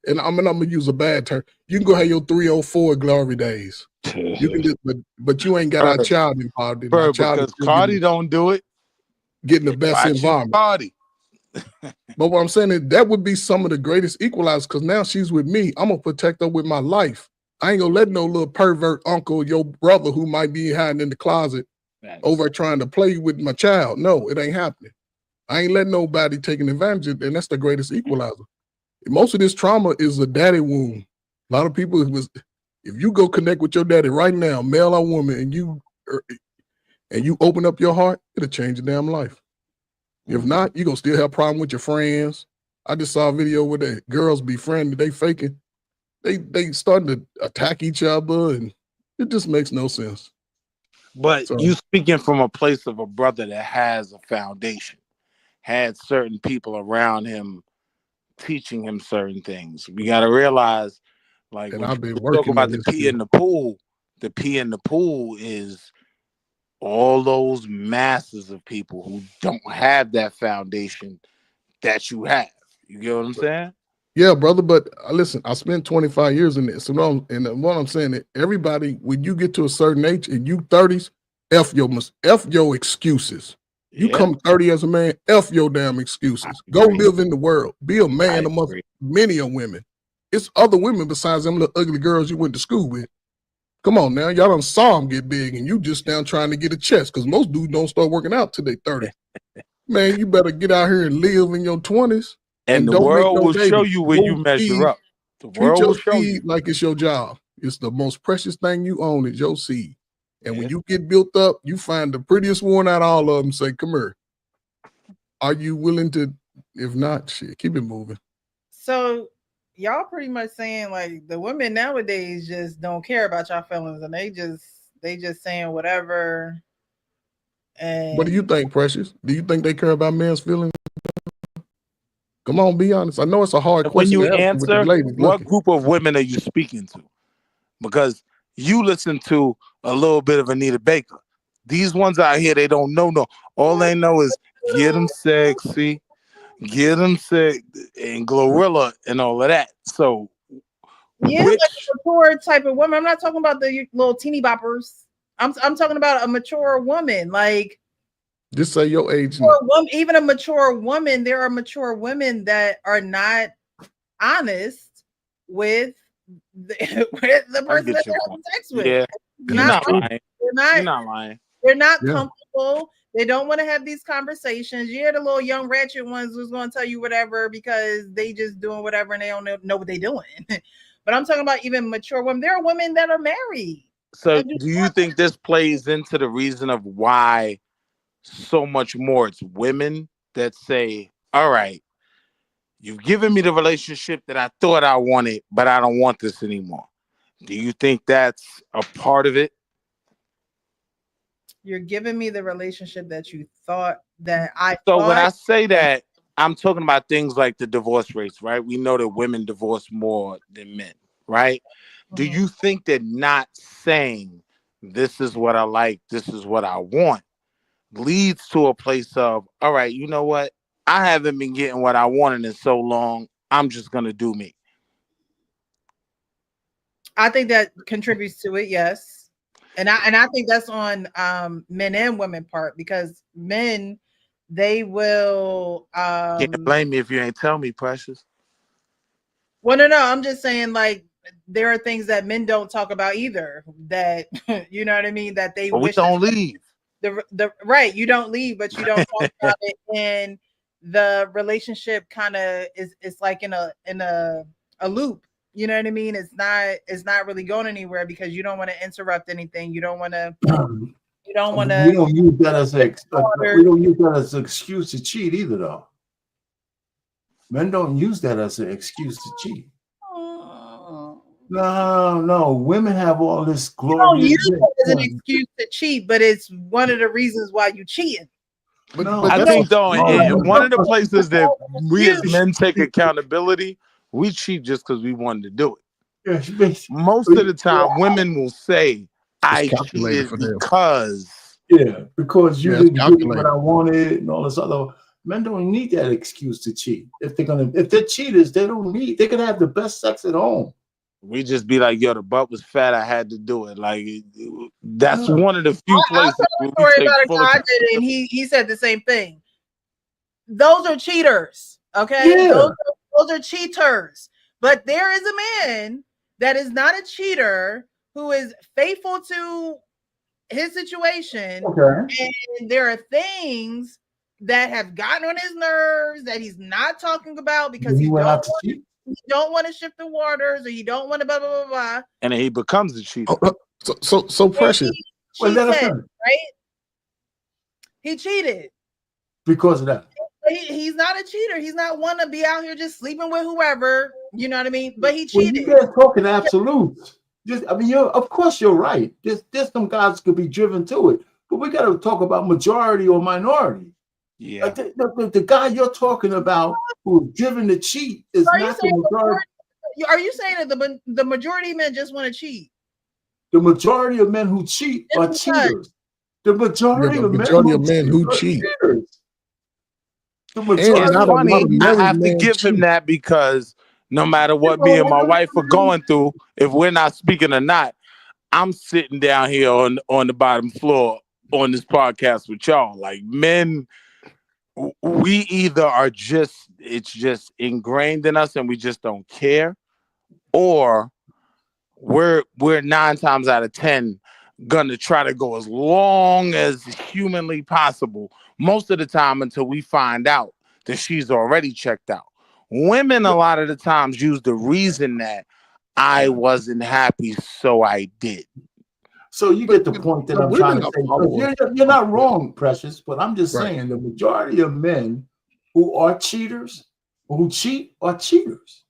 and I'm gonna use a bad term. You can go have your 304 glory days. You can just, but you ain't got our child involved. Bro, because Cardi don't do it. Getting the best environment. Cardi. But what I'm saying is that would be some of the greatest equalizers, because now she's with me. I'm gonna protect her with my life. I ain't gonna let no little pervert uncle, your brother who might be hiding in the closet over trying to play with my child. No, it ain't happening. I ain't letting nobody taking advantage of it, and that's the greatest equalizer. Most of this trauma is a daddy wound. A lot of people, if you go connect with your daddy right now, male or woman, and you open up your heart, it'll change your damn life. If not, you're gonna still have a problem with your friends. I just saw a video where the girls befriended, they faking. They starting to attack each other, and it just makes no sense. But you speaking from a place of a brother that has a foundation, had certain people around him teaching him certain things. We got to realize, like, when we talk about the pee in the pool is all those masses of people who don't have that foundation that you have. You get what I'm saying? Yeah, brother, but listen, I spent 25 years in this. And what I'm saying is everybody, when you get to a certain age and you 30s, F your excuses. You come 30 as a man, F your damn excuses. Go live in the world. Be a man amongst many of women. It's other women besides them little ugly girls you went to school with. Come on now, y'all done saw them get big and you just down trying to get a chest, because most dudes don't start working out till they 30. Man, you better get out here and live in your 20s. And the world will show you where you measure up. The world will show you like it's your job. It's the most precious thing you own is your seed. And when you get built up, you find the prettiest one out of all of them, say, come here. Are you willing to, if not, shit, keep it moving. So y'all pretty much saying like the women nowadays just don't care about y'all feelings, and they just saying whatever. And what do you think, Precious? Do you think they care about men's feelings? Come on, be honest. I know it's a hard question. When you answer, what group of women are you speaking to? Because you listen to a little bit of Anita Baker. These ones out here, they don't know. No, all they know is get them sexy, get them sick, and Glorilla and all of that. So, like a mature type of woman. I'm not talking about the little teeny boppers. I'm talking about a mature woman. Like, just say your age. Even a mature woman, there are mature women that are not honest with the person that they're having sex with. Yeah, you're not lying. You're not lying. They're not comfortable. They don't want to have these conversations. You're the little young ratchet ones who's going to tell you whatever because they just doing whatever and they don't know what they're doing. But I'm talking about even mature women. There are women that are married. So do you think this plays into the reason of why so much more it's women that say, all right, you've given me the relationship that I thought I wanted, but I don't want this anymore. Do you think that's a part of it? You're giving me the relationship that you thought that I So thought. when I say that, I'm talking about things like the divorce rates, right? We know that women divorce more than men, right? Do you think that not saying this is what I like, this is what I want, leads to a place of, all right, you know what? I haven't been getting what I wanted in so long. I'm just going to do me. I think that contributes to it, yes. And I think that's on men and women part because men, they will Can't blame me if you ain't tell me, Precious. Well, no, I'm just saying like there are things that men don't talk about either that you know what I mean, that they But wish we don't leave. The right, you don't leave, but you don't talk about it, and the relationship kind of is like in a loop. You know what I mean? It's not really going anywhere because you don't want to interrupt anything. You don't want to. You don't want to. We don't use that as we don't use that as an excuse to cheat either, though. Men don't use that as an excuse to cheat. No. Women have all this glory. You don't use it as an excuse to cheat, but it's one of the reasons why you cheating. I think though, one of the places that we as men take accountability, we cheat just because we wanted to do it. Most of the time, women will say, "I cheated because." Yeah, because you didn't give me what I wanted and all this other. Men don't need that excuse to cheat. If they're cheaters, they can have the best sex at home. We just be like, yo, the butt was fat, I had to do it. Like that's one of the few places where we take full accountability. And he said the same thing. Those are cheaters, okay? Yeah. Those are cheaters. But there is a man that is not a cheater who is faithful to his situation. Okay. And there are things that have gotten on his nerves that he's not talking about because he don't want to shift the waters, or you don't want to blah blah blah blah. And then he becomes the cheater. So Precious. Right? He cheated because of that. He's not a cheater. He's not one to be out here just sleeping with whoever. You know what I mean? But he cheated. You guys talking absolutes. Of course you're right. There's some guys could be driven to it, but we got to talk about majority or minority. Yeah, the guy you're talking about who's driven to cheat is not the majority. Are you saying that the majority of men just want to cheat? The majority of men who cheat are cheaters. The majority of men who cheat. The majority of funny. I have to give him that because no matter what me and my wife are going through, if we're not speaking or not, I'm sitting down here on the bottom floor on this podcast with y'all. Like men. We either are it's just ingrained in us and we just don't care, or we're 9 times out of 10 gonna try to go as long as humanly possible, most of the time until we find out that she's already checked out. Women a lot of the times use the reason that I wasn't happy, so I did. So you get the point that I'm trying to say. You're not wrong, Precious, but I'm just saying the majority of men who are cheaters, who cheat, are cheaters.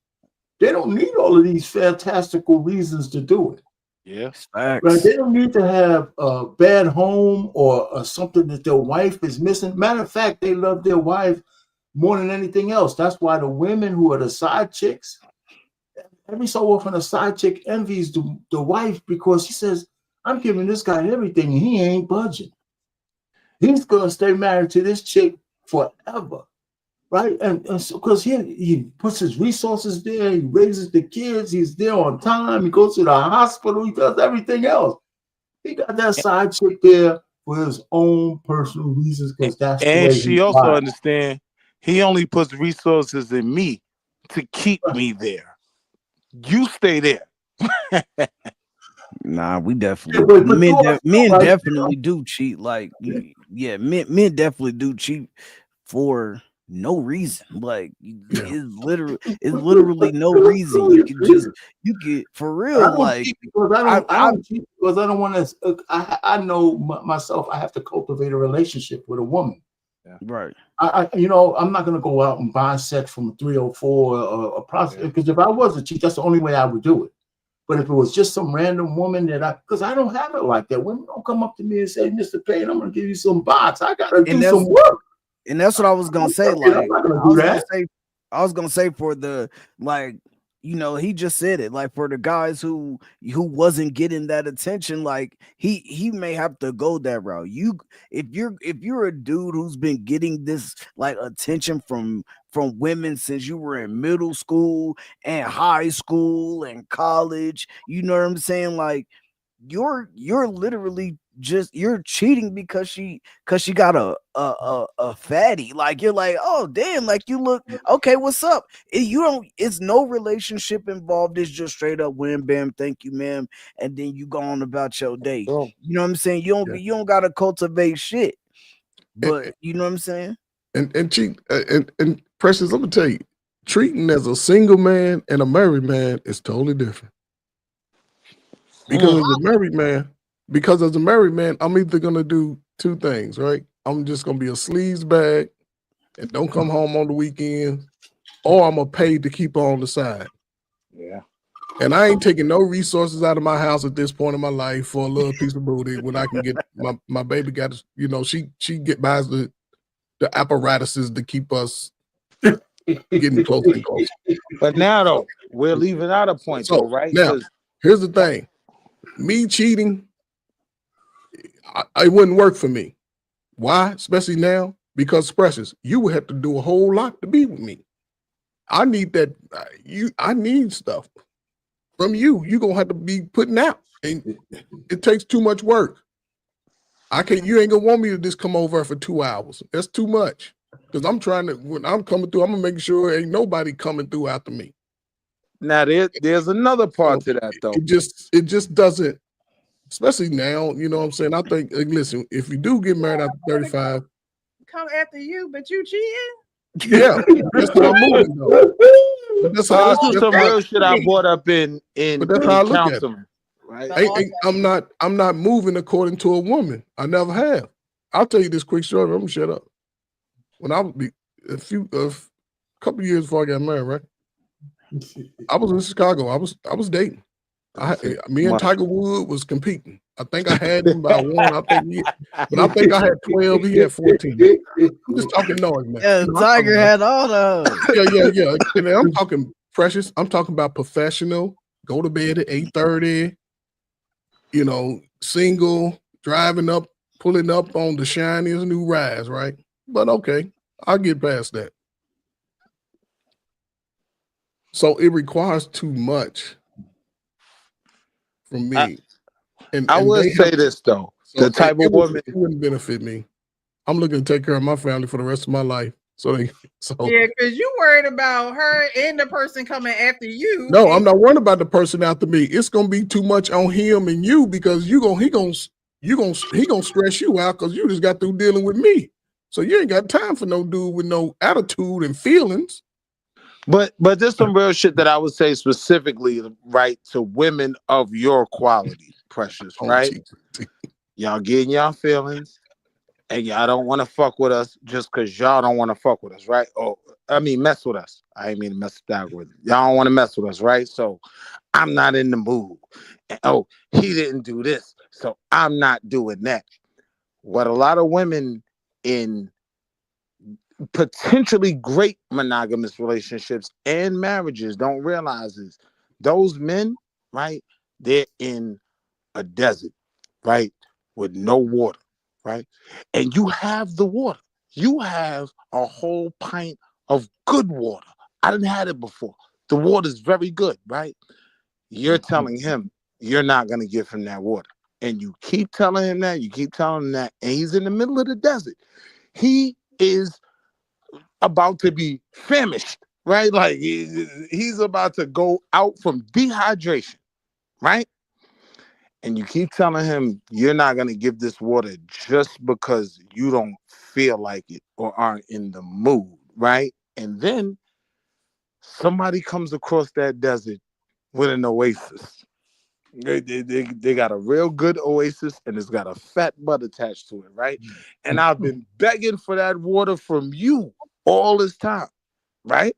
They don't need all of these fantastical reasons to do it. Yes, right? They don't need to have a bad home or something that their wife is missing. Matter of fact, they love their wife more than anything else. That's why the women who are the side chicks, every so often a side chick envies the wife because she says, I'm giving this guy everything and he ain't budging. He's going to stay married to this chick forever, right? And so, because he puts his resources there, he raises the kids, he's there on time, he goes to the hospital, he does everything else. He got that side chick there for his own personal reasons because that's the way and she also understands he only puts resources in me to keep me there. You stay there. Nah, we definitely Yeah, but men. you also, Men like, definitely do cheat. Like, yeah, men definitely do cheat for no reason. Like, it's literally no that's reason. true, You it's can just true. you get for I real. don't Like, cheat because I I don't cheat because I don't want to. I know myself. I have to cultivate a relationship with a woman. right. You know, I'm not going to go out and buy sex from a 304 or a prostitute because if I was a cheat, that's the only way I would do it. But if it was just some random woman because I don't have it like that. Women don't come up to me and say, Mr. Payne, I'm going to give you some box. I got to do some work. And that's what I was gonna say. I'm Like, not going to do that. I was gonna say for the like, you know, he just said it. Like for the guys who wasn't getting that attention, like he may have to go that route. If you're a dude who's been getting this like attention from women since you were in middle school and high school and college, you know what I'm saying? Like you're literally just you're cheating because she got a fatty. Like you're like, oh damn, like you look okay, what's up? You don't, it's no relationship involved, it's just straight up wham bam, thank you ma'am, and then you go on about your day. You know what I'm saying? You don't gotta cultivate shit, but you know what I'm saying? And cheat and Precious, let me tell you, treating as a single man and a married man is totally different. Because as a married man, I'm either gonna do two things, right? I'm just gonna be a sleaze bag and don't come home on the weekend, or I'm gonna pay to keep her on the side. Yeah. And I ain't taking no resources out of my house at this point in my life for a little piece of booty when I can get my baby got, you know, she buys the apparatuses to keep us getting closer and closer. But now though, we're leaving out a point though, right? Now, here's the thing. Me cheating, it wouldn't work for me. Why? Especially now, because Precious, you would have to do a whole lot to be with me. I need that. I need stuff from you. You're gonna have to be putting out, and it takes too much work. I can't. You ain't gonna want me to just come over for 2 hours. That's too much. Because I'm trying to. When I'm coming through, I'm gonna make sure ain't nobody coming through after me. Now there's another part to that though. It just doesn't. Especially now, you know what I'm saying? I think, listen, if you do get married after 35, come after you, but you cheating? yeah, that's how I'm moving though. But This is some real shit I brought up in but that's how I look at it. counseling, right? I'm not moving according to a woman. I never have. I'll tell you this quick story. I'm gonna shut up. When I was a couple years before I got married, right? I was in Chicago. I was dating. Me and Tiger Woods was competing. I think I had him by one. I think I had 12. He had 14. I'm just talking noise, man. Yeah, Tiger had all those. Yeah. And I'm talking Precious. I'm talking about professional. Go to bed at 8:30. You know, single, driving up, pulling up on the shiniest new rise, right? But okay, I'll get past that. So it requires too much from me. I would say this though. The type of woman it wouldn't benefit me. I'm looking to take care of my family for the rest of my life. Yeah, because you worried about her and the person coming after you. No, I'm not worried about the person after me. It's gonna be too much on him and you because he gonna stress you out because you just got through dealing with me. So you ain't got time for no dude with no attitude and feelings. But there's some real shit that I would say specifically, right, to women of your quality, Precious, right? Y'all getting y'all feelings and y'all don't want to fuck with us just because y'all don't want to fuck with us, right? Oh, I mean, mess with us. I ain't mean to mess with the algorithm. Y'all don't want to mess with us, right? So I'm not in the mood. And, oh, he didn't do this, so I'm not doing that. What a lot of women in potentially great monogamous relationships and marriages don't realize is those men, right? They're in a desert, right? With no water, right? And you have the water. You have a whole pint of good water. I didn't have it before. The water is very good, right? You're telling him you're not going to give him that water. And you keep telling him that, and he's in the middle of the desert. He is about to be famished, right? Like he's about to go out from dehydration, right? And you keep telling him you're not going to give this water just because you don't feel like it or aren't in the mood, right? And then somebody comes across that desert with an oasis. They got a real good oasis and it's got a fat butt attached to it, right? And I've been begging for that water from you all this time, right?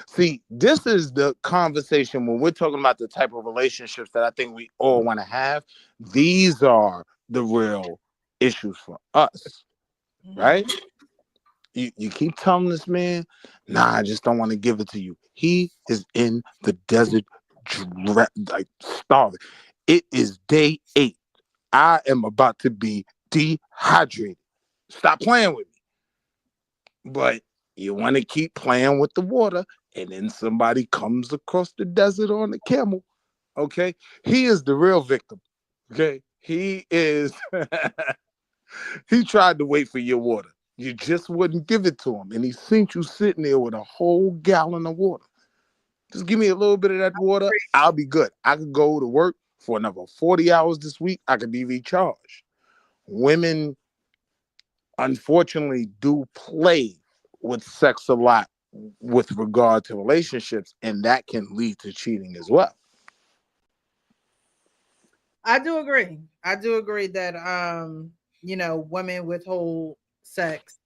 See, this is the conversation when we're talking about the type of relationships that I think we all want to have. These are the real issues for us, right? You keep telling this man, nah, I just don't want to give it to you. He is in the desert, like starving. It is day 8. I am about to be dehydrated. Stop playing with me. But you want to keep playing with the water, and then somebody comes across the desert on a camel. Okay, he is the real victim. Okay, he is. He tried to wait for your water. You just wouldn't give it to him. And he seen you sitting there with a whole gallon of water. Just give me a little bit of that water. I'll be good. I could go to work for another 40 hours this week. I could be recharged. Women, unfortunately, do play with sex a lot with regard to relationships. And that can lead to cheating as well. I do agree. I do agree that, women withhold sex.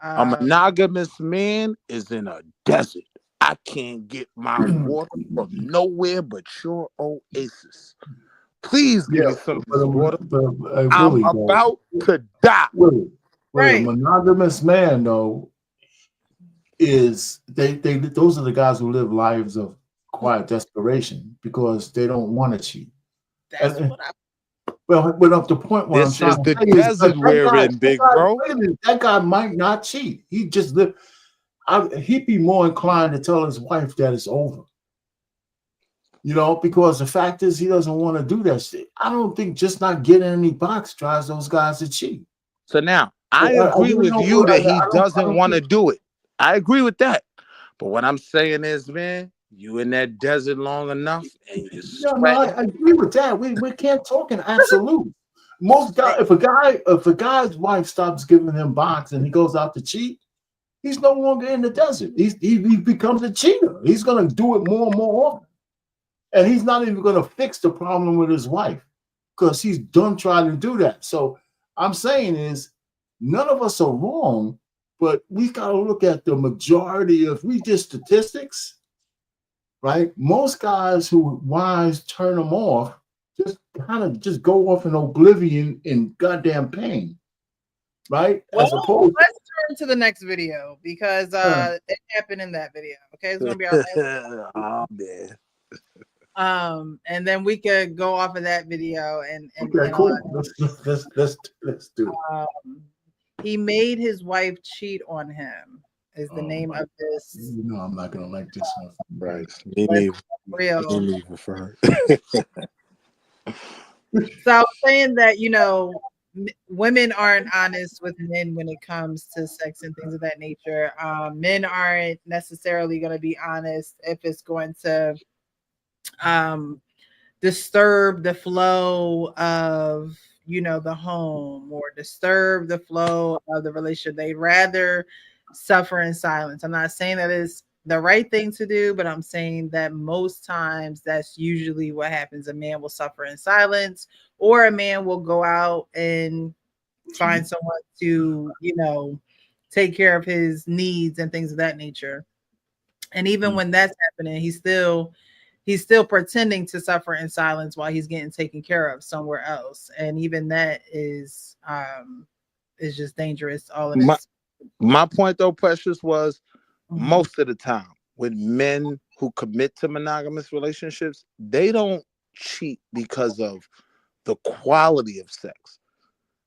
A monogamous man is in a desert. I can't get my water from nowhere but your oasis. Please give me some of this water. I'm about to die. A monogamous man, though, is those are the guys who live lives of quiet desperation because they don't want to cheat. That's what I. Well, but up to the point where this is the desert we're in, big bro. Wait a minute, that guy might not cheat. He just live. He'd be more inclined to tell his wife that it's over. Because the fact is he doesn't want to do that shit. I don't think just not getting any box drives those guys to cheat. So now I agree with you that he doesn't want to do it. I agree with that. But what I'm saying is, man, you in that desert long enough and you're sweating. No, I agree with that. We can't talk in absolute. Most guys, if a guy's wife stops giving him box and he goes out to cheat, he's no longer in the desert. He becomes a cheater. He's gonna do it more and more often. And he's not even gonna fix the problem with his wife because he's done trying to do that. So I'm saying is none of us are wrong, but we gotta look at the majority of we did statistics. Right, most guys who wives turn them off just go off in oblivion in goddamn pain, right? Well, let's turn to the next video because it happened in that video. Okay, it's gonna be our last. Oh man. And then we could go off of that video and okay, cool. Let's do it. He made his wife cheat on him. Is the name of this? I'm not gonna like this one. Right. Me neither. Real. So I was saying that women aren't honest with men when it comes to sex and things of that nature. Men aren't necessarily going to be honest if it's going to disturb the flow of the home or disturb the flow of the relationship. They'd rather suffer in silence. I'm not saying that it's the right thing to do, but I'm saying that most times that's usually what happens. A man will suffer in silence, or a man will go out and find someone to, take care of his needs and things of that nature. And even when that's happening, he's still pretending to suffer in silence while he's getting taken care of somewhere else. And even that is just dangerous. All of it. My point, though, Precious, was most of the time with men who commit to monogamous relationships, they don't cheat because of the quality of sex.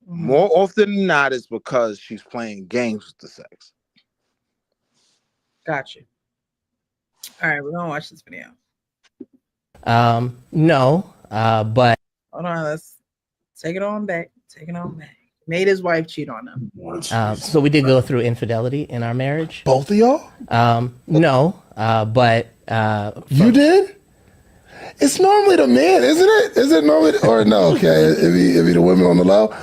More often than not, it's because she's playing games with the sex. Gotcha. All right, we're going to watch this video. No, but... Hold on, let's take it on back. Made his wife cheat on him. So we did go through infidelity in our marriage. Both of y'all? No, but you did? It's normally the man, isn't it? Is it normally, or no? Okay, it be the women on the low.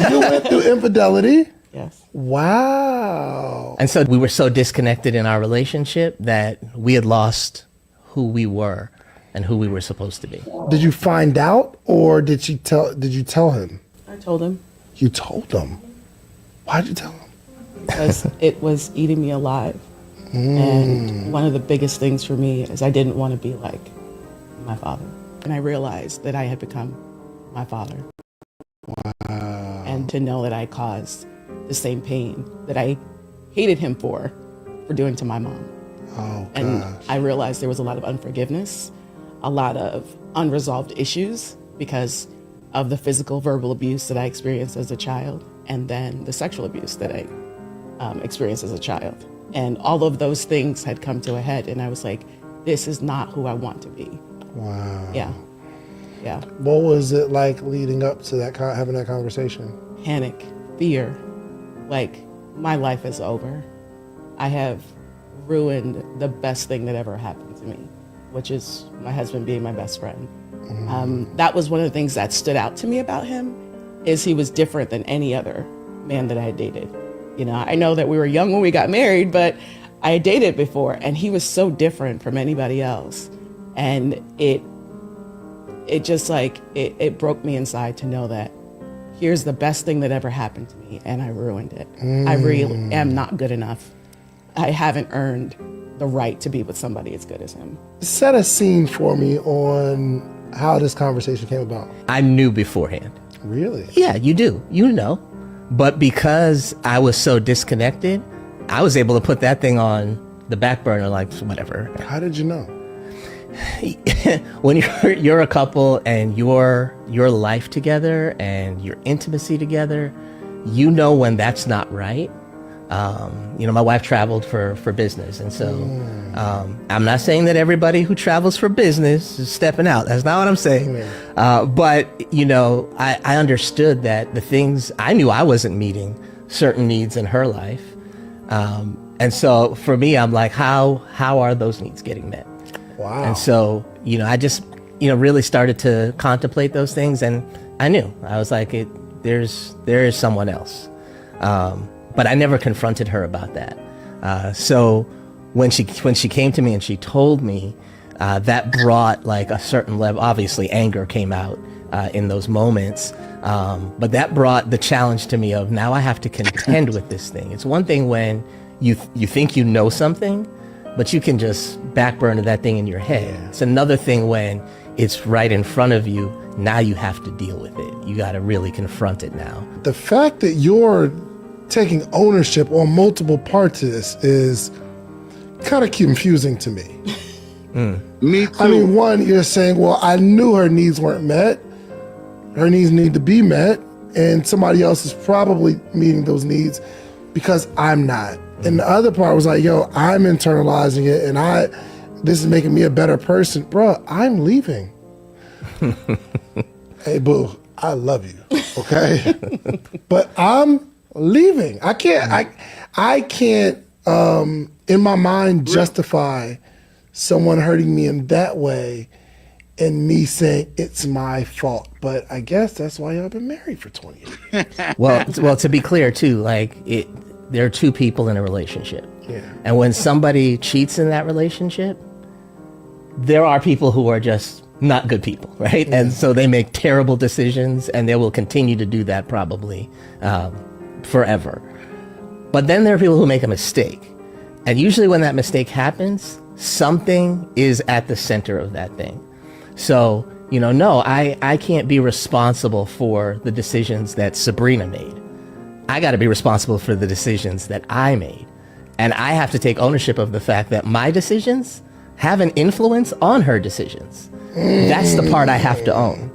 You went through infidelity. Yes. Wow. And so we were so disconnected in our relationship that we had lost who we were and who we were supposed to be. Did you find out, or did you tell him? I told him. You told him. Why'd you tell him? Because it was eating me alive. And one of the biggest things for me is I didn't want to be like my father. And I realized that I had become my father. Wow. And to know that I caused the same pain that I hated him for doing to my mom. Oh, and gosh. I realized there was a lot of unforgiveness, a lot of unresolved issues because of the physical, verbal abuse that I experienced as a child, and then the sexual abuse that I experienced as a child. And all of those things had come to a head, and I was like, this is not who I want to be. Wow. Yeah. Yeah. What was it like leading up to that, having that conversation? Panic, fear, like my life is over. I have ruined the best thing that ever happened to me, which is my husband being my best friend. That was one of the things that stood out to me about him, is he was different than any other man that I had dated. You know, I know that we were young when we got married, but I had dated before, and he was so different from anybody else. And it just like, it broke me inside to know that here's the best thing that ever happened to me, and I ruined it. I really am not good enough. I haven't earned the right to be with somebody as good as him. Set a scene for me on how this conversation came about. I knew beforehand. Really? Yeah, you do. You know. But because I was so disconnected, I was able to put that thing on the back burner, like whatever. How did you know? When you're a couple and your life together and your intimacy together, you know when that's not right. You know, my wife traveled for business, and so I'm not saying that everybody who travels for business is stepping out. That's not what I'm saying. But you know, I understood that the things I knew I wasn't meeting certain needs in her life, and so for me, I'm like, how are those needs getting met? Wow. And so, you know, I just, you know, really started to contemplate those things, and I knew. I was like, there is someone else. But I never confronted her about that. So when she came to me and she told me, that brought like a certain level. Obviously, anger came out in those moments, but that brought the challenge to me of, now I have to contend with this thing. It's one thing when you think you know something, but you can just backburner that thing in your head. Yeah. It's another thing when it's right in front of you. Now you have to deal with it. You got to really confront it now. The fact that you're taking ownership on multiple parts of this is kind of confusing to me. Me too. I mean, one, you're saying, well, I knew her needs weren't met. Her needs need to be met, and somebody else is probably meeting those needs because I'm not. And the other part was like, yo, I'm internalizing it, and this is making me a better person. Bruh, I'm leaving. Hey, boo, I love you, okay? But I'm leaving. I can't in my mind justify someone hurting me in that way and me saying it's my fault. But I guess that's why y'all been married for 20 years. Well, to be clear too, like there are two people in a relationship. Yeah. And when somebody cheats in that relationship, there are people who are just not good people, right? Yeah. And so they make terrible decisions, and they will continue to do that probably forever. But then there are people who make a mistake. And usually when that mistake happens, something is at the center of that thing. So, you know, no, I can't be responsible for the decisions that Sabrina made. I got to be responsible for the decisions that I made. And I have to take ownership of the fact that my decisions have an influence on her decisions. That's the part I have to own.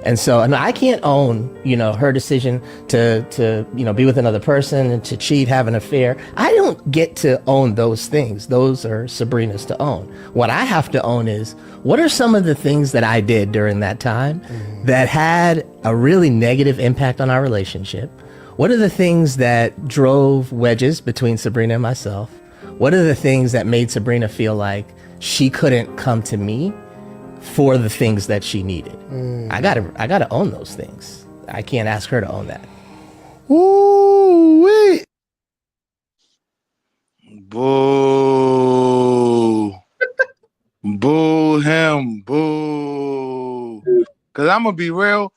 And so, and I can't own, you know, her decision to you know, be with another person and to cheat, have an affair. I don't get to own those things. Those are Sabrina's to own. What I have to own is, what are some of the things that I did during that time that had a really negative impact on our relationship? What are the things that drove wedges between Sabrina and myself? What are the things that made Sabrina feel like she couldn't come to me for the things that she needed. I gotta own those things. I can't ask her to own that. Ooh, wait. Boo. Boo him. Boo. Because I'm going to be real.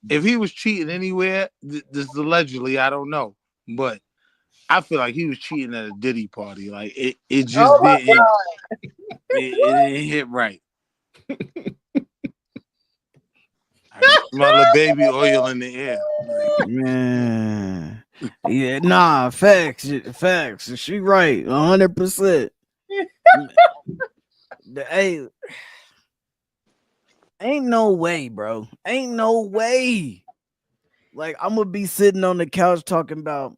If he was cheating anywhere, this is allegedly, I don't know. But I feel like he was cheating at a Diddy party. Like, it just didn't. It didn't hit right. I can smell the baby oil in the air. Like, Man. Yeah, nah, facts. She right, 100%. Hey, ain't no way, bro. Ain't no way. Like, I'm gonna be sitting on the couch talking about,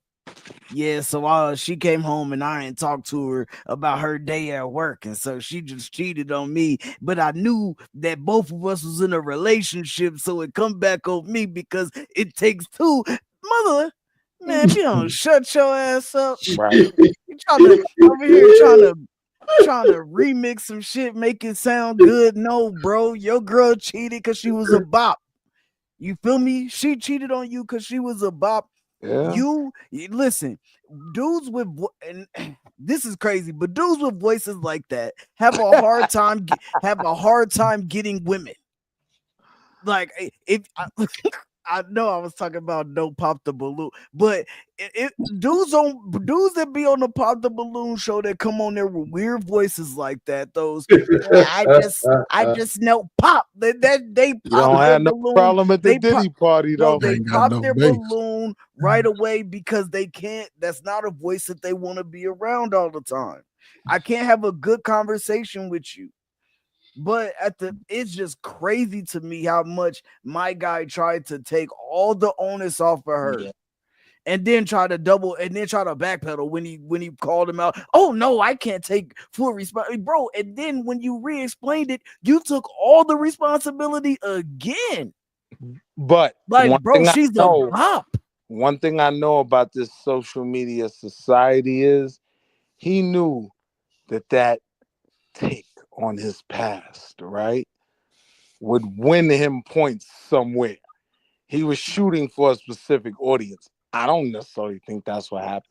yeah, so she came home and I ain't talked to her about her day at work, and so she just cheated on me. But I knew that both of us was in a relationship, so it come back on me because it takes two. Mother, man, if you don't shut your ass up, right? You trying to over here trying to remix some shit, make it sound good. No, bro, your girl cheated because she was a bop. You feel me? She cheated on you because she was a bop. Yeah. You listen, dudes with and this is crazy, but dudes with voices like that have a hard time getting women. Like if I know I was talking about don't pop the balloon, but dudes that be on the pop the balloon show that come on there with weird voices like that. Those I just know pop they You pop don't their have no balloon. problem at the They Diddy party, though. They Ain't got pop no their bass. balloon right away because they can't. That's not a voice that they want to be around all the time. I can't have a good conversation with you. But it's just crazy to me how much my guy tried to take all the onus off of her. Yeah. And then try to backpedal when he called him out. Oh no, I can't take full responsibility, bro. And then when you re-explained it, you took all the responsibility again. But Like, bro, she's a bop. One thing I know about this social media society is he knew that take on his past, right, would win him points somewhere. He was shooting for a specific audience. I don't necessarily think that's what happened.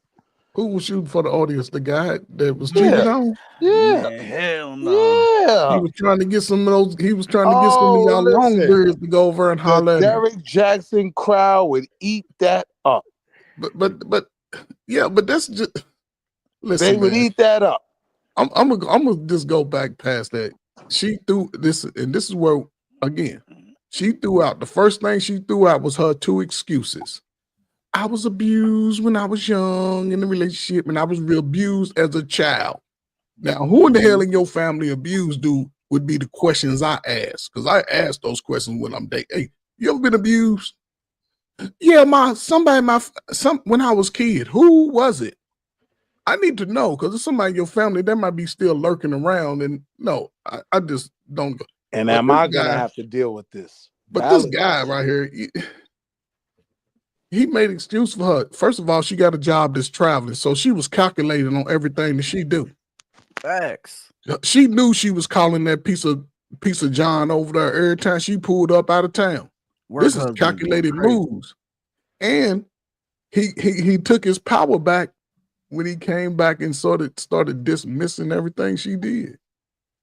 Who was shooting for the audience? The guy that was cheated on? Yeah. Man, hell no. Yeah. He was trying to get some of those. He was trying to get some of y'all longbeards to go over and holler at him. Derek Jackson crowd would eat that up. But yeah, but that's just listen. They would eat that up. I'm gonna just go back past that. She threw this, and this is where again she threw out the first thing she threw out was her two excuses. I was abused when I was young in the relationship, and I was real abused as a child. Now, who in the hell in your family abused would be the questions I ask, because I ask those questions when I'm dating. Hey, you ever been abused? Yeah, when I was a kid. Who was it? I need to know, because it's somebody in your family that might be still lurking around. And no, I just don't go. And am I gonna have to deal with this? But this guy right here, he made an excuse for her. First of all, she got a job that's traveling, so she was calculating on everything that she do. Facts. She knew she was calling that piece of John over there every time she pulled up out of town. This is calculated moves. And he took his power back when he came back and started dismissing everything she did.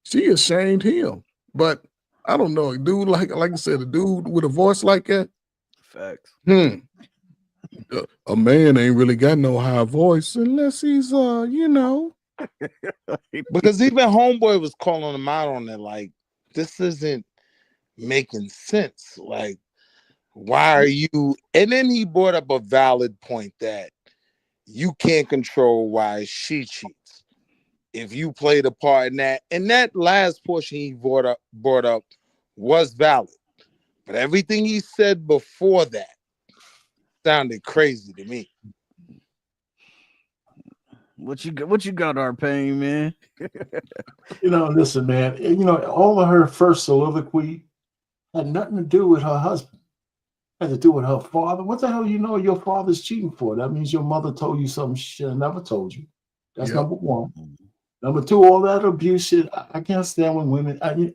She ashamed him. But I don't know, a dude like I said, a dude with a voice like that. Facts. A man ain't really got no high voice unless he's because even Homeboy was calling him out on it, like, this isn't making sense. Like, why are you? And then he brought up a valid point that you can't control why she cheats. If you played a part in that, and that last portion he brought up was valid, but everything he said before that sounded crazy to me. What you got, Arpain, man? Listen, man. All of her first soliloquy had nothing to do with her husband. It had to do with her father. What the hell your father's cheating for? That means your mother told you something she should have never told you. That's number one. Number two, all that abuse shit. I can't stand when women. I need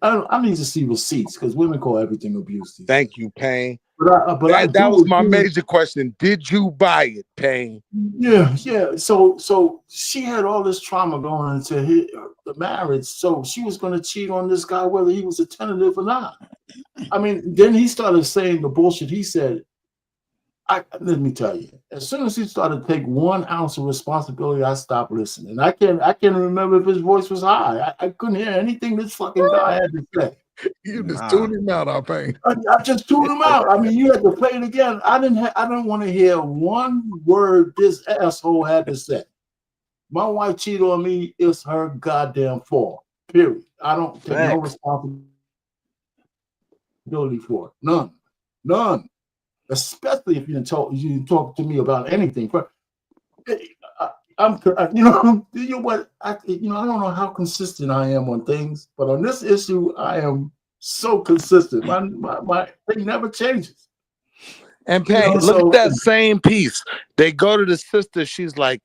to see receipts because women call everything abuse. Thank you, Payne. But that was my major question. Did you buy it, Payne? Yeah. So she had all this trauma going into the marriage. So she was going to cheat on this guy whether he was attentive or not. I mean, then he started saying the bullshit. He said, let me tell you, as soon as he started to take 1 ounce of responsibility, I stopped listening. I can't remember if his voice was high. I couldn't hear anything this fucking guy had to say. You just tuned him out, I Payne. I just tuned him out. I mean, you had to play it again. I didn't want to hear one word this asshole had to say. My wife cheated on me. It's her goddamn fault. Period. I don't take no responsibility for it. None. Especially if you talk to me about anything. I'm, you know what? I don't know how consistent I am on things, but on this issue, I am so consistent. My thing never changes. And Payne, look at that same piece. They go to the sister. She's like,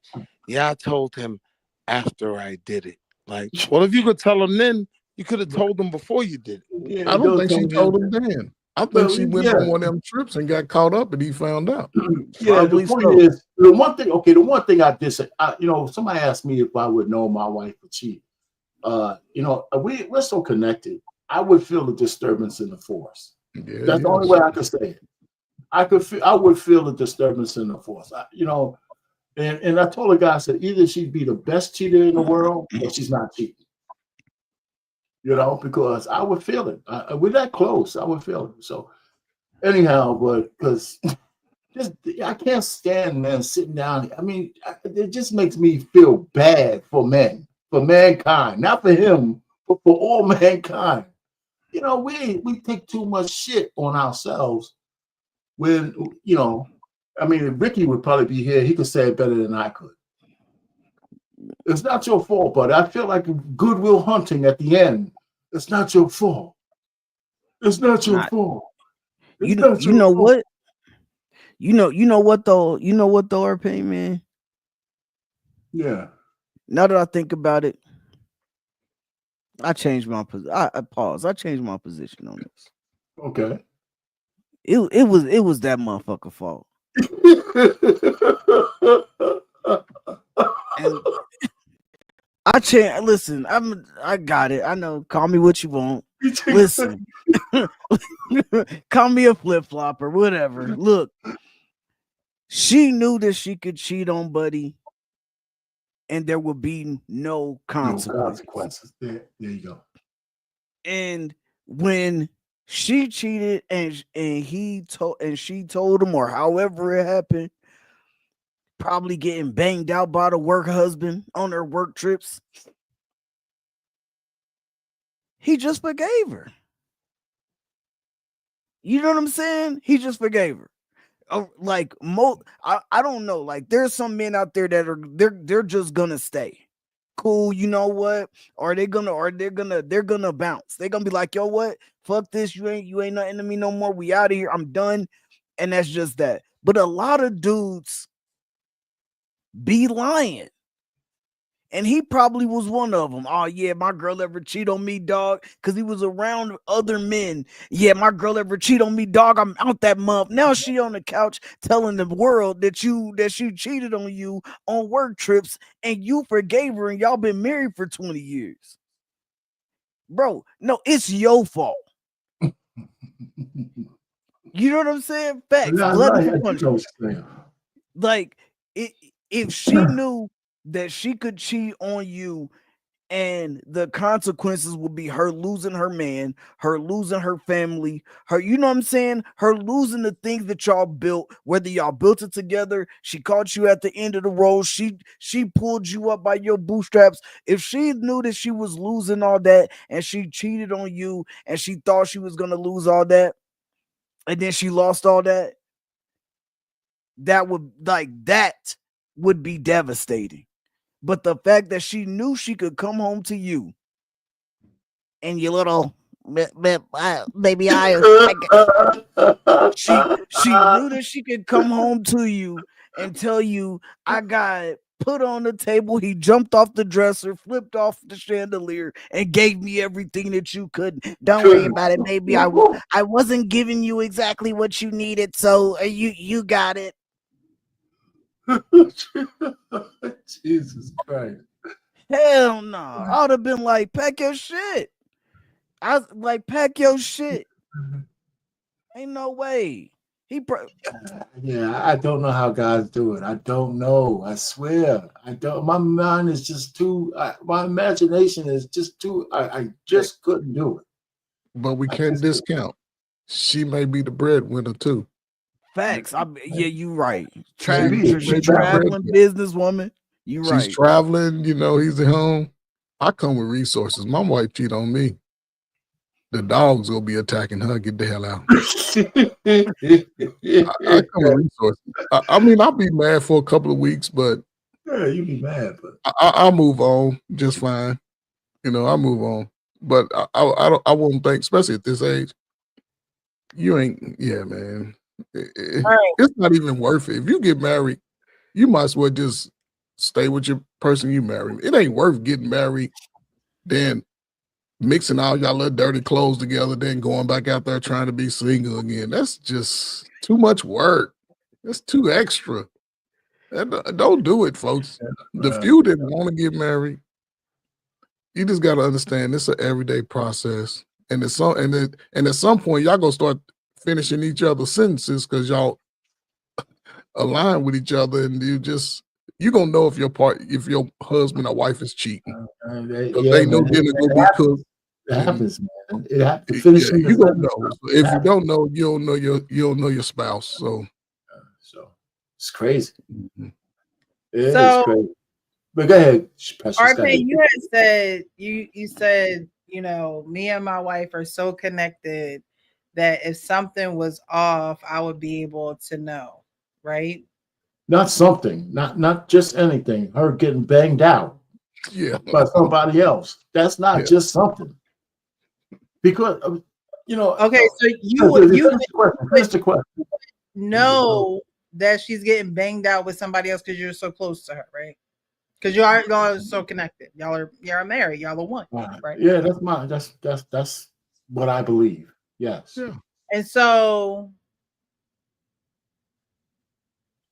"Yeah, I told him after I did it." Like, well, if you could tell him then, you could have told him before you did it. Yeah, I don't think she told him then. I think she went on one of them trips and got caught up, and he found out. Yeah, the point is, the one thing I did say, somebody asked me if I would know my wife would cheat. We're so connected. I would feel the disturbance in the force. Yeah, That's the only way I could say it. I would feel the disturbance in the force. And I told the guy, I said, either she'd be the best cheater in the world or she's not cheating. Because I would feel it. We're that close. I would feel it. So anyhow, but because I can't stand men sitting down. I mean, it just makes me feel bad for men, for mankind, not for him, but for all mankind. We take too much shit on ourselves when, if Ricky would probably be here, he could say it better than I could. It's not your fault, but I feel like Goodwill Hunting at the end. It's not your fault. It's not your fault. You know what? You know what though? You know what though, RP, man? Yeah. Now that I think about it, I changed my position. I pause. I changed my position on this. Okay. It was that motherfucker fault. And I changed. Listen, I got it. I know. Call me what you want. Listen, call me a flip flopper, whatever. Look, she knew that she could cheat on Buddy, and there would be no consequences. There you go. And when she cheated, and she told him, or however it happened, probably getting banged out by the work husband on their work trips, he just forgave her. You know what I'm saying? He just forgave her. I don't know. Like, there's some men out there that they're just gonna stay cool. You know what? Or they're gonna bounce. They're gonna be like, yo, what? Fuck this. You ain't nothing to me no more. We out of here. I'm done. And that's just that. But a lot of dudes be lying. And he probably was one of them. Oh, yeah, my girl ever cheat on me, dog? Because he was around other men. Yeah, my girl ever cheat on me, dog? I'm out that month. Now she on the couch telling the world that she cheated on you on work trips and you forgave her and y'all been married for 20 years. Bro, no, it's your fault. You know what I'm saying? Facts. Like, if she knew that she could cheat on you and the consequences would be her losing her man, her losing her family, her, you know what I'm saying? Her losing the things that y'all built, whether y'all built it together, she caught you at the end of the road, she pulled you up by your bootstraps. If she knew that she was losing all that and she cheated on you and she thought she was going to lose all that and then she lost all that, that would be devastating. But the fact that she knew she could come home to you and your little baby eyes, she knew that she could come home to you and tell you, I got put on the table. He jumped off the dresser, flipped off the chandelier, and gave me everything that you could. Don't worry about it, baby. I wasn't giving you exactly what you needed, so you got it. Jesus Christ. Hell no. I would have been like, pack your shit. I was like, pack your shit. Ain't no way. Yeah, I don't know how guys do it. I don't know. I swear. I don't. My mind is just too. My imagination is just too. I just couldn't do it. But we can't discount. She may be the breadwinner too. Facts. Yeah, you right. She's Traveling businesswoman. You right. She's traveling. You know, he's at home. I come with resources. My wife cheat on me. The dogs will be attacking her. Get the hell out. I come with resources. I mean, I'll be mad for a couple of weeks, but yeah, you be mad, but I'll move on just fine. You know, I'll move on. But I won't think, especially at this age, you ain't. Yeah, man. It's not even worth it. If you get married, you might as well just stay with your person you marry. It ain't worth getting married, then mixing all y'all little dirty clothes together, then going back out there trying to be single again. That's just too much work. That's too extra. Don't do it, folks. The few that want to get married, you just got to understand it's an everyday process. And at some point, y'all gonna start finishing each other's sentences because y'all align with each other, and you gonna know if your husband or wife is cheating. They know dinner gonna be cooked. It happens, man. It happens. Yeah, you gonna know. If you don't know, you don't know your spouse. So it's crazy. It is crazy. But go ahead, RP, you had said you said, you know, me and my wife are so connected that if something was off, I would be able to know, right? Not something, not just anything. Her getting banged out by somebody else. That's not just something. Because you know. Okay, so you finish the question. Know that she's getting banged out with somebody else because you're so close to her, right? Because y'all are so connected. Y'all are married. Y'all are one, right? Yeah, that's what I believe. Yes. Yeah. And so,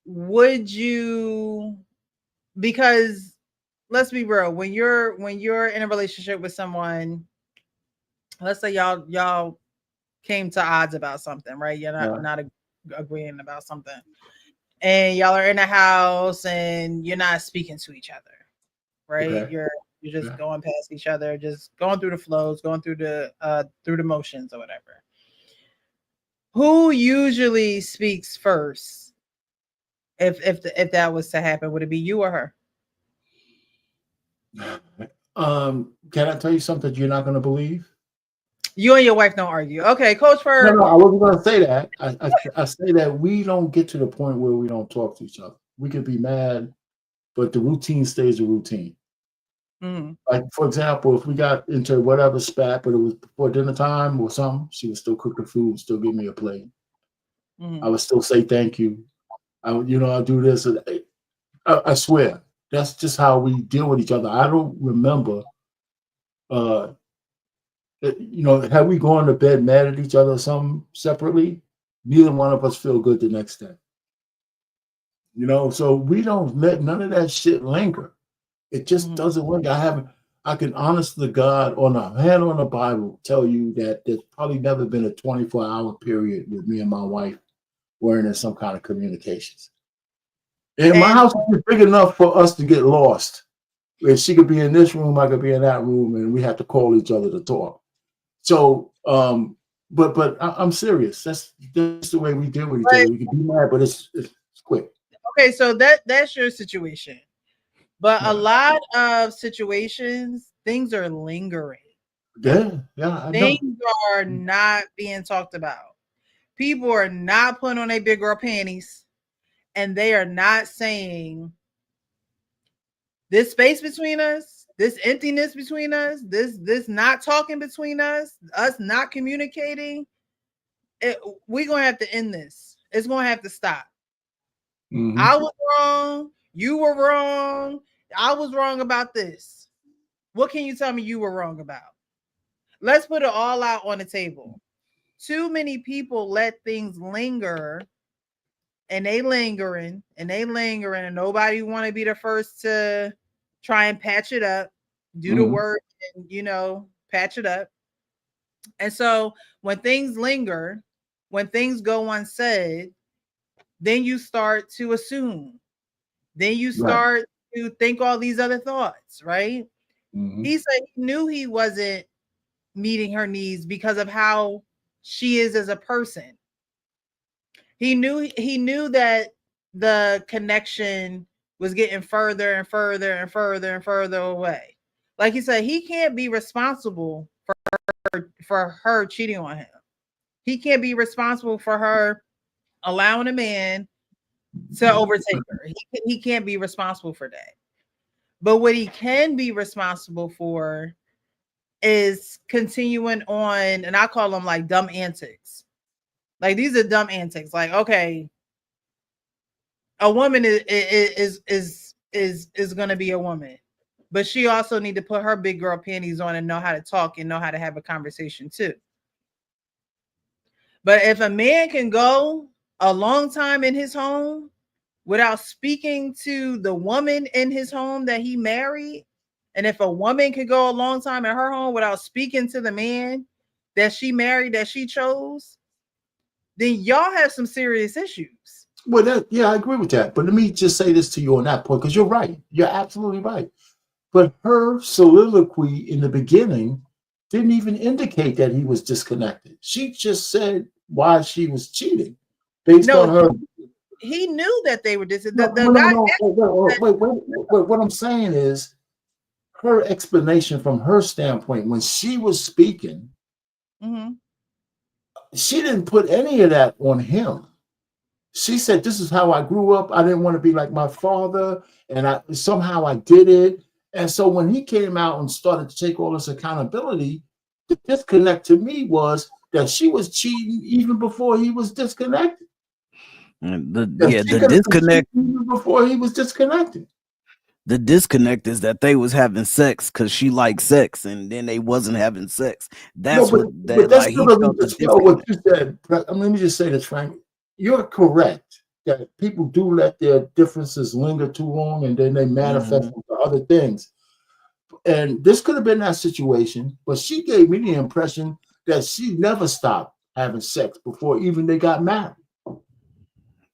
would you? Because let's be real. When you're in a relationship with someone, let's say y'all came to odds about something, right? You're not agreeing about something, and y'all are in a house and you're not speaking to each other, right? Okay. You're just going past each other, just going through the flows, going through the motions or whatever. Who usually speaks first? If that was to happen, would it be you or her? Can I tell you something you're not going to believe? You and your wife don't argue. Okay, Coach Ferg. No, I wasn't going to say that. I say that we don't get to the point where we don't talk to each other. We could be mad, but the routine stays a routine. Mm-hmm. Like, for example, if we got into whatever spat, but it was before dinner time or something, she would still cook the food, still give me a plate. Mm-hmm. I would still say thank you. I'll do this. I swear, that's just how we deal with each other. I don't remember, had we gone to bed mad at each other or something separately, neither one of us feel good the next day. So we don't let none of that shit linger. It just doesn't linger. I can honestly, God, on a hand on the Bible, tell you that there's probably never been a 24-hour period with me and my wife where there's some kind of communications. And my house is big enough for us to get lost. If she could be in this room, I could be in that room, and we have to call each other to talk. So, but I'm serious. That's the way we deal with each other. We can be mad, but it's quick. Okay, so that's your situation. But a lot of situations, things are lingering. Yeah. Things are not being talked about. People are not putting on their big girl panties, and they are not saying this space between us, this emptiness between us, this not talking between us not communicating. We're gonna have to end this. It's gonna have to stop. Mm-hmm. I was wrong. You were wrong. I was wrong about this. What can you tell me you were wrong about? Let's put it all out on the table. Too many people let things linger, and they lingering and and nobody want to be the first to try and patch it up, do the work, and patch it up. And so when things linger, when things go unsaid, then you start to assume. Then you start to think all these other thoughts, right? He said he knew he wasn't meeting her needs because of how she is as a person. He knew that the connection was getting further and further and further and further away. Like he said, he can't be responsible for her cheating on him. He can't be responsible for her allowing a man to overtake her. He can't be responsible for that. But what he can be responsible for is continuing on, and I call them like dumb antics. Like these are dumb antics. Like, okay, a woman is going to be a woman, but she also need to put her big girl panties on and know how to talk and know how to have a conversation too. But if a man can go a long time in his home without speaking to the woman in his home that he married, and if a woman could go a long time in her home without speaking to the man that she married, that she chose, then y'all have some serious issues. Well, I agree with that. But let me just say this to you on that point, because you're right. You're absolutely right. But her soliloquy in the beginning didn't even indicate that he was disconnected. She just said why she was cheating based on her. He knew that they were disconnected. Wait. What I'm saying is her explanation from her standpoint when she was speaking, she didn't put any of that on him. She said, "This is how I grew up. I didn't want to be like my father, and somehow I did it." And so when he came out and started to take all this accountability, the disconnect to me was that she was cheating even before he was disconnected. The disconnect even before he was disconnected. The disconnect is that they was having sex because she liked sex, and then they wasn't having sex. That's what he felt the difference. What you said. Let me just say this, Frank. You're correct that people do let their differences linger too long, and then they manifest into other things. And this could have been that situation, but she gave me the impression that she never stopped having sex before even they got married.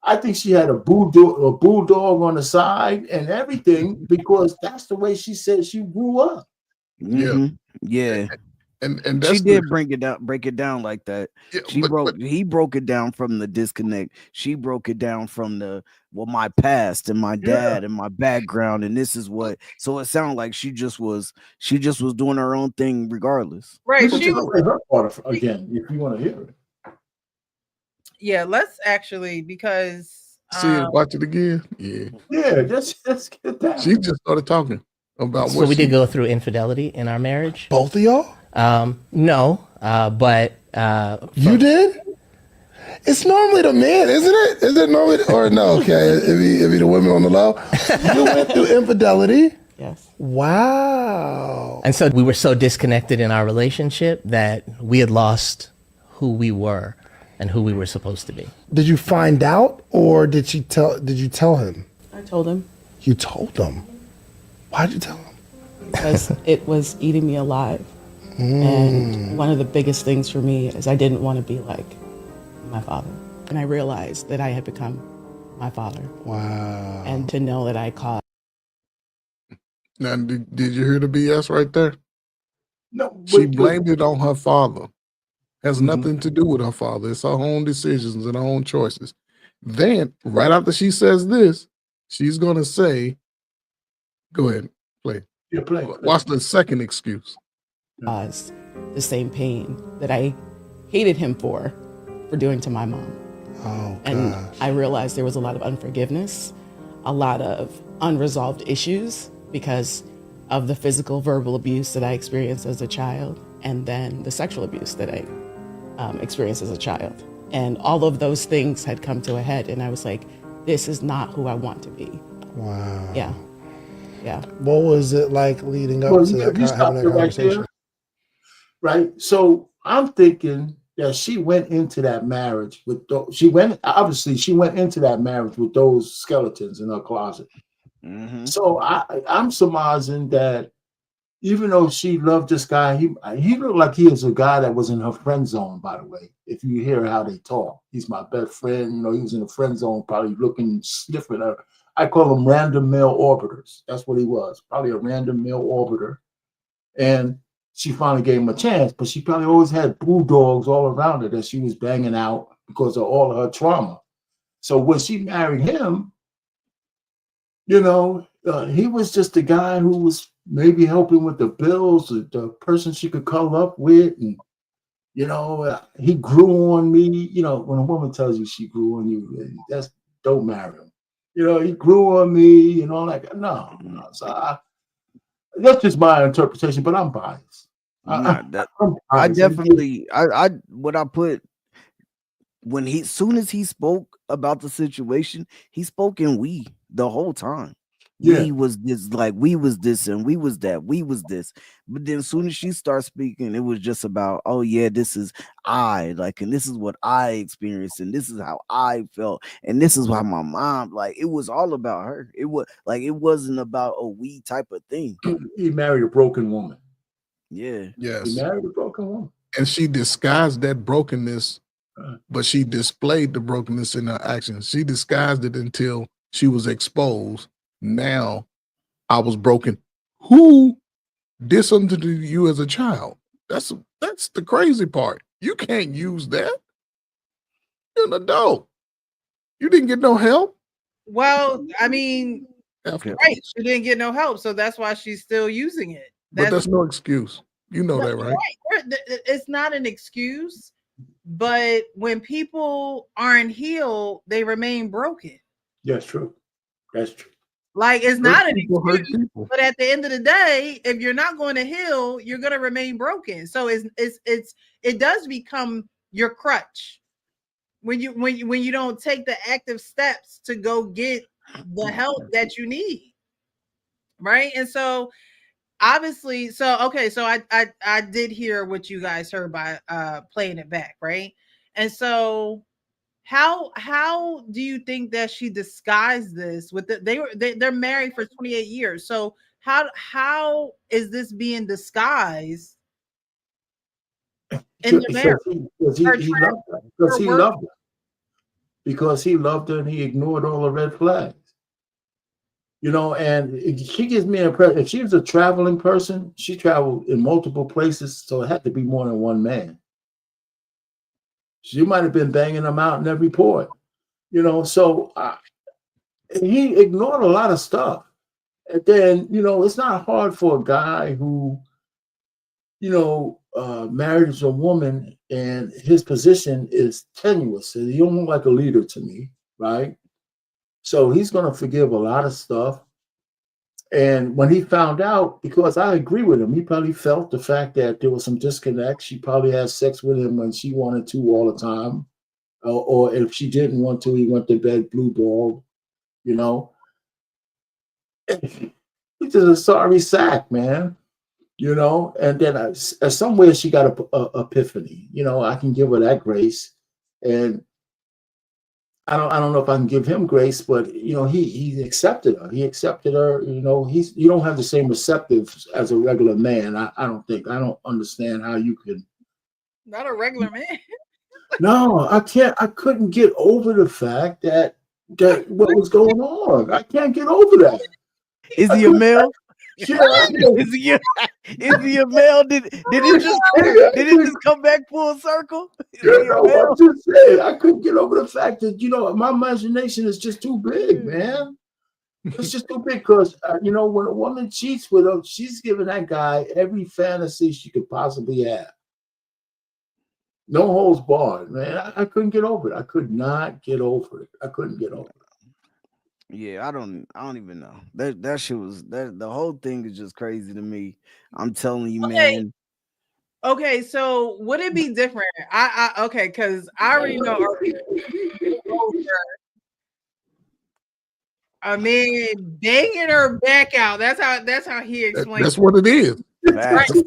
I think she had a bulldog on the side and everything because that's the way she said she grew up. Yeah. And she did break it down like that. Yeah, he broke it down from the disconnect. She broke it down from my past and my dad and my background, and this is what. So it sounded like she just was doing her own thing regardless. Right. She was her part again if you want to hear it. Yeah, let's actually, because see it, watch it again. Yeah, let's get that. She just started talking about so we did go through infidelity in our marriage. Both of y'all? No, but you did. It's normally the man, isn't it? Is it normally or no? Okay, it be the women on the low. You went through infidelity. Yes. Wow. And so we were so disconnected in our relationship that we had lost who we were and who we were supposed to be. Did you find out, or did you tell him? I told him. You told him. Why'd you tell him? Because it was eating me alive. And one of the biggest things for me is I didn't want to be like my father. And I realized that I had become my father. Wow. And to know that I caused. Now, did you hear the BS right there? No. She blamed it on her father. Has nothing to do with her father. It's her own decisions and her own choices. Then, right after she says this, she's going to say, go ahead, play. Yeah, play. Watch the second excuse. Caused the same pain that I hated him for doing to my mom. Oh, and I realized there was a lot of unforgiveness, a lot of unresolved issues because of the physical, verbal abuse that I experienced as a child, and then the sexual abuse that I experienced as a child. And all of those things had come to a head, and I was like, this is not who I want to be. Wow. Yeah. Yeah. What was it like leading up Well, to that you having stopped that it right there, conversation? right? So I'm thinking that she went into that marriage with she went into that marriage with those skeletons in her closet. So I'm surmising that even though she loved this guy, he looked like he was a guy that was in her friend zone, by the way. If you hear how they talk, he's my best friend. You know, he was in the friend zone, probably looking sniffing at her. I call them random male orbiters. That's what he was, probably a random male orbiter. And she finally gave him a chance, but she probably always had bulldogs all around her that she was banging out because of all of her trauma. So when she married him, you know, he was just a guy who was maybe helping with the bills, the person she could cuddle up with. And, you know, he grew on me. You know, when a woman tells you she grew on you, don't marry him. You know, he grew on me and all that. No. So that's just my interpretation, but I'm biased. Not that I'm I biased. definitely I what I put when soon as he spoke about the situation, he spoke in we the whole time. Yeah. We was this, like we was this and we was that, we was this. But then as soon as she starts speaking, it was just about, oh yeah, this is I, like, and this is what I experienced, and this is how I felt, and this is why my mom, like, it was all about her. It was like, it wasn't about a we type of thing. He married a broken woman. Yeah. He Yes. married a broken woman. And she disguised that brokenness, but she displayed the brokenness in her actions. She disguised it until she was exposed. Now I was broken. Who did something to you as a child? That's the crazy part. You can't use that. You're an adult. You didn't get no help. Well, I mean, After. right? She didn't get no help, so that's why she's still using it. But that's no excuse. You know that, right? It's not an excuse, but when people aren't healed, they remain broken. That's true. That's true. Like, it's not an excuse, people. but at the end of the day, if you're not going to heal, you're going to remain broken. So it does become your crutch when you don't take the active steps to go get the help that you need, right? And so obviously, so I did hear what you guys heard by playing it back, right? And so how do you think that she disguised this with they're married for 28 years? So how is this being disguised in the marriage? Because he loved her. Because he loved her. Because he loved her and he ignored all the red flags. You know, and she gives me an impression. If she was a traveling person, she traveled in multiple places, so it had to be more than one man. She might have been banging them out in every port, you know. So he ignored a lot of stuff. And then, you know, it's not hard for a guy who, you know, marries a woman and his position is tenuous. So he don't look like a leader to me, right? So he's going to forgive a lot of stuff. And when he found out, because I agree with him, he probably felt the fact that there was some disconnect. She probably had sex with him when she wanted to all the time. Or if she didn't want to, he went to bed blue ball, you know. He's just a sorry sack, man, you know. And then somewhere she got a epiphany, you know. I can give her that grace. And I don't know if I can give him grace, but you know, he accepted her. He accepted her. You know, you don't have the same receptive as a regular man. I don't understand how you can. Not a regular man. No, I can't. I couldn't get over the fact that what was going on. I can't get over that. Is he a male? Yeah, is he a male? Did it just come back full circle? You know, I'm just saying, I couldn't get over the fact that, you know, my imagination is just too big, man. It's just too big because, you know, when a woman cheats with him, she's giving that guy every fantasy she could possibly have. No holds barred, man. I couldn't get over it. I could not get over it. I couldn't get over it. Yeah, I don't even know. That shit was the whole thing is just crazy to me. I'm telling you, man. Okay, so would it be different? Okay, because I already know. I mean, banging her back out. That's how he explained. That's what it is. Right. Would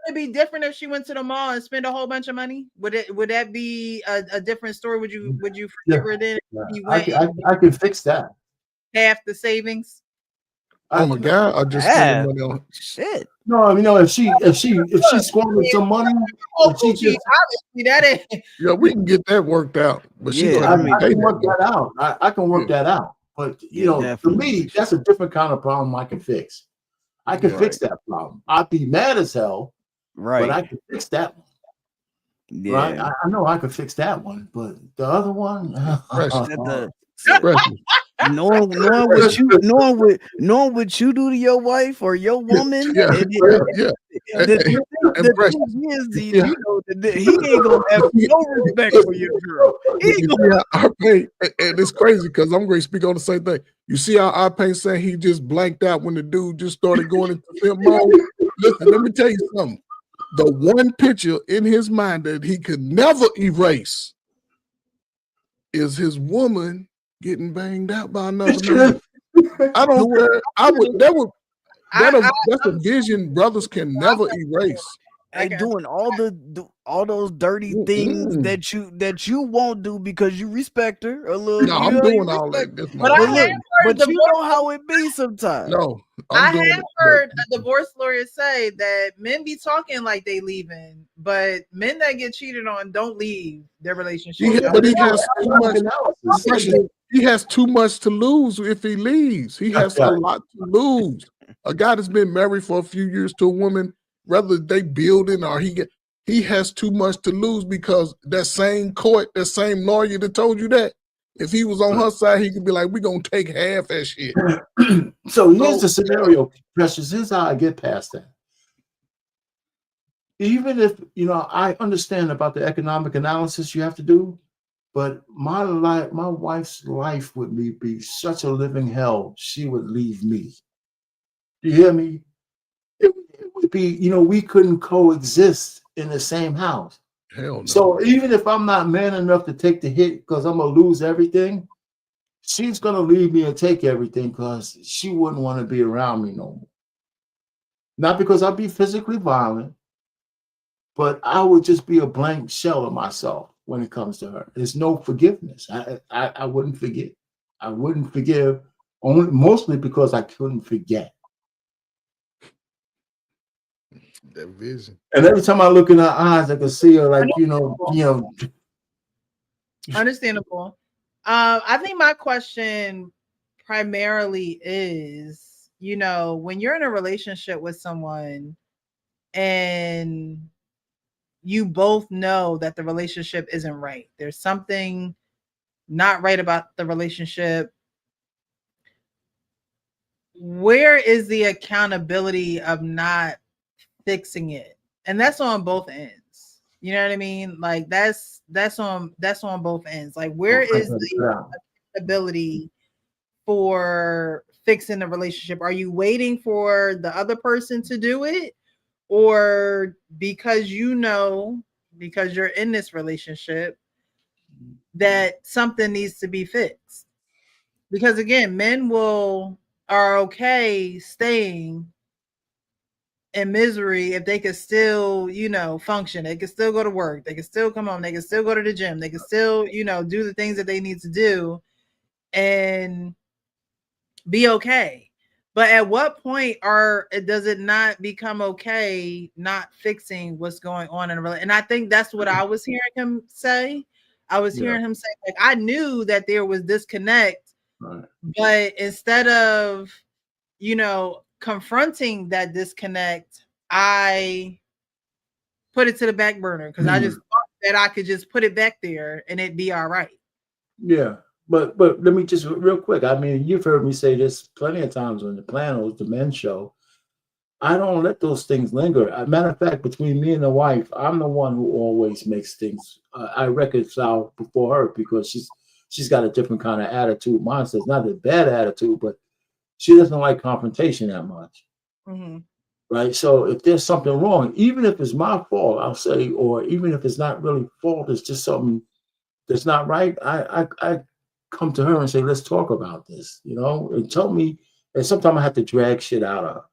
it be different if she went to the mall and spent a whole bunch of money? Would that be a different story? Would you forgive her then? Yeah. If he went I can fix that. half the savings. Oh my God! I just spent money on shit. No, I mean, no. If she squanders some money, if she just, obviously that ain't. Yeah, we can get that worked out. But she I gonna have to pay can work that. that out. I can work that out. But you know, for me, that's a different kind of problem I can fix. I can fix that problem. I'd be mad as hell, right? But I can fix that one. Yeah. Right? I know I could fix that one, but the other one, knowing what you do to your wife or your woman, the thing is, you know, he ain't gonna have no respect for your girl. You see how Arpain, and it's crazy because I'm going to speak on the same thing. You see how Arpain saying he just blanked out when the dude just started going into film mode? Listen, let me tell you something. The one picture in his mind that he could never erase is his woman getting banged out by another man. I don't care. That's a vision brothers can never erase. And doing all those dirty things that you won't do because you respect her a little. No, I'm doing all that. But you know how it be sometimes. No, I have heard a divorce lawyer say that men be talking like they leaving, but men that get cheated on don't leave their relationship. But he has too much. He has too much to lose if he leaves. He has a lot to lose. A guy that's been married for a few years to a woman, whether they building or he has too much to lose because that same court, that same lawyer that told you that, if he was on her side, he could be like, we're going to take half that shit. So here's the scenario, Precious. Here's how I get past that. Even if, you know, I understand about the economic analysis you have to do, but my wife's life would be such a living hell, she would leave me. You hear me? It would be, you know, we couldn't coexist in the same house. Hell no. So even if I'm not man enough to take the hit because I'm gonna lose everything, she's gonna leave me and take everything because she wouldn't want to be around me no more. Not because I'd be physically violent, but I would just be a blank shell of myself when it comes to her. There's no forgiveness. I wouldn't forget. I wouldn't forgive mostly because I couldn't forget. That vision. And every time I look in her eyes, I can see her like, you know. Understandable. I think my question primarily is, you know, when you're in a relationship with someone and you both know that the relationship isn't right, there's something not right about the relationship, where is the accountability of not fixing it? And that's on both ends. You know what I mean? Like that's on both ends. Like where is the accountability for fixing the relationship? Are you waiting for the other person to do it? Or because you know, because you're in this relationship, that something needs to be fixed? Because again, men are okay staying in misery if they could still, you know, function. They could still go to work. They could still come home. They could still go to the gym. They could still, you know, do the things that they need to do and be okay. But at what point does it not become okay not fixing what's going on in a relationship? And I think that's what I was hearing him say. I was hearing him say, like, I knew that there was disconnect, but instead of, you know, confronting that disconnect, I put it to the back burner because I just thought that I could just put it back there and it'd be all right. Yeah. But let me just real quick. I mean, you've heard me say this plenty of times on the Planos, the men's show. I don't let those things linger. As a matter of fact, between me and the wife, I'm the one who always makes things. I reconcile before her because she's got a different kind of attitude. Mine says not a bad attitude, but she doesn't like confrontation that much. Mm-hmm. Right. So if there's something wrong, even if it's my fault, I'll say, or even if it's not really fault, it's just something that's not right. come to her and say, let's talk about this, you know, and tell me. And sometimes I have to drag shit out of her.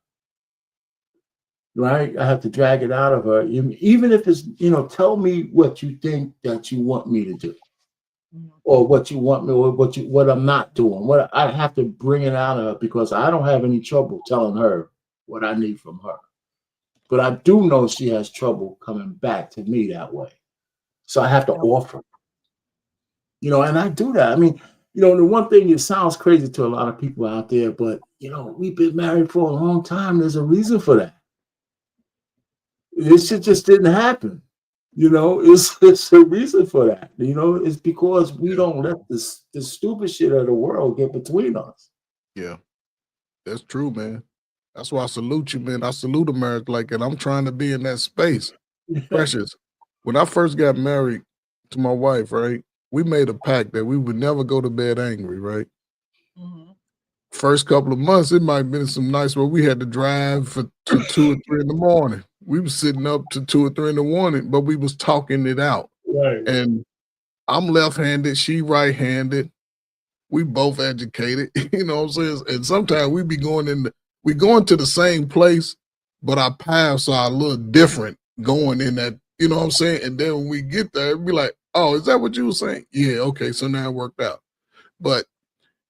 Right? I have to drag it out of her. Even if it's, you know, tell me what you think that you want me to do. Or what you want me, or what I'm not doing. What I have to bring it out of her, because I don't have any trouble telling her what I need from her. But I do know she has trouble coming back to me that way. So I have to offer. You know, and I do that. I mean, you know, the one thing, it sounds crazy to a lot of people out there, but you know, we've been married for a long time. There's a reason for that. This shit just didn't happen. You know, it's a reason for that. You know, it's because we don't let the stupid shit of the world get between us. Yeah, that's true, man. That's why I salute you, man. I salute a marriage like that. I'm trying to be in that space. Precious, when I first got married to my wife, right, we made a pact that we would never go to bed angry, right? First couple of months, it might have been some nights where we had to drive to 2 or 3 in the morning. We was sitting up to 2 or 3 in the morning, but we was talking it out. Right. And I'm left-handed, she right-handed. We both educated, you know what I'm saying? And sometimes we be going to the same place, but our paths are a little different going in that, you know what I'm saying? And then when we get there, it'd be like, oh, is that what you were saying? Yeah, okay, so now it worked out. But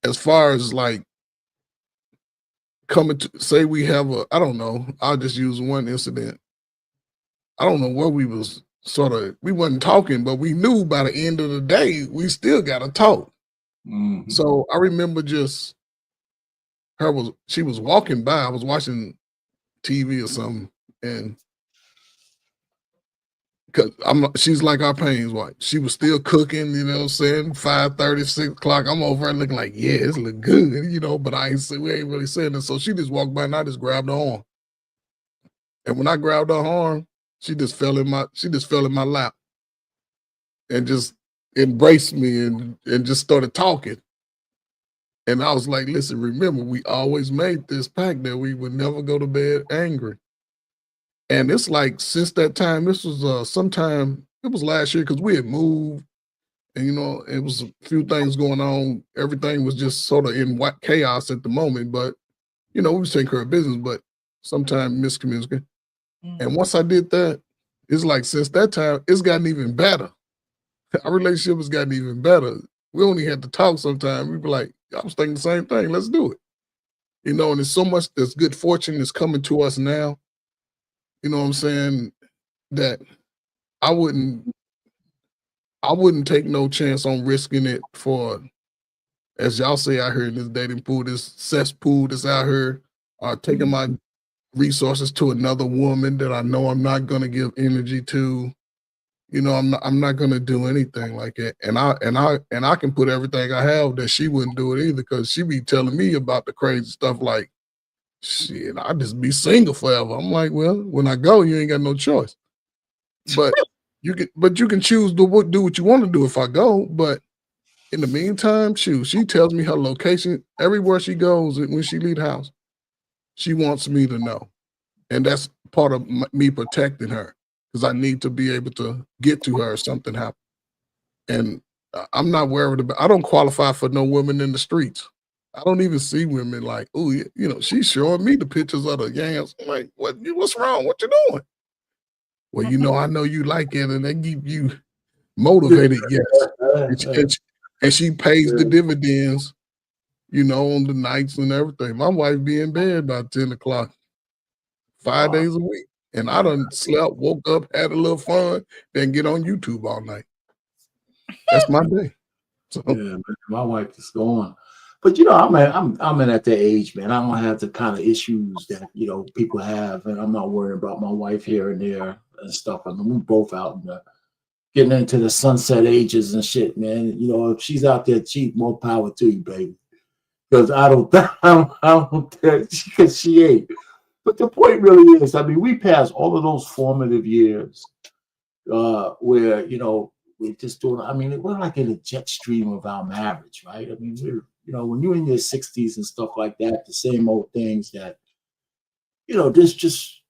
as far as like coming to say we have I don't know, I'll just use one incident. I don't know what we wasn't talking, but we knew by the end of the day, we still got to talk. So I remember just she was walking by, I was watching TV or something, and cause she's like our Payne's wife. She was still cooking, you know what I'm saying? 5:30, 6 o'clock. I'm over there looking like, yeah, it's look good, you know, but we ain't really saying it. So she just walked by and I just grabbed her arm. And when I grabbed her arm, she just fell in my lap and just embraced me and just started talking. And I was like, listen, remember, we always made this pact that we would never go to bed angry. And it's like, since that time, this was sometime, it was last year, because we had moved and, you know, it was a few things going on. Everything was just sort of in chaos at the moment, but, you know, we was taking care of business, but sometimes miscommunication. And once I did that, it's like, since that time, it's gotten even better. Our relationship has gotten even better. We only had to talk sometimes. We'd be like, I was thinking the same thing. Let's do it. You know, and there's so much that's good fortune that's coming to us now. You know what I'm saying? That I wouldn't take no chance on risking it for, as y'all say out here in this dating pool, this cesspool that's out here, taking my resources to another woman that I know I'm not going to give energy to. You know, I'm not going to do anything like that. And I can put everything I have that she wouldn't do it either, because she be telling me about the crazy stuff like, shit, I just be single forever. I'm like, well, when I go, you ain't got no choice. But you can choose to do what you want to do if I go. But in the meantime, shoot, she tells me her location everywhere she goes when she leave the house. She wants me to know. And that's part of me protecting her, because I need to be able to get to her if something happens. And I'm not worried about, I don't qualify for no women in the streets. I don't even see women like, oh, you know, she's showing me the pictures of the yams. I'm like, what's wrong? What you doing? Well, you know, I know you like it, and they keep you motivated, yes. And she pays the dividends, you know, on the nights and everything. My wife be in bed by 10 o'clock, 5 days a week. And I done slept, woke up, had a little fun, then get on YouTube all night. That's my day. So. Yeah, man, my wife is gone. But you know, I'm at that age, man. I don't have the kind of issues that, you know, people have, and I'm not worried about my wife here and there and stuff. I mean, we both out in getting into the sunset ages and shit, man. You know, if she's out there cheap, more power to you, baby. Because I don't because she ain't. But the point really is, I mean, we passed all of those formative years where, you know, we're just doing, I mean, we're like in a jet stream of our marriage, right? I mean, we're, you know, when you're in your 60s and stuff like that, the same old things that, you know, there's just,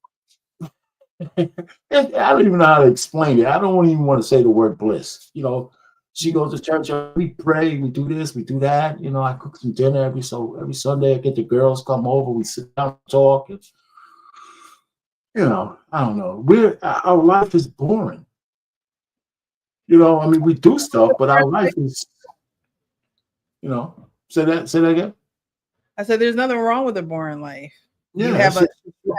I don't even know how to explain it. I don't even want to say the word bliss, you know, She goes to church. We pray. We do this. We do that. You know, I cook some dinner every Sunday. I get the girls come over. We sit down, talk. It's, you know, I don't know. Our life is boring. You know, I mean, we do stuff, but our life is, you know. Say that again. I said, there's nothing wrong with a boring life. Yeah, you have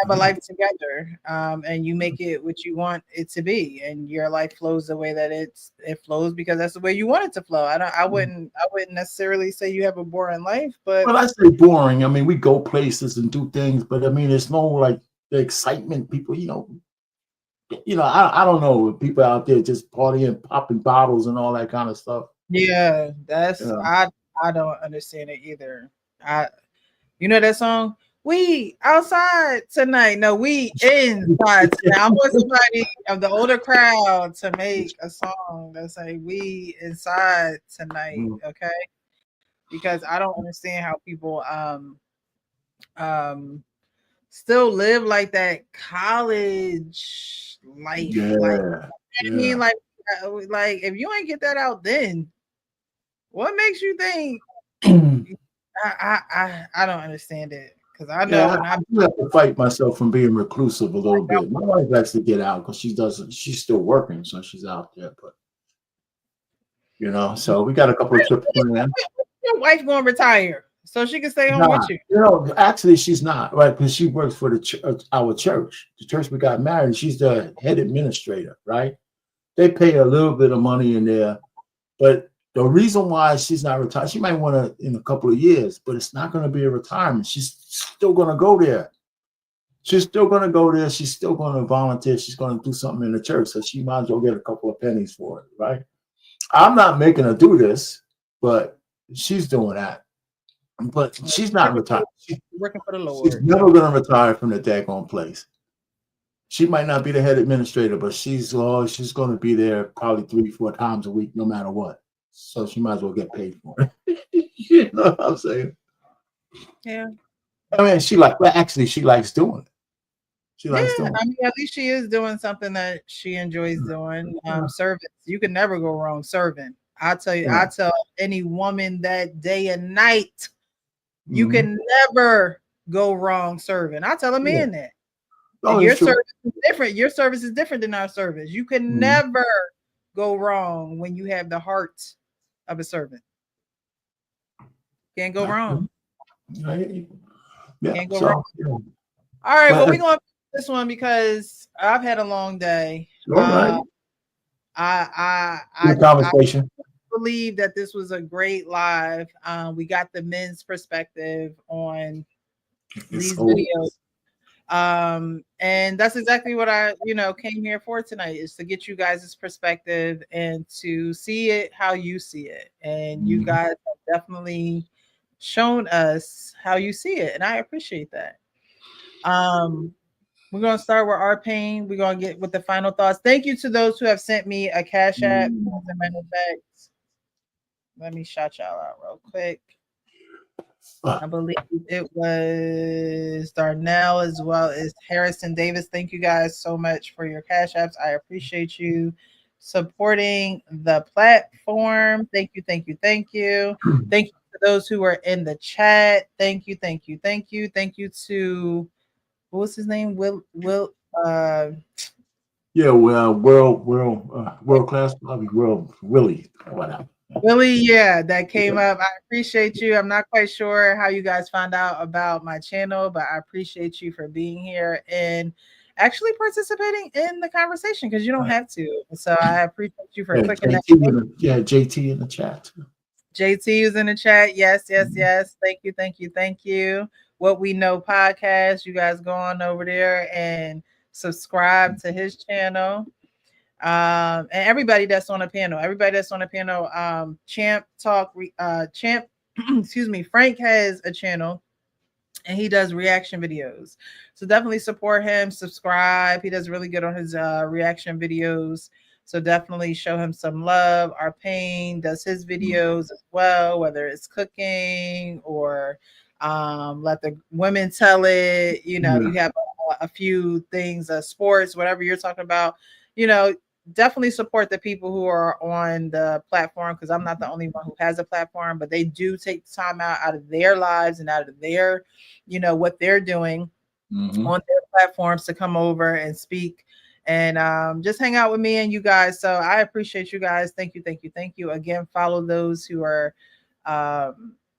a life together, and you make it what you want it to be, and your life flows the way that it flows because that's the way you want it to flow. I wouldn't necessarily say you have a boring life, but well, I say boring. I mean, we go places and do things, but I mean, it's no like the excitement. People, you know, I don't know, people out there just partying, popping bottles, and all that kind of stuff. yeah, that's I don't understand it either. You know that song? We outside tonight. No, we inside tonight. I want somebody of the older crowd to make a song that say we inside tonight. Okay. Because I don't understand how people still live like that college life. Like, I mean, like if you ain't get that out then, what makes you think I don't understand it. Because I know I do have to fight myself from being reclusive a little bit. My wife likes to get out because she's still working, so she's out there. But you know, so we got a couple of trips planned. Your wife gonna retire, so she can stay home with you. You know, actually, she's not, right? Because she works for our church, the church we got married. She's the head administrator, right? They pay a little bit of money in there, but the reason why she's not retired, she might want to in a couple of years, but it's not going to be a retirement. She's still going to go there. She's still going to go there. She's still going to volunteer. She's going to do something in the church, so she might as well get a couple of pennies for it, right? I'm not making her do this, but she's doing that. But she's not retired. She's working for the Lord. She's never going to retire from the daggone place. She might not be the head administrator, but she's going to be there probably 3-4 times a week, no matter what. So she might as well get paid for it. You know what I'm saying? Yeah. I mean, she likes doing it. She likes doing it. I mean, at least she is doing something that she enjoys doing. Service. You can never go wrong serving. I tell you, I tell any woman that day and night, you can never go wrong serving. I tell a man that. Your service is different. Your service is different than our service. You can never go wrong when you have the heart of a servant. Can't go wrong. Can't go wrong. All right, well, we're going to this one because I've had a long day. All right. I believe that this was a great live. We got the men's perspective on these videos. And that's exactly what I came here for tonight, is to get you guys' perspective and to see it how you see it. And you guys have definitely shown us how you see it, and I appreciate that. We're gonna start with our pain. We're gonna get with the final thoughts. Thank you to those who have sent me a Cash App. Let me shout y'all out real quick. I believe it was Darnell as well as Harrison Davis. Thank you guys so much for your Cash Apps. I appreciate you supporting the platform. Thank you, thank you, thank you. Thank you to those who are in the chat. Thank you, thank you, thank you. Thank you to, what was his name? Will world class, Willie, whatever. Willie, yeah, that came up. I appreciate you. I'm not quite sure how you guys found out about my channel, but I appreciate you for being here and actually participating in the conversation, because you don't have to. So I appreciate you for clicking that. JT in the chat. JT is in the chat. Yes. Thank you, thank you, thank you. What We Know podcast. You guys go on over there and subscribe to his channel. And everybody that's on the panel, Champ Talk, excuse me, Frank has a channel and he does reaction videos. So definitely support him, subscribe. He does really good on his reaction videos. So definitely show him some love. Our Pain does his videos as well, whether it's cooking or let the women tell it. You have a few things, sports, whatever you're talking about. definitely support the people who are on the platform, because I'm not the only one who has a platform, but they do take time out of their lives and out of their, what they're doing on their platforms to come over and speak and just hang out with me and you guys. So I appreciate you guys. Thank you, thank you, thank you. Again, follow those who are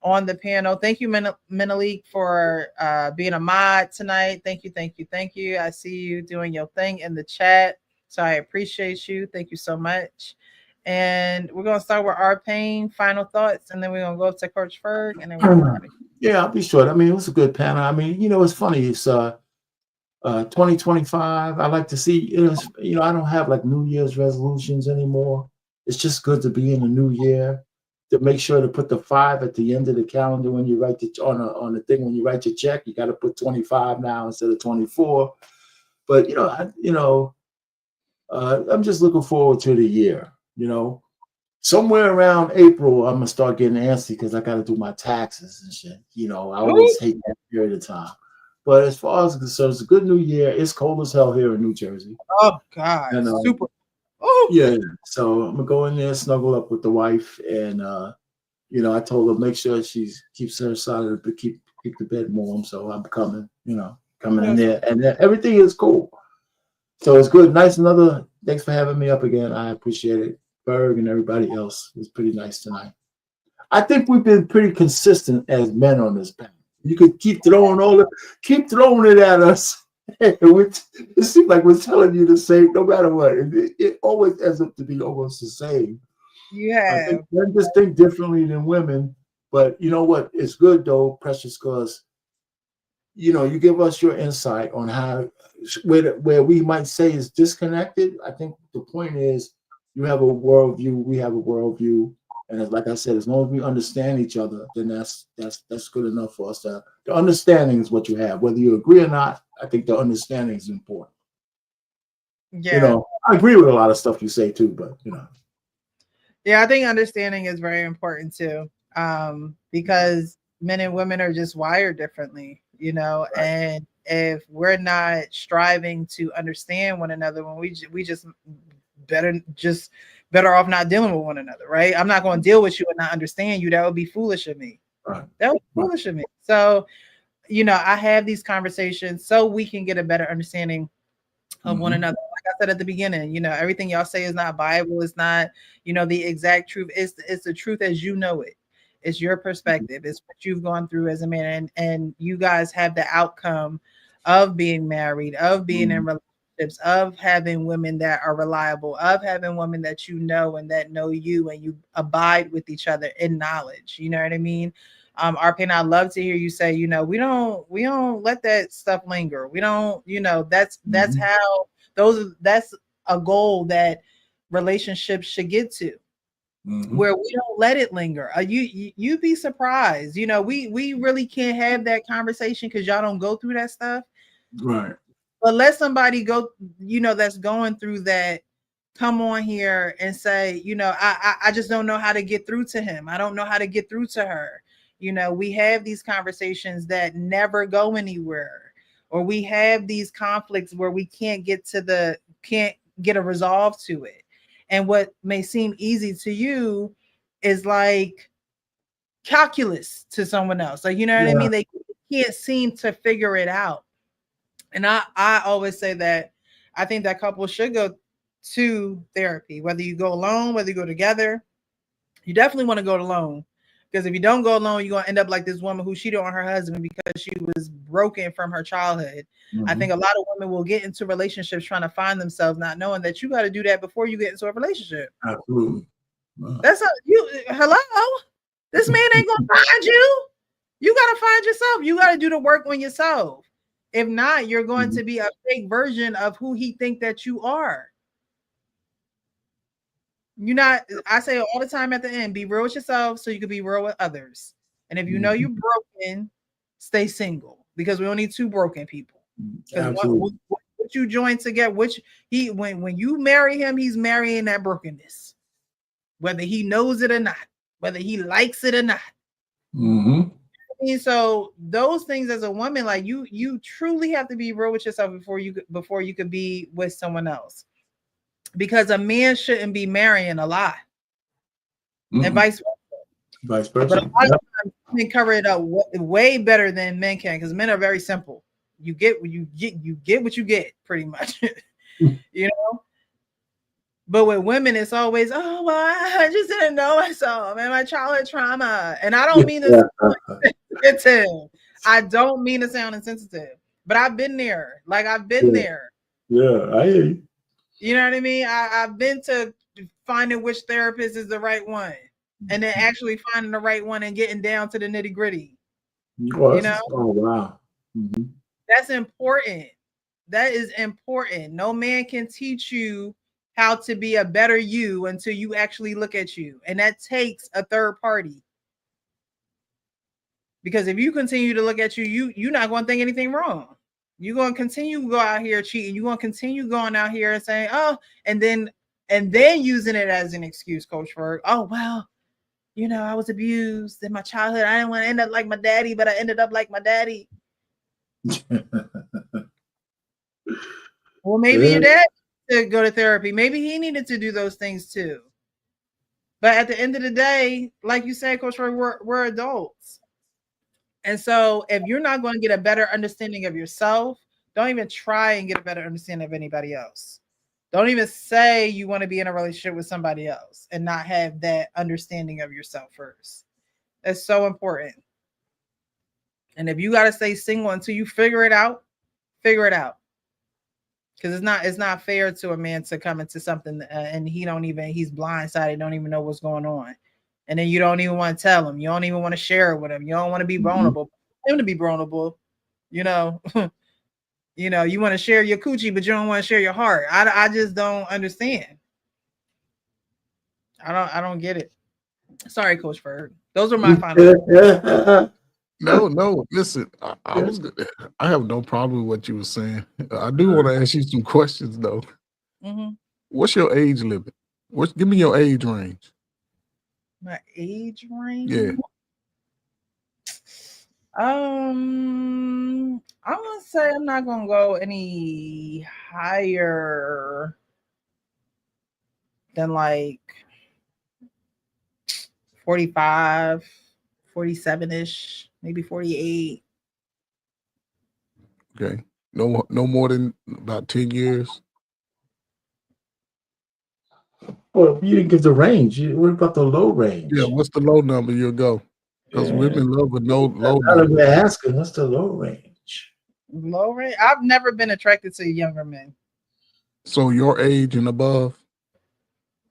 on the panel. Thank you, Menalik, for being a mod tonight. Thank you, thank you, thank you. I see you doing your thing in the chat, so I appreciate you. Thank you so much. And we're gonna start with our pain, final thoughts, and then we're gonna go up to Coach Ferg, and then we're gonna get Yeah, I'll be short. I mean, it was a good panel. I mean, it's funny. It's 2025. I like to see, I don't have like New Year's resolutions anymore. It's just good to be in the new year, to make sure to put the 5 at the end of the calendar when you write on the thing when you write your check. You got to put 25 now instead of 24. But I'm just looking forward to the year. Somewhere around April, I'm gonna start getting antsy because I got to do my taxes and shit. I always hate that period of time. But as far as concerned, it's a good new year. It's cold as hell here in New Jersey. Oh God, and, super. Oh yeah. So I'm gonna go in there, snuggle up with the wife, and I told her make sure she keeps her side of the keep the bed warm. So I'm coming in there, and everything is cool. So it's good. Nice. Thanks for having me up again. I appreciate it. Berg and everybody else. It was pretty nice tonight. I think we've been pretty consistent as men on this panel. You could keep throwing it at us. It seems like we're telling you the same, no matter what. It always ends up to be almost the same. I think men just think differently than women. But you know what? It's good though, Precious, because you give us your insight on how where we might say is disconnected. I think the point is you have a worldview, we have a worldview, and like I said, as long as we understand each other, then that's good enough for us. The understanding is what you have, whether you agree or not. I think the understanding is important. Yeah, I agree with a lot of stuff you say too, but yeah, I think understanding is very important too, because men and women are just wired differently, right. And if we're not striving to understand one another, when we just better off not dealing with one another, right? I'm not going to deal with you and not understand you. That would be foolish of me. Right. That would be foolish of me. So, I have these conversations so we can get a better understanding of one another. Like I said at the beginning, everything y'all say is not Bible. It's not, the exact truth. It's the truth as you know it. It's your perspective. It's what you've gone through as a man, and you guys have the outcome of being married, of being in relationships, of having women that are reliable, of having women that and that know you, and you abide with each other in knowledge. You know what I mean? Arpin, I'd love to hear you say, we don't let that stuff linger. We don't, that's how that's a goal that relationships should get to. Where we don't let it linger. You'd be surprised. We really can't have that conversation because y'all don't go through that stuff. Right. But let somebody go, that's going through that, come on here and say, I just don't know how to get through to him. I don't know how to get through to her. We have these conversations that never go anywhere, or we have these conflicts where we can't get a resolve to it. And what may seem easy to you is like calculus to someone else. Like, what I mean? They can't seem to figure it out. And I always say that I think that couples should go to therapy, whether you go alone, whether you go together. You definitely want to go alone, because if you don't go alone, you're going to end up like this woman who cheated on her husband because she was broken from her childhood. I think a lot of women will get into relationships trying to find themselves, not knowing that you got to do that before you get into a relationship. Absolutely. That's not you. Hello, this man ain't going to find you. You got to find yourself. You got to do the work on yourself. If not, you're going to be a fake version of who he think that you are. I say all the time at the end, be real with yourself so you can be real with others. And if you know you're broken, stay single, because we don't need two broken people. Because what you join together, when you marry him, he's marrying that brokenness, whether he knows it or not, whether he likes it or not. And so those things as a woman, like you truly have to be real with yourself before you could be with someone else. because a man shouldn't be marrying a lie, and vice versa. Vice But versa. a lot of times women cover it up way better than men can, because men are very simple. You get what you get, pretty much. You know. But with women, it's always, oh well, I just didn't know myself and my childhood trauma. And I don't mean to sound insensitive. I don't mean to sound insensitive, but I've been there. Like I've been there. Yeah, I hear you. You know what I mean? I've been to finding which therapist is the right one, and then actually finding the right one and getting down to the nitty gritty. Oh, You know, oh wow. Mm-hmm. that's important. That is important. No man can teach you how to be a better you until you actually look at you, and that takes a third party. Because if you continue to look at you're not going to think anything wrong. You're going to continue to go out here cheating. You're going to continue going out here and saying, oh, and then using it as an excuse, Coach Ferg. Oh, well, I was abused in my childhood. I didn't want to end up like my daddy, but I ended up like my daddy. Well, maybe your dad needed to go to therapy. Maybe he needed to do those things too. But at the end of the day, like you said, Coach Ferg, we're adults. And so if you're not going to get a better understanding of yourself, don't even try and get a better understanding of anybody else. Don't even say you want to be in a relationship with somebody else and not have that understanding of yourself first. That's so important. And if you got to stay single until you figure it out, figure it out. Because it's not fair to a man to come into something and he's blindsided, don't even know what's going on. And then you don't even want to tell him. You don't even want to share it with him. You don't want to be vulnerable. Him to be vulnerable, you know. You want to share your coochie, but you don't want to share your heart. I just don't understand. I don't get it. Sorry, Coach Ferg. Those are my final. No. Listen, I have no problem with what you were saying. I do want to ask you some questions though. Mm-hmm. What's your age limit? Give me your age range. My age range? Yeah. I'm gonna say I'm not gonna go any higher than like 45, 47-ish, maybe 48. Okay. No more than about 10 years. Well, you didn't give the range. What about the low range? Yeah, what's the low number you'll go? Because women love a low number. number. Asking, what's the low range? Low range? I've never been attracted to younger men. So your age and above?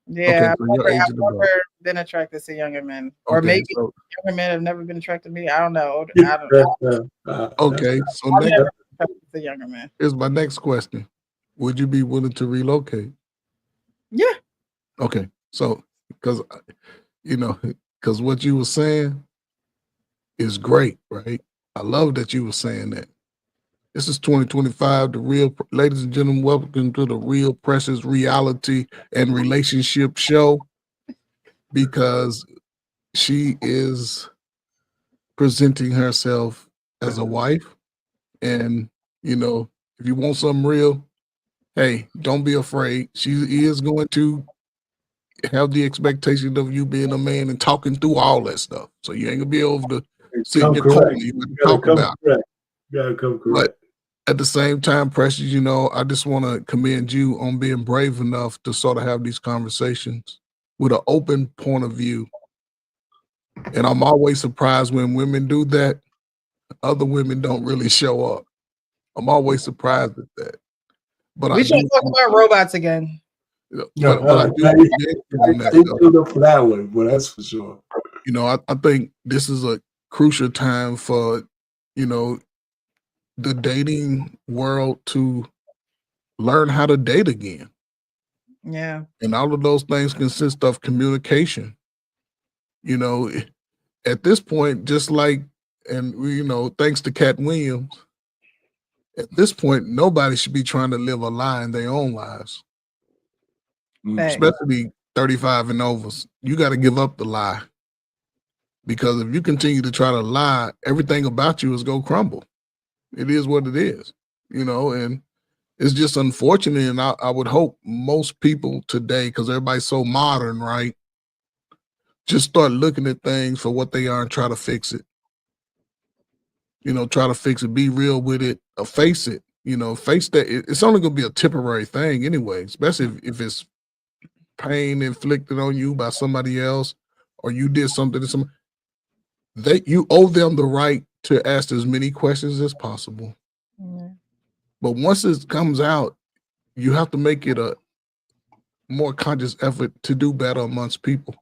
Yeah, okay, I've never been attracted to younger men. Or maybe younger men have never been attracted to me. I don't know. Okay, so I've never been attracted to younger men. Here's my next question. Would you be willing to relocate? Yeah. Okay, so because what you were saying is great, right? I love that you were saying that. This is 2025. Ladies and gentlemen, welcome to the Real Precious Reality and Relationship Show, because she is presenting herself as a wife. And, if you want something real, hey, don't be afraid. She is going to have the expectation of you being a man and talking through all that stuff. So you ain't gonna be able to sit in your corner. You gotta talk about it. You gotta come correct. But at the same time, Precious, I just want to commend you on being brave enough to sort of have these conversations with an open point of view. And I'm always surprised when women do that, other women don't really show up. I'm always surprised at that. But we should talk about robots again. But I do the flower, well, that's for sure. I think this is a crucial time for, the dating world to learn how to date again. Yeah. And all of those things consist of communication. At this point, just like, and thanks to Cat Williams, at this point, nobody should be trying to live a lie in their own lives. Especially 35 and over. You got to give up the lie. Because if you continue to try to lie, everything about you is going to crumble. It is what it is, and it's just unfortunate, and I would hope most people today, because everybody's so modern, right, just start looking at things for what they are and try to fix it. You know, try to fix it, be real with it, or face it. You know, face that it's only going to be a temporary thing anyway, especially if it's pain inflicted on you by somebody else, or you did something to somebody. You owe them the right to ask as many questions as possible. But once it comes out, you have to make it a more conscious effort to do better amongst people,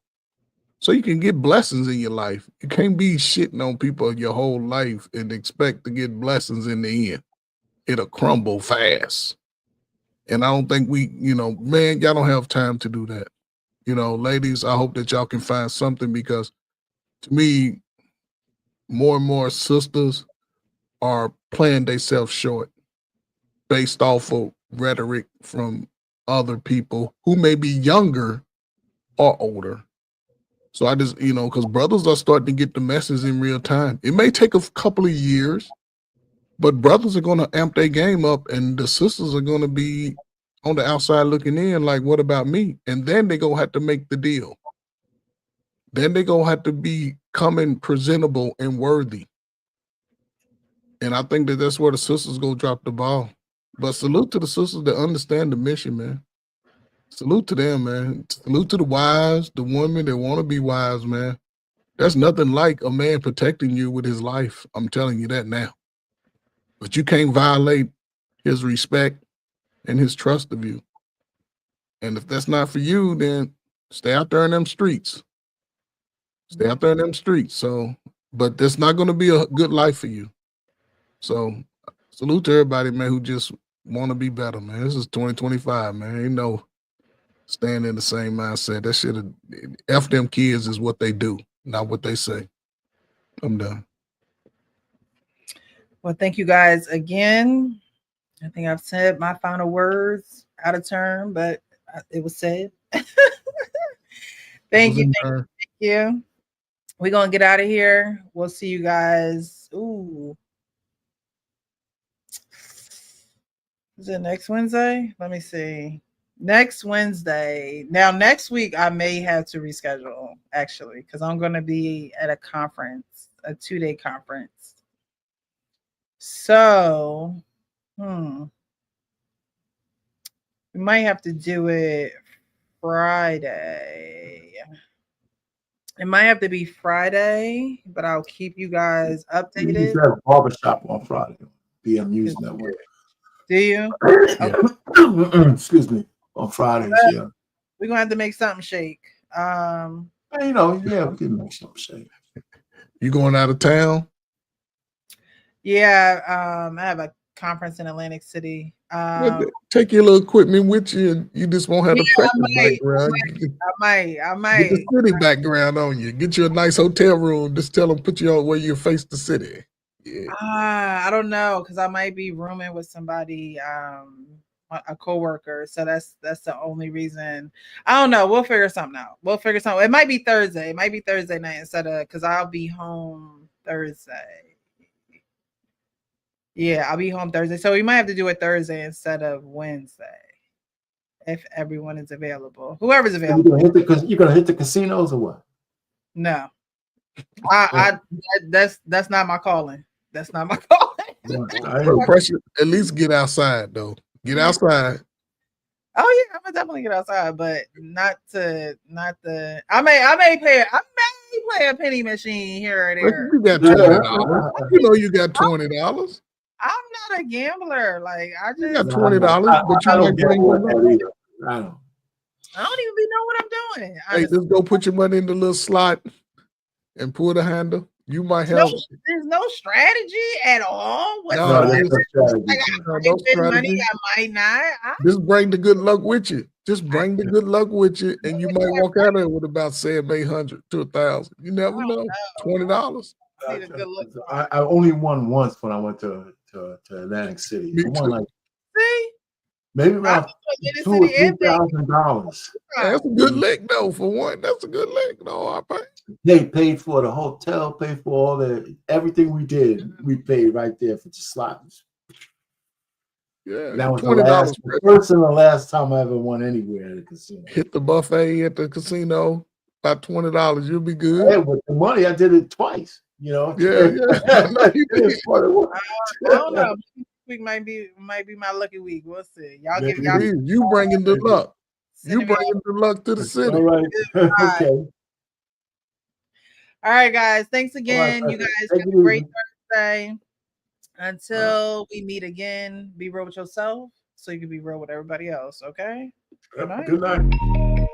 so you can get blessings in your life. You can't be shitting on people your whole life and expect to get blessings in the end. It'll crumble fast. And I don't think man, y'all don't have time to do that. You know, ladies, I hope that y'all can find something, because to me, more and more sisters are playing themselves short based off of rhetoric from other people who may be younger or older. So I just, because brothers are starting to get the message in real time. It may take a couple of years, but brothers are going to amp their game up, and the sisters are going to be on the outside looking in like, what about me? And then they're going to have to make the deal. Then they're going to have to be coming presentable and worthy. And I think that that's where the sisters go drop the ball. But salute to the sisters that understand the mission, man. Salute to them, man. Salute to the wives, the women that want to be wives, man. There's nothing like a man protecting you with his life. I'm telling you that now. But you can't violate his respect and his trust of you. And if that's not for you, then stay out there in them streets. Stay out there in them streets. So, but that's not going to be a good life for you. So salute to everybody, man, who just want to be better, man. This is 2025, man. Ain't no staying in the same mindset. That shit, F them kids is what they do, not what they say. I'm done. Well, thank you guys again. I think I've said my final words out of turn, but it was said. Thank you. We're going to get out of here. We'll see you guys. Ooh. Is it next Wednesday? Let me see. Next Wednesday. Now, next week, I may have to reschedule, actually, because I'm going to be at a conference, a 2-day conference. So, we might have to do it Friday. It might have to be Friday, but I'll keep you guys updated. You have a barbershop on Friday. BM News Network. Do you? Okay. Excuse me. On Fridays, yeah. We're gonna have to make something shake. We can make something shake. You going out of town? Yeah, I have a conference in Atlantic City. Take your little equipment with you, and you just won't have the practice background. I might. Get the city background on you. Get you a nice hotel room. Just tell them put you on where you face the city. Yeah. I don't know, because I might be rooming with somebody, a coworker. So that's the only reason. I don't know. We'll figure something out. It might be Thursday. It might be Thursday night instead of, because I'll be home Thursday. Yeah, I'll be home Thursday. So we might have to do it Thursday instead of Wednesday, if everyone is available. Whoever's available. You're gonna hit the casinos or what? No. That's not my calling. That's not my calling. Pressure, at least get outside though. Get outside. Oh yeah, I'm gonna definitely get outside, but not the. I may play a penny machine here or there. You got $20. You know you got $20. I'm not a gambler. Like I just got $20, but you might bring one up. I don't even know what I'm doing. Hey, just go put your money in the little slot and pull the handle. You might have. There's no strategy at all. No money, I might not. Just bring the good luck with you. And you might walk out there with about say $800 to $1,000. You never know. $20. I only won once when I went to Atlantic City. I won like maybe around $2,000 or $3,000. That's a good lick though. For one, that's a good lick. No, I pay. They paid for the hotel, paid for everything we did. We paid right there for the slots. Yeah, That was $20. the first and the last time I ever won anywhere at a casino. Hit the buffet at the casino, about $20. You'll be good. Yeah, with the money, I did it twice. You know. Yeah. It's funny. I don't know. This week might be my lucky week. We'll see. Y'all give y'all. You bringing the luck. You bringing the luck to the city. All right. Okay. All right, guys. Thanks again. Right, you guys Thank have a you. great Thursday. Until we meet again, be real with yourself so you can be real with everybody else. Okay. Good night. Good night.